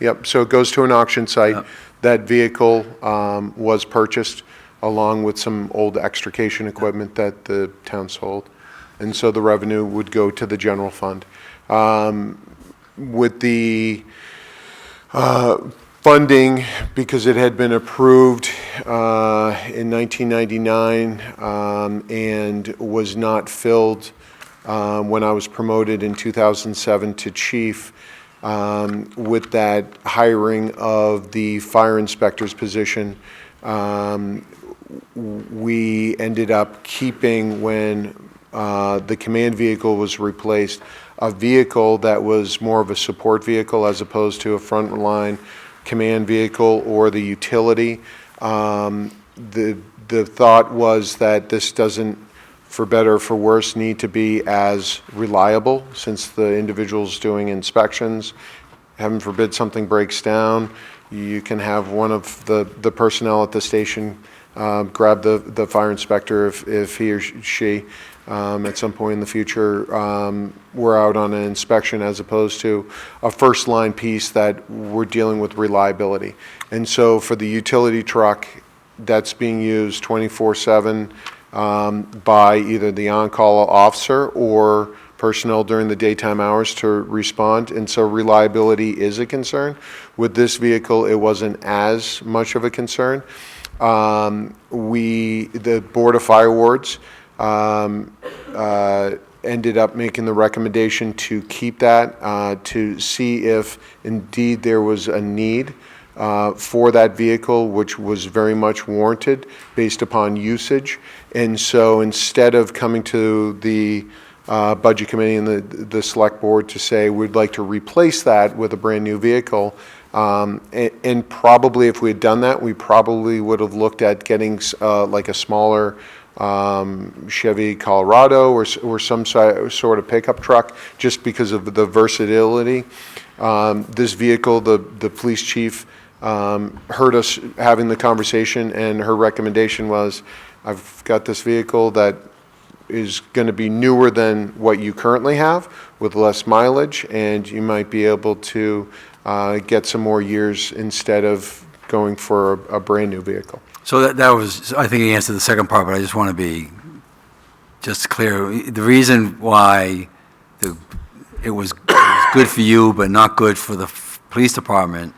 Yep. So it goes to an auction site. Yep. That vehicle was purchased along with some old extrication equipment that the town sold. And so the revenue would go to the general fund. With the funding, because it had been approved in 1999 and was not filled when I was promoted in 2007 to chief, with that hiring of the fire inspector's position, we ended up keeping, when the command vehicle was replaced, a vehicle that was more of a support vehicle as opposed to a frontline command vehicle or the utility. The thought was that this doesn't, for better or for worse, need to be as reliable, since the individual's doing inspections. Heaven forbid something breaks down, you can have one of the personnel at the station grab the fire inspector if he or she at some point in the future we're out on an inspection, as opposed to a first line piece that we're dealing with reliability. And so for the utility truck, that's being used 24/7 by either the on-call officer or personnel during the daytime hours to respond, and so reliability is a concern. With this vehicle, it wasn't as much of a concern. The Board of Fire Wards ended up making the recommendation to keep that, to see if indeed there was a need for that vehicle, which was very much warranted based upon usage. And so instead of coming to the Budget Committee and the Select Board to say, we'd like to replace that with a brand-new vehicle, and probably if we had done that, we probably would have looked at getting like a smaller Chevy Colorado or some sort of pickup truck, just because of the versatility. This vehicle, the police chief heard us having the conversation, and her recommendation was, I've got this vehicle that is going to be newer than what you currently have with less mileage, and you might be able to get some more years instead of going for a brand-new vehicle. So that was, I think he answered the second part, but I just want to be just clear. The reason why it was good for you but not good for the police department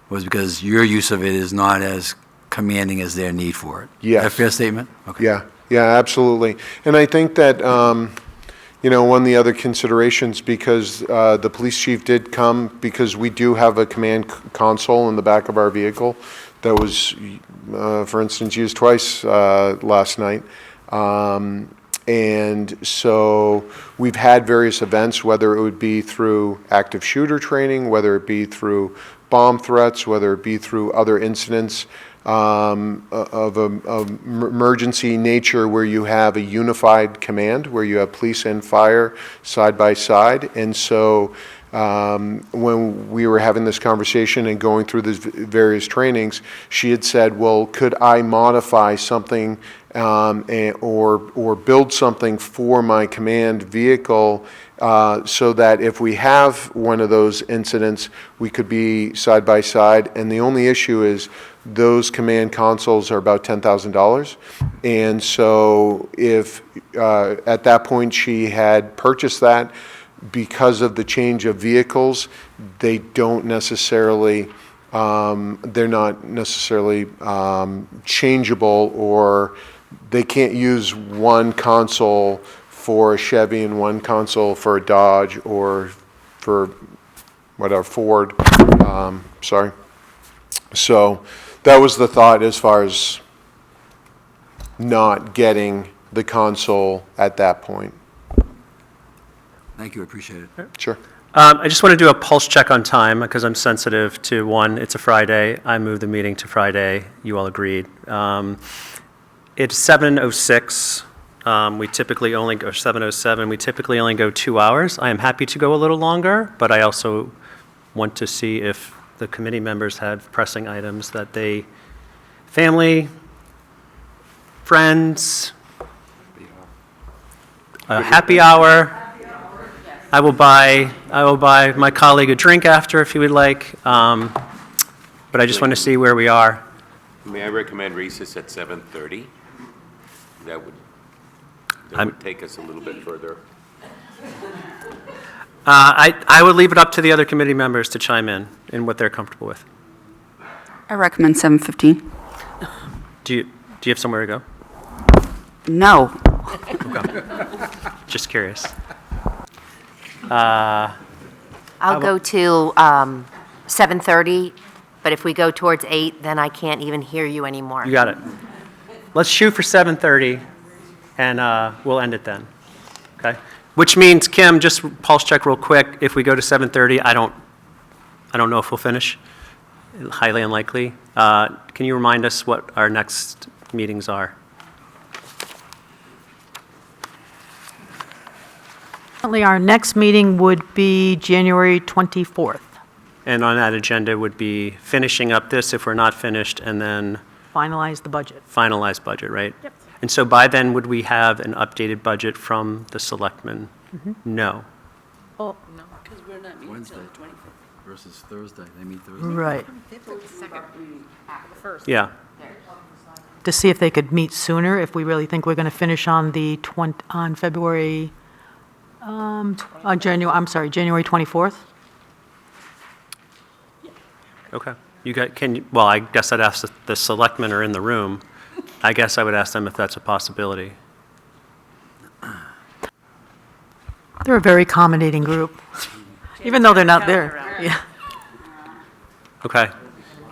was because your use of it is not as commanding as their need for it. Yes. Is that a fair statement? Okay. Yeah, absolutely. And I think that, one of the other considerations, because the police chief did come, because we do have a command console in the back of our vehicle that was, for instance, used twice last night. And so we've had various events, whether it would be through active shooter training, whether it be through bomb threats, whether it be through other incidents of emergency nature, where you have a unified command, where you have police and fire side by side. And so when we were having this conversation and going through these various trainings, she had said, well, could I modify something or build something for my command vehicle so that if we have one of those incidents, we could be side by side. And the only issue is those command consoles are about $10,000. And so if at that point she had purchased that, because of the change of vehicles, they don't necessarily, they're not necessarily changeable, or they can't use one console for a Chevy and one console for a Dodge or for whatever, Ford, sorry. So that was the thought as far as not getting the console at that point. Thank you, I appreciate it. Sure. I just want to do a pulse check on time, because I'm sensitive to, one, it's a Friday. I moved the meeting to Friday. You all agreed. It's 7:06. We typically only go 7:07. We typically only go 2 hours. I am happy to go a little longer, but I also want to see if the committee members have pressing items that they, family, friends, a happy hour. I will buy my colleague a drink after if he would like, but I just want to see where we are. May I recommend recess at 7:30? That would take us a little bit further. I would leave it up to the other committee members to chime in what they're comfortable with. I recommend 7:15. Do you have somewhere to go? No. Okay. Just curious. I'll go to 7:30, but if we go towards 8, then I can't even hear you anymore. You got it. Let's shoot for 7:30, and we'll end it then. Okay? Which means, Kim, just pulse check real quick. If we go to 7:30, I don't know if we'll finish. Highly unlikely. Can you remind us what our next meetings are? Our next meeting would be January 24th. And on that agenda would be finishing up this if we're not finished, and then Finalize the budget. finalize budget, right? Yep. And so by then, would we have an updated budget from the selectmen? No. Oh, Because we're not meeting until the 24th. Versus Thursday, they meet Thursday. right. Yeah. To see if they could meet sooner, if we really think we're going to finish on the February, January 24th. Okay. Well, I guess I'd ask the selectmen are in the room. I guess I would ask them if that's a possibility. They're a very accommodating group, even though they're not there. Yeah. Okay.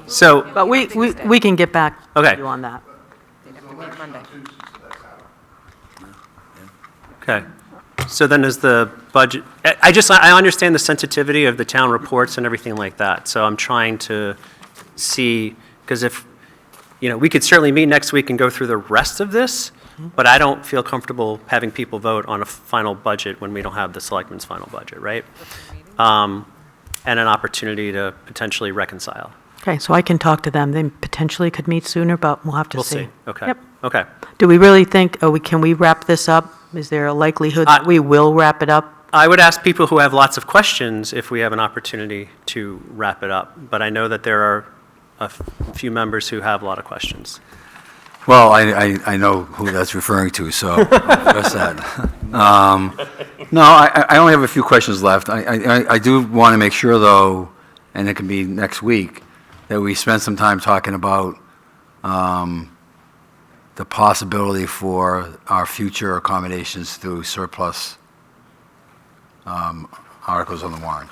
So, But we can get back Okay. to you on that. okay. So then is the budget, I understand the sensitivity of the town reports and everything like that. So I'm trying to see, because if, we could certainly meet next week and go through the rest of this, but I don't feel comfortable having people vote on a final budget when we don't have the selectmen's final budget, right? And an opportunity to potentially reconcile. Okay, so I can talk to them. They potentially could meet sooner, but we'll have to We'll see. see. Okay. Yep. Okay. Do we really think, can we wrap this up? Is there a likelihood that we will wrap it up? I would ask people who have lots of questions if we have an opportunity to wrap it up, but I know that there are a few members who have a lot of questions. Well, I know who that's referring to, so I'll address that. No, I only have a few questions left. I do want to make sure, though, and it can be next week, that we spend some time talking about the possibility for our future accommodations through surplus articles on the warrant.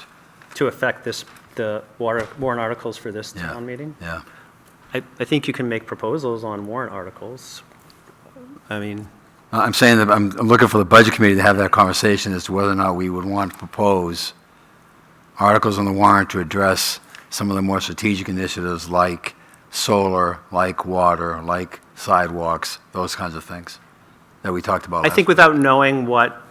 To affect the warrant articles for this town meeting? Yeah. I think you can make proposals on warrant articles. I mean, I'm saying that I'm looking for the Budget Committee to have that conversation as to whether or not we would want to propose articles on the warrant to address some of the more strategic initiatives like solar, like water, like sidewalks, those kinds of things that we talked about. I think without knowing what,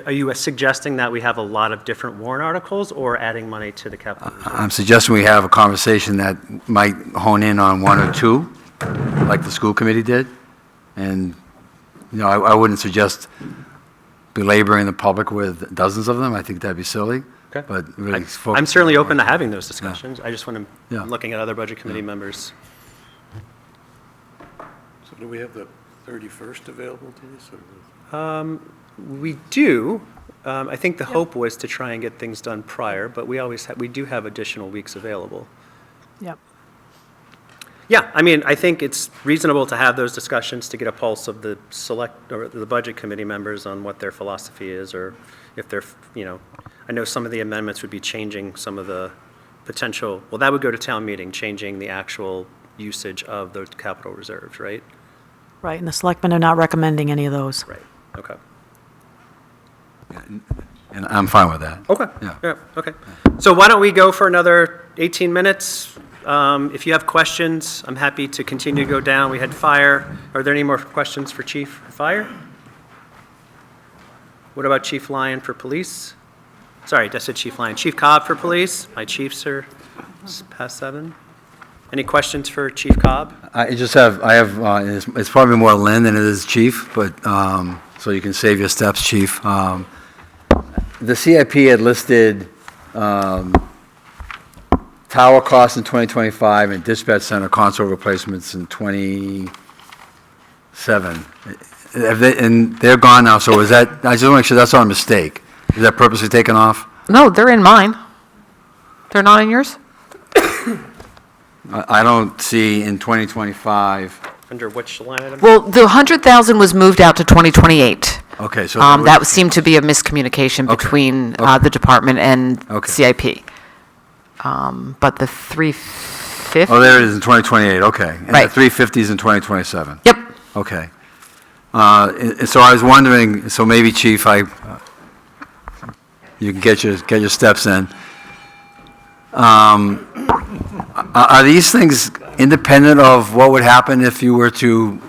are you suggesting that we have a lot of different warrant articles or adding money to the capital reserve? I'm suggesting we have a conversation that might hone in on one or two, like the school committee did. And, I wouldn't suggest belaboring the public with dozens of them. I think that'd be silly. Okay. But really I'm focus certainly on open to having those discussions. I just want to, Yeah. I'm looking at other budget committee members. So do we have the 31st available to us? Or- We do. I think the hope was to try and get things done prior, but we do have additional weeks available. Yep. Yeah, I mean, I think it's reasonable to have those discussions to get a pulse of the or the budget committee members on what their philosophy is, or if they're, I know some of the amendments would be changing some of the potential, well, that would go to town meeting, changing the actual usage of those capital reserves, right? Right, and the selectmen are not recommending any of those. Right, okay. And I'm fine with that. Okay. Yeah. Okay. So why don't we go for another 18 minutes? If you have questions, I'm happy to continue to go down. We had fire. Are there any more questions for Chief Fire? What about Chief Lyon for police? Sorry, I said Chief Lyon. Chief Cobb for police? My chiefs are past 7. Any questions for Chief Cobb? It's probably more Lynn than it is Chief, but, so you can save your steps, Chief. The CIP had listed tower costs in 2025 and dispatch center console replacements in 27. And they're gone now, so is that, I just want to make sure that's not a mistake. Is that purposely taken off? No, they're in mine. They're not in yours? I don't see in 2025. Under which line item? Well, the 100,000 was moved out to 2028. Okay, so. That seemed to be a miscommunication between the department and CIP. But the 350. Oh, there it is in 2028, okay. And the Right. 350 is in 2027? Yep. Okay. And so I was wondering, so maybe, Chief, you can get your steps in. Are these things independent of what would happen if you were to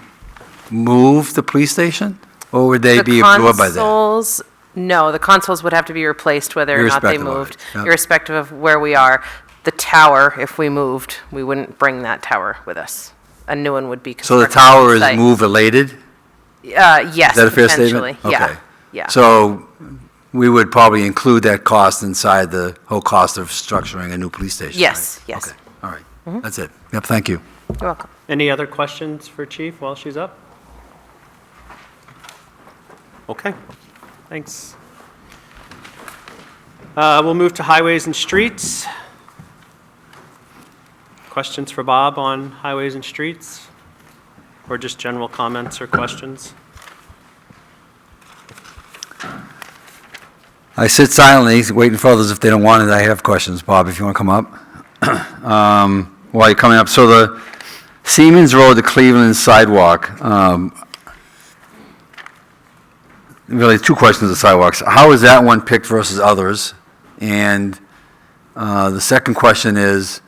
move the police station? Or would they be absorbed by that? No, the consoles would have to be replaced whether or not they Irrespective of moved, it, yep. irrespective of where we are. The tower, if we moved, we wouldn't bring that tower with us. A new one would be So the constructed on tower is site. move-related? Yes, Is that a fair statement? potentially, yeah, Okay. yeah. So we would probably include that cost inside the whole cost of structuring a new police station, Yes, right? yes. Okay, all right. That's it. Yep, thank you. You're welcome. Any other questions for Chief while she's up? Okay, thanks. We'll move to highways and streets. Questions for Bob on highways and streets? Or just general comments or questions? I sit silently, waiting for others if they don't want it. I have questions. Bob, if you want to come up. While you're coming up, so the Seamans Road to Cleveland sidewalk, really two questions of sidewalks. How is that one picked versus others? And the second question is,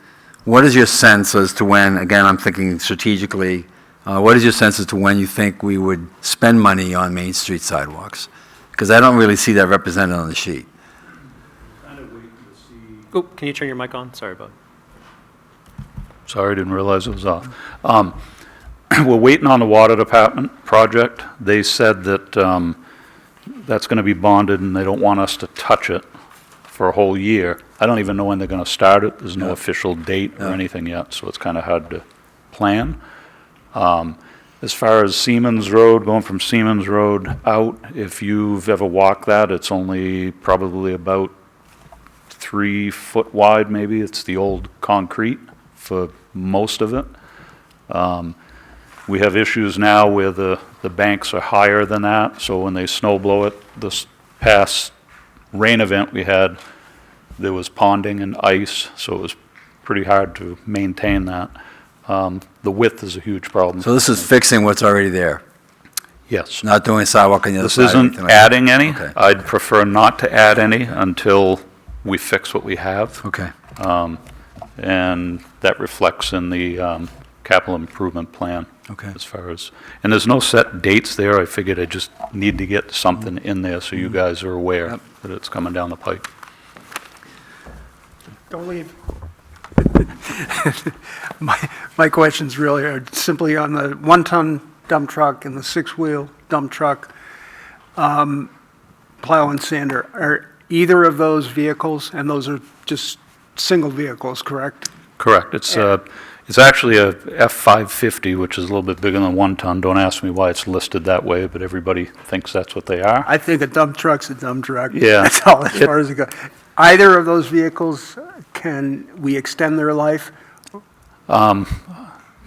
what is your sense as to when, again, I'm thinking strategically, what is your sense as to when you think we would spend money on Main Street sidewalks? Because I don't really see that represented on the sheet. Oh, can you turn your mic on? Sorry, Bob. Sorry, didn't realize it was off. We're waiting on the water department project. They said that that's going to be bonded and they don't want us to touch it for a whole year. I don't even know when they're going to start it. There's no official date or anything yet, so it's kind of hard to plan. As far as Seamans Road, going from Seamans Road out, if you've ever walked that, it's only probably about 3 foot wide, maybe. It's the old concrete for most of it. We have issues now where the banks are higher than that, so when they snow blow it, this past rain event we had, there was ponding and ice, so it was pretty hard to maintain that. The width is a huge problem. So this is fixing what's already there? Yes. Not doing a sidewalk on the other This side? or isn't anything like that? adding any. Okay. I'd prefer not to add any until we fix what we have. Okay. And that reflects in the capital improvement plan. Okay. As far as, and there's no set dates there. I figured I just need to get something in there so you guys are aware that it's coming down the pike. Don't leave. My questions really are simply on the one-ton dump truck and the six-wheel dump truck, plow and sander. Are either of those vehicles, and those are just single vehicles, correct? Correct. It's actually a F-550, which is a little bit bigger than 1 ton. Don't ask me why it's listed that way, but everybody thinks that's what they are. I think a dump truck's a dump truck. Yeah. That's all as far as it goes. Either of those vehicles, can we extend their life?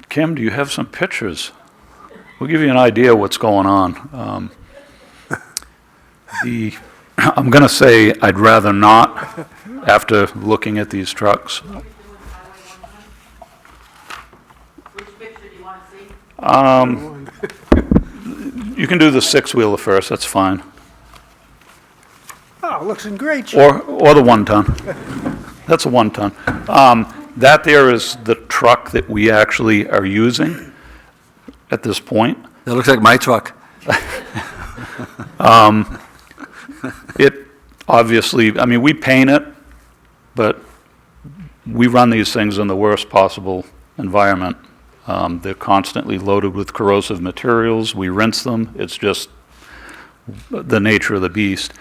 Kim, do you have some pictures? We'll give you an idea what's going on. I'm going to say I'd rather not after looking at these trucks. Which picture do you want to see? You can do the 6-wheeler first, that's fine. Oh, looks in great shape. Or the 1 ton. That's a 1 ton. That there is the truck that we actually are using at this point. That looks like my truck. It obviously, I mean, we paint it, but we run these things in the worst possible environment. They're constantly loaded with corrosive materials. We rinse them. It's just the nature of the beast.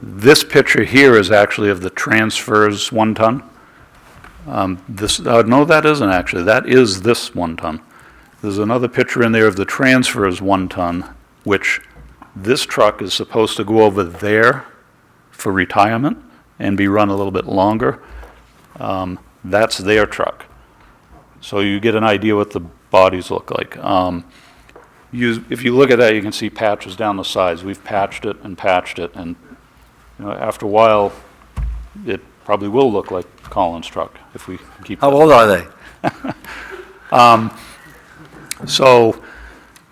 This picture here is actually of the transfers 1 ton. No, that isn't actually. That is this 1 ton. There's another picture in there of the transfers 1 ton, which this truck is supposed to go over there for retirement and be run a little bit longer. That's their truck. So you get an idea what the bodies look like. If you look at that, you can see patches down the sides. We've patched it, and after a while, it probably will look like Colin's truck if we keep. How old are they? So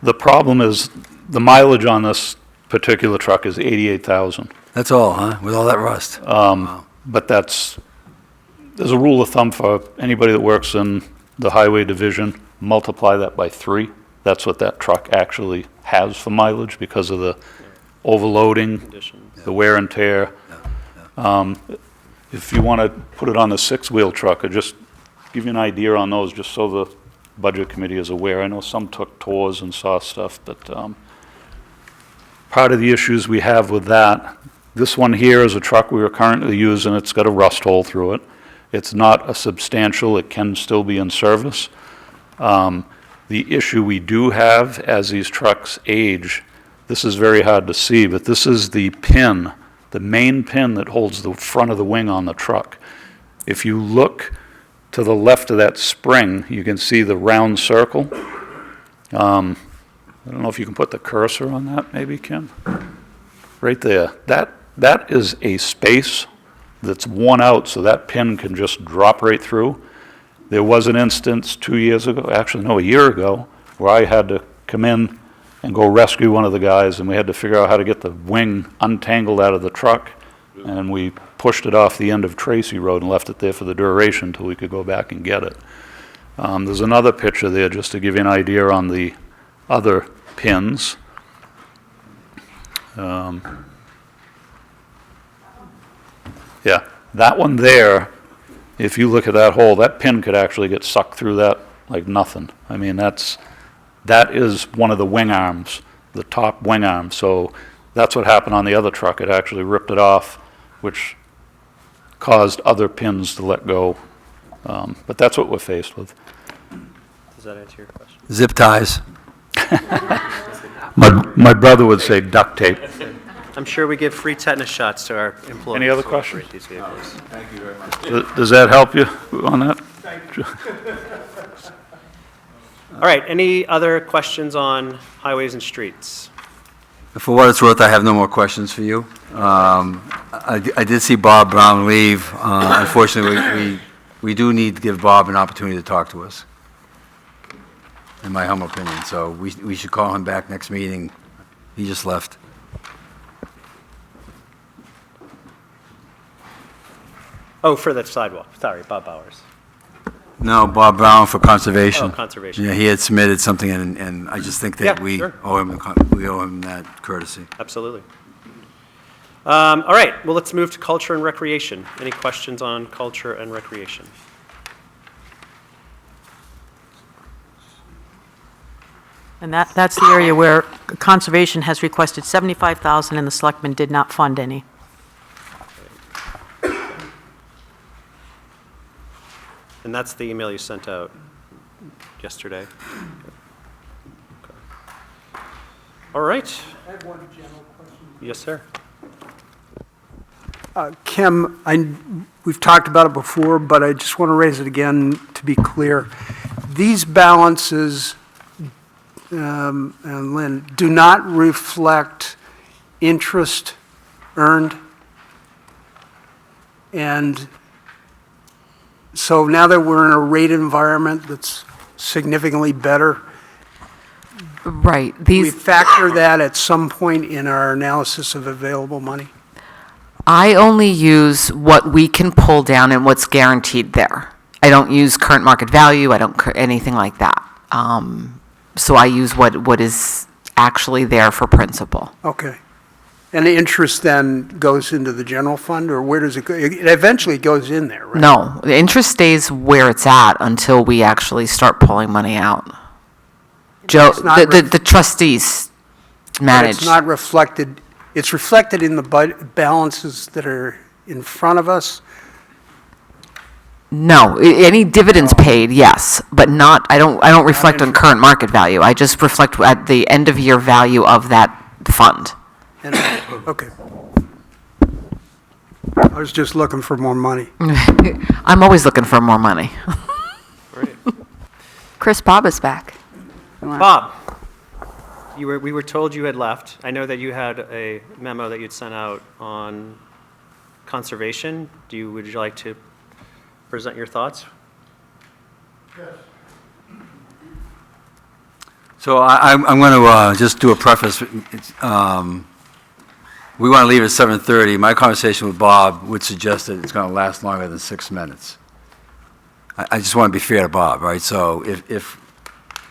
the problem is the mileage on this particular truck is 88,000. That's all, huh? With all that rust? But there's a rule of thumb for anybody that works in the highway division, multiply that by 3. That's what that truck actually has for mileage because of the overloading, the wear and tear. If you want to put it on the 6-wheel truck, or just give you an idea on those, just so the budget committee is aware. I know some took tours and saw stuff, but part of the issues we have with that, this one here is a truck we are currently using. It's got a rust hole through it. It's not a substantial, it can still be in service. The issue we do have as these trucks age, this is very hard to see, but this is the pin, the main pin that holds the front of the wing on the truck. If you look to the left of that spring, you can see the round circle. I don't know if you can put the cursor on that, maybe, Kim? right there, that is a space that's worn out, so that pin can just drop right through. There was an instance 2 years ago, actually, no, a year ago, where I had to come in and go rescue one of the guys, and we had to figure out how to get the wing untangled out of the truck, and we pushed it off the end of Tracy Road and left it there for the duration until we could go back and get it. There's another picture there, just to give you an idea on the other pins. Yeah, that one there, if you look at that hole, that pin could actually get sucked through that like nothing. I mean, that is one of the wing arms, the top wing arm. So that's what happened on the other truck. It actually ripped it off, which caused other pins to let go. But that's what we're faced with. Does that answer your question? Zip ties. My brother would say duct tape. I'm sure we give free tetanus shots to our employees. Any other who questions? operate these vehicles. Thank you very much. Does that help you on that? All right, any other questions on highways and streets? For what it's worth, I have no more questions for you. I did see Bob Brown leave. Unfortunately, we do need to give Bob an opportunity to talk to us, in my humble opinion. So we should call him back next meeting. He just left. Oh, for the sidewalk, sorry, Bob Bowers. No, Bob Brown for conservation. Oh, conservation. Yeah, he had submitted something, and I just think that Yeah, we sure. owe him that courtesy. Absolutely. All right, well, let's move to culture and recreation. Any questions on culture and recreation? And that's the area where Conservation has requested $75,000 and the Selectmen did not fund any. And that's the email you sent out yesterday. Okay. All right. I have one general question. Yes, sir. Kim, we've talked about it before, but I just want to raise it again to be clear. These balances, and Lynn, do not reflect interest earned. And so now that we're in a rate environment that's significantly better, Right. we factor that at some point in our analysis of available money. I only use what we can pull down and what's guaranteed there. I don't use current market value. I don't anything like that. So I use what is actually there for principal. Okay. And the interest then goes into the general fund, or where does it go? It eventually goes in there, right? No, the interest stays where it's at until we actually start pulling money out. Joe, It's not the trustees But manage. it's not reflected, it's reflected in the balances that are in front of us? No, any dividends paid, yes, but not, I don't reflect on current market value. I just reflect at the end of year value of that fund. And- Okay. I was just looking for more money. I'm always looking for more money. Chris Bob is back. Bob, we were told you had left. I know that you had a memo that you'd sent out on conservation. Would you like to present your thoughts? So I'm going to just do a preface. We want to leave at 7:30. My conversation with Bob would suggest that it's going to last longer than 6 minutes. I just want to be fair to Bob, right? So if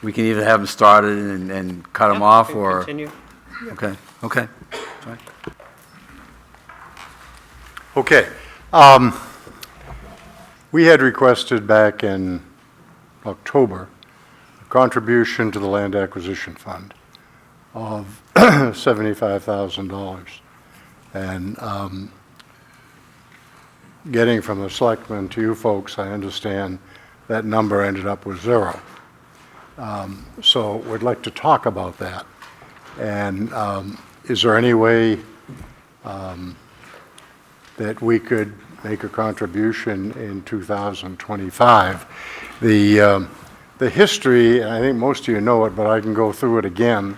we can either have him started and cut him off, or... Continue. Okay, okay. Fine. Okay. We had requested back in October a contribution to the Land Acquisition Fund of $75,000. And getting from the selectmen to you folks, I understand that number ended up with zero. So we'd like to talk about that. And is there any way that we could make a contribution in 2025? The history, and I think most of you know it, but I can go through it again.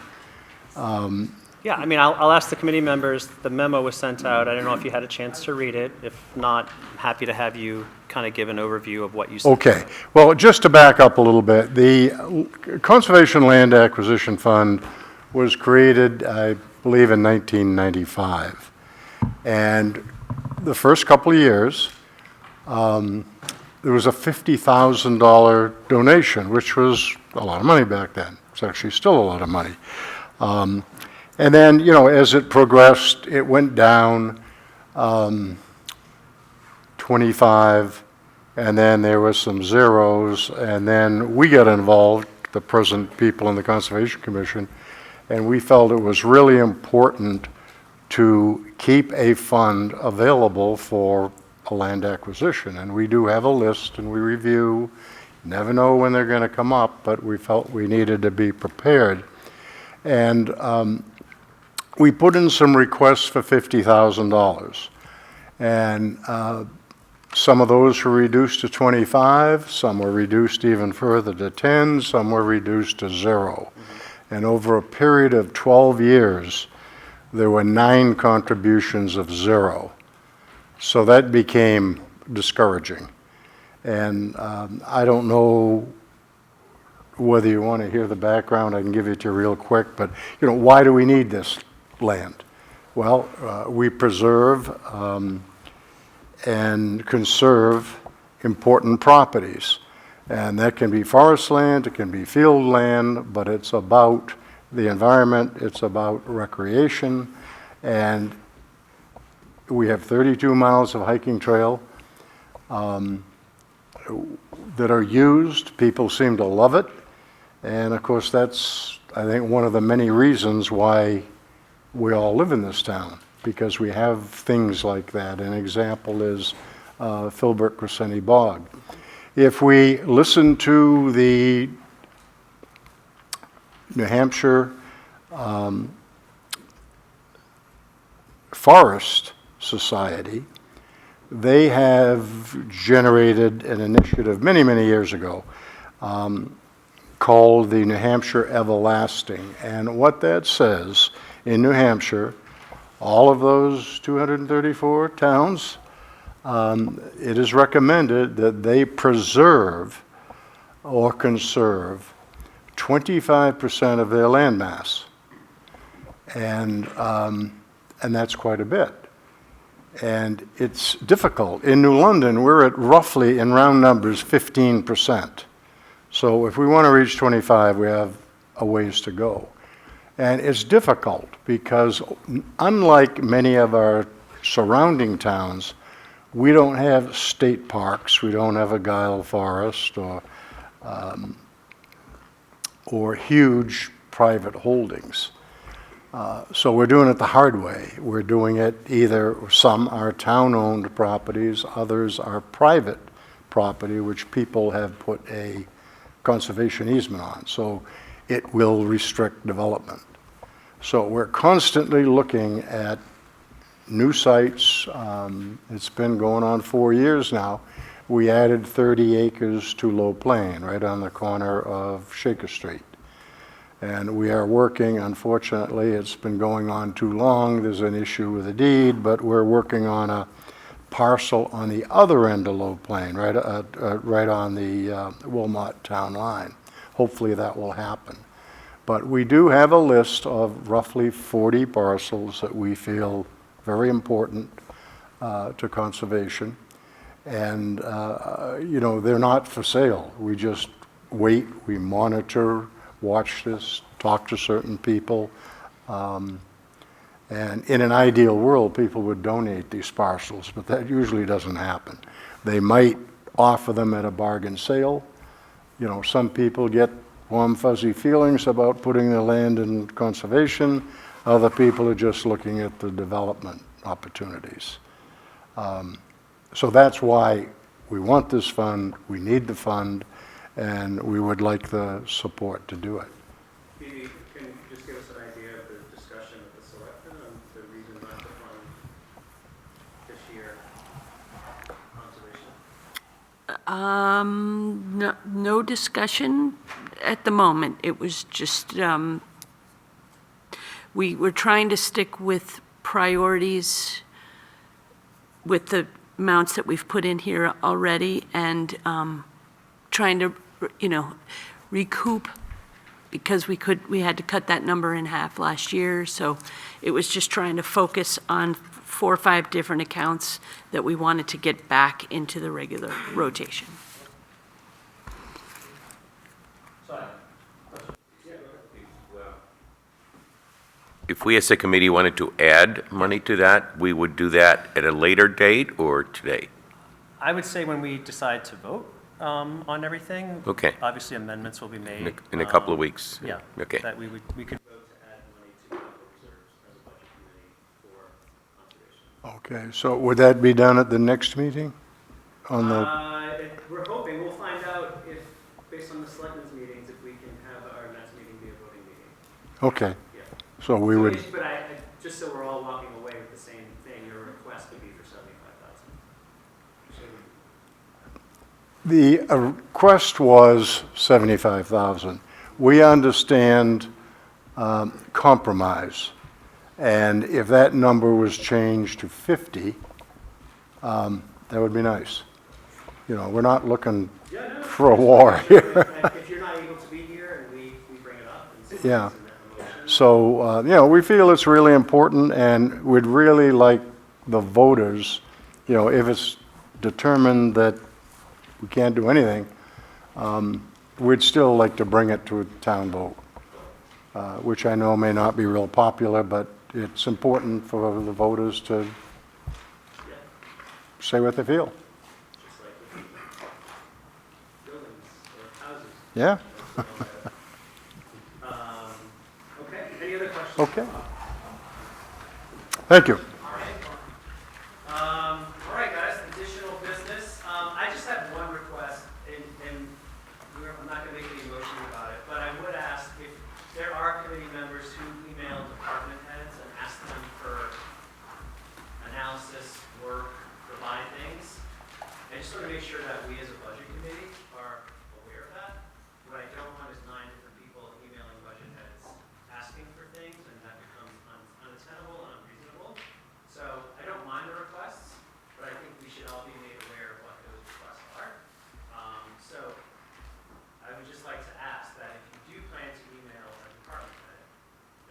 Yeah, I mean, I'll ask the committee members, the memo was sent out, I don't know if you had a chance to read it. If not, I'm happy to have you kind of give an overview of what you said. Okay, well, just to back up a little bit, the Conservation Land Acquisition Fund was created, I believe, in 1995. And the first couple of years, there was a $50,000 donation, which was a lot of money back then. It's actually still a lot of money. And then, you know, as it progressed, it went down 25, and then there was some zeros, and then we got involved, the present people in the Conservation Commission, and we felt it was really important to keep a fund available for a land acquisition. And we do have a list, and we review. Never know when they're going to come up, but we felt we needed to be prepared. And we put in some requests for $50,000. And some of those were reduced to 25, some were reduced even further to 10, some were reduced to 0. And over a period of 12 years, there were 9 contributions of 0. So that became discouraging. And I don't know whether you want to hear the background. I can give it to you real quick. But, you know, why do we need this land? Well, we preserve and conserve important properties. And that can be forest land, it can be field land, but it's about the environment, it's about recreation. And we have 32 miles of hiking trail that are used. People seem to love it. And of course, that's, I think, one of the many reasons why we all live in this town, because we have things like that. An example is Filbert Crescenti Bog. If we listen to the New Hampshire Forest Society, they have generated an initiative many, many years ago called the New Hampshire Everlasting. And what that says, in New Hampshire, all of those 234 towns, it is recommended that they preserve or conserve 25% of their land mass. And that's quite a bit. And it's difficult. In New London, we're at roughly, in round numbers, 15%. So if we want to reach 25, we have a ways to go. And it's difficult because unlike many of our surrounding towns, we don't have state parks, we don't have a Guile Forest or huge private holdings. So we're doing it the hard way. We're doing it either, some are town-owned properties, others are private property, which people have put a conservation easement on. So it will restrict development. So we're constantly looking at new sites. It's been going on 4 years now. We added 30 acres to Low Plain, right on the corner of Shaker Street. And we are working, unfortunately, it's been going on too long. There's an issue with the deed, but we're working on a parcel on the other end of Low Plain, right on the Wilmot town line. Hopefully that will happen. But we do have a list of roughly 40 parcels that we feel very important to conservation. And, you know, they're not for sale. We just wait, we monitor, watch this, talk to certain people. And in an ideal world, people would donate these parcels, but that usually doesn't happen. They might offer them at a bargain sale. You know, some people get warm, fuzzy feelings about putting their land in conservation. Other people are just looking at the development opportunities. So that's why we want this fund, we need the fund, and we would like the support to do it. Phoebe, can you just give us an idea of the discussion at the Selectmen on the reason not to fund this year conservation? No discussion at the moment. It was just, we were trying to stick with priorities with the amounts that we've put in here already, and trying to, recoup, because we had to cut that number in half last year, so it was just trying to focus on 4 or 5 different accounts that we wanted to get back into the regular rotation. If we as a committee wanted to add money to that, we would do that at a later date or today? I would say when we decide to vote on everything. Okay. Obviously, amendments will be made. In a couple of weeks? Yeah. Okay. That we could vote to add money to capital reserves as a budget committee for conservation. Okay, so would that be done at the next meeting? On the, We're hoping, we'll find out if, based on the selectmen's meetings, if we can have our next meeting be a voting meeting. okay, Yeah. so we would, But just so we're all walking away with the same thing, your request would be for 75,000. the request was 75,000. We understand compromise, and if that number was changed to 50, that would be nice. We're not looking for a war here. If you're not able to be here and we bring it up. And Yeah. So, we feel it's really important, and we'd really like the voters, if it's determined that we can't do anything, we'd still like to bring it to a town vote, which I know may not be real popular, but it's important for the voters to say what they feel. Just like with buildings or houses. Yeah? Okay, any other questions? Okay. Thank you. All right, guys, additional business. I just have one request, and I'm not going to make any motion about it, but I would ask if there are committee members who email department heads and ask them for analysis, work, provide things. I just want to make sure that we as a budget committee are aware of that. What I don't want is 9 different people emailing budget heads asking for things, and that becomes unattainable and unreasonable. So I don't mind the requests, but I think we should all be made aware of what those requests are. So I would just like to ask that if you do plan to email a department head,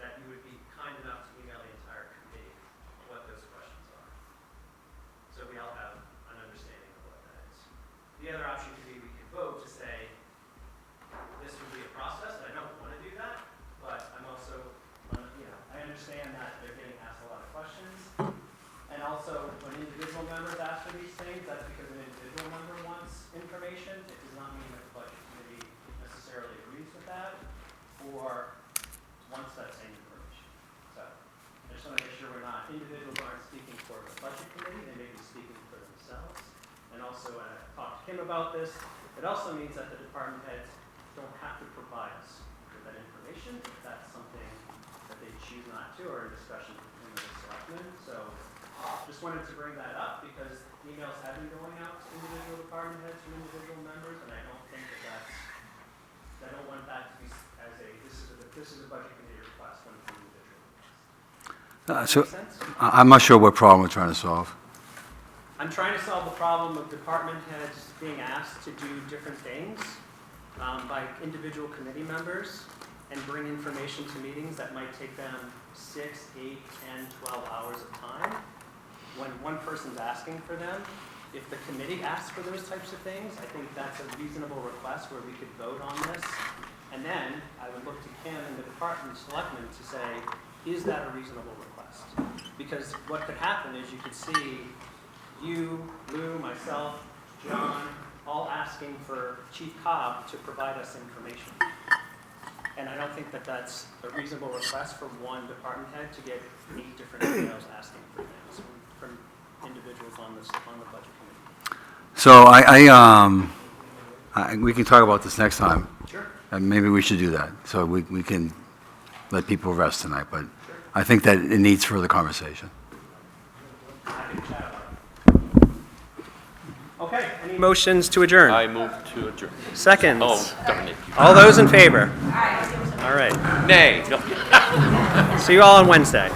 that you would be kind enough to email the entire committee what those questions are. So we all have an understanding of what that is. The other option could be we could vote to say, this would be a process, and I don't want to do that, but I'm also, I understand that they're getting asked a lot of questions. And also, when individual members ask for these things, that's because an individual member wants information. It does not mean that the budget committee necessarily agrees with that or wants that same information. So I just want to make sure individuals aren't speaking for the budget committee, they may be speaking for themselves. And also, when I talked to Kim about this, it also means that the department heads don't have to provide us with that information if that's something that they choose not to, or in discussion between the selectmen. So just wanted to bring that up because emails have been going out to individual department heads from individual members, and I don't think I don't want that to be as this is a budget committee request when it's an individual request. So, Make sense? I'm not sure what problem we're trying to solve. I'm trying to solve the problem of department heads being asked to do different things by individual committee members and bring information to meetings that might take them 6, 8, 10, 12 hours of time. When one person's asking for them, if the committee asks for those types of things, I think that's a reasonable request where we could vote on this. And then I would look to Kim and the department selectmen to say, is that a reasonable request? Because what could happen is you could see you, Lou, myself, John, all asking for Chief Cobb to provide us information. And I don't think that that's a reasonable request for one department head to get 8 different emails asking for things from individuals on the budget committee. So we can talk about this next time. Sure. And maybe we should do that, so we can let people rest tonight, but I think that it needs further conversation. Happy to chat about it. Okay, any motions to adjourn? I move to adjourn. Seconds. Oh, darn it. All those in favor? All right. Nay. No. See you all on Wednesday.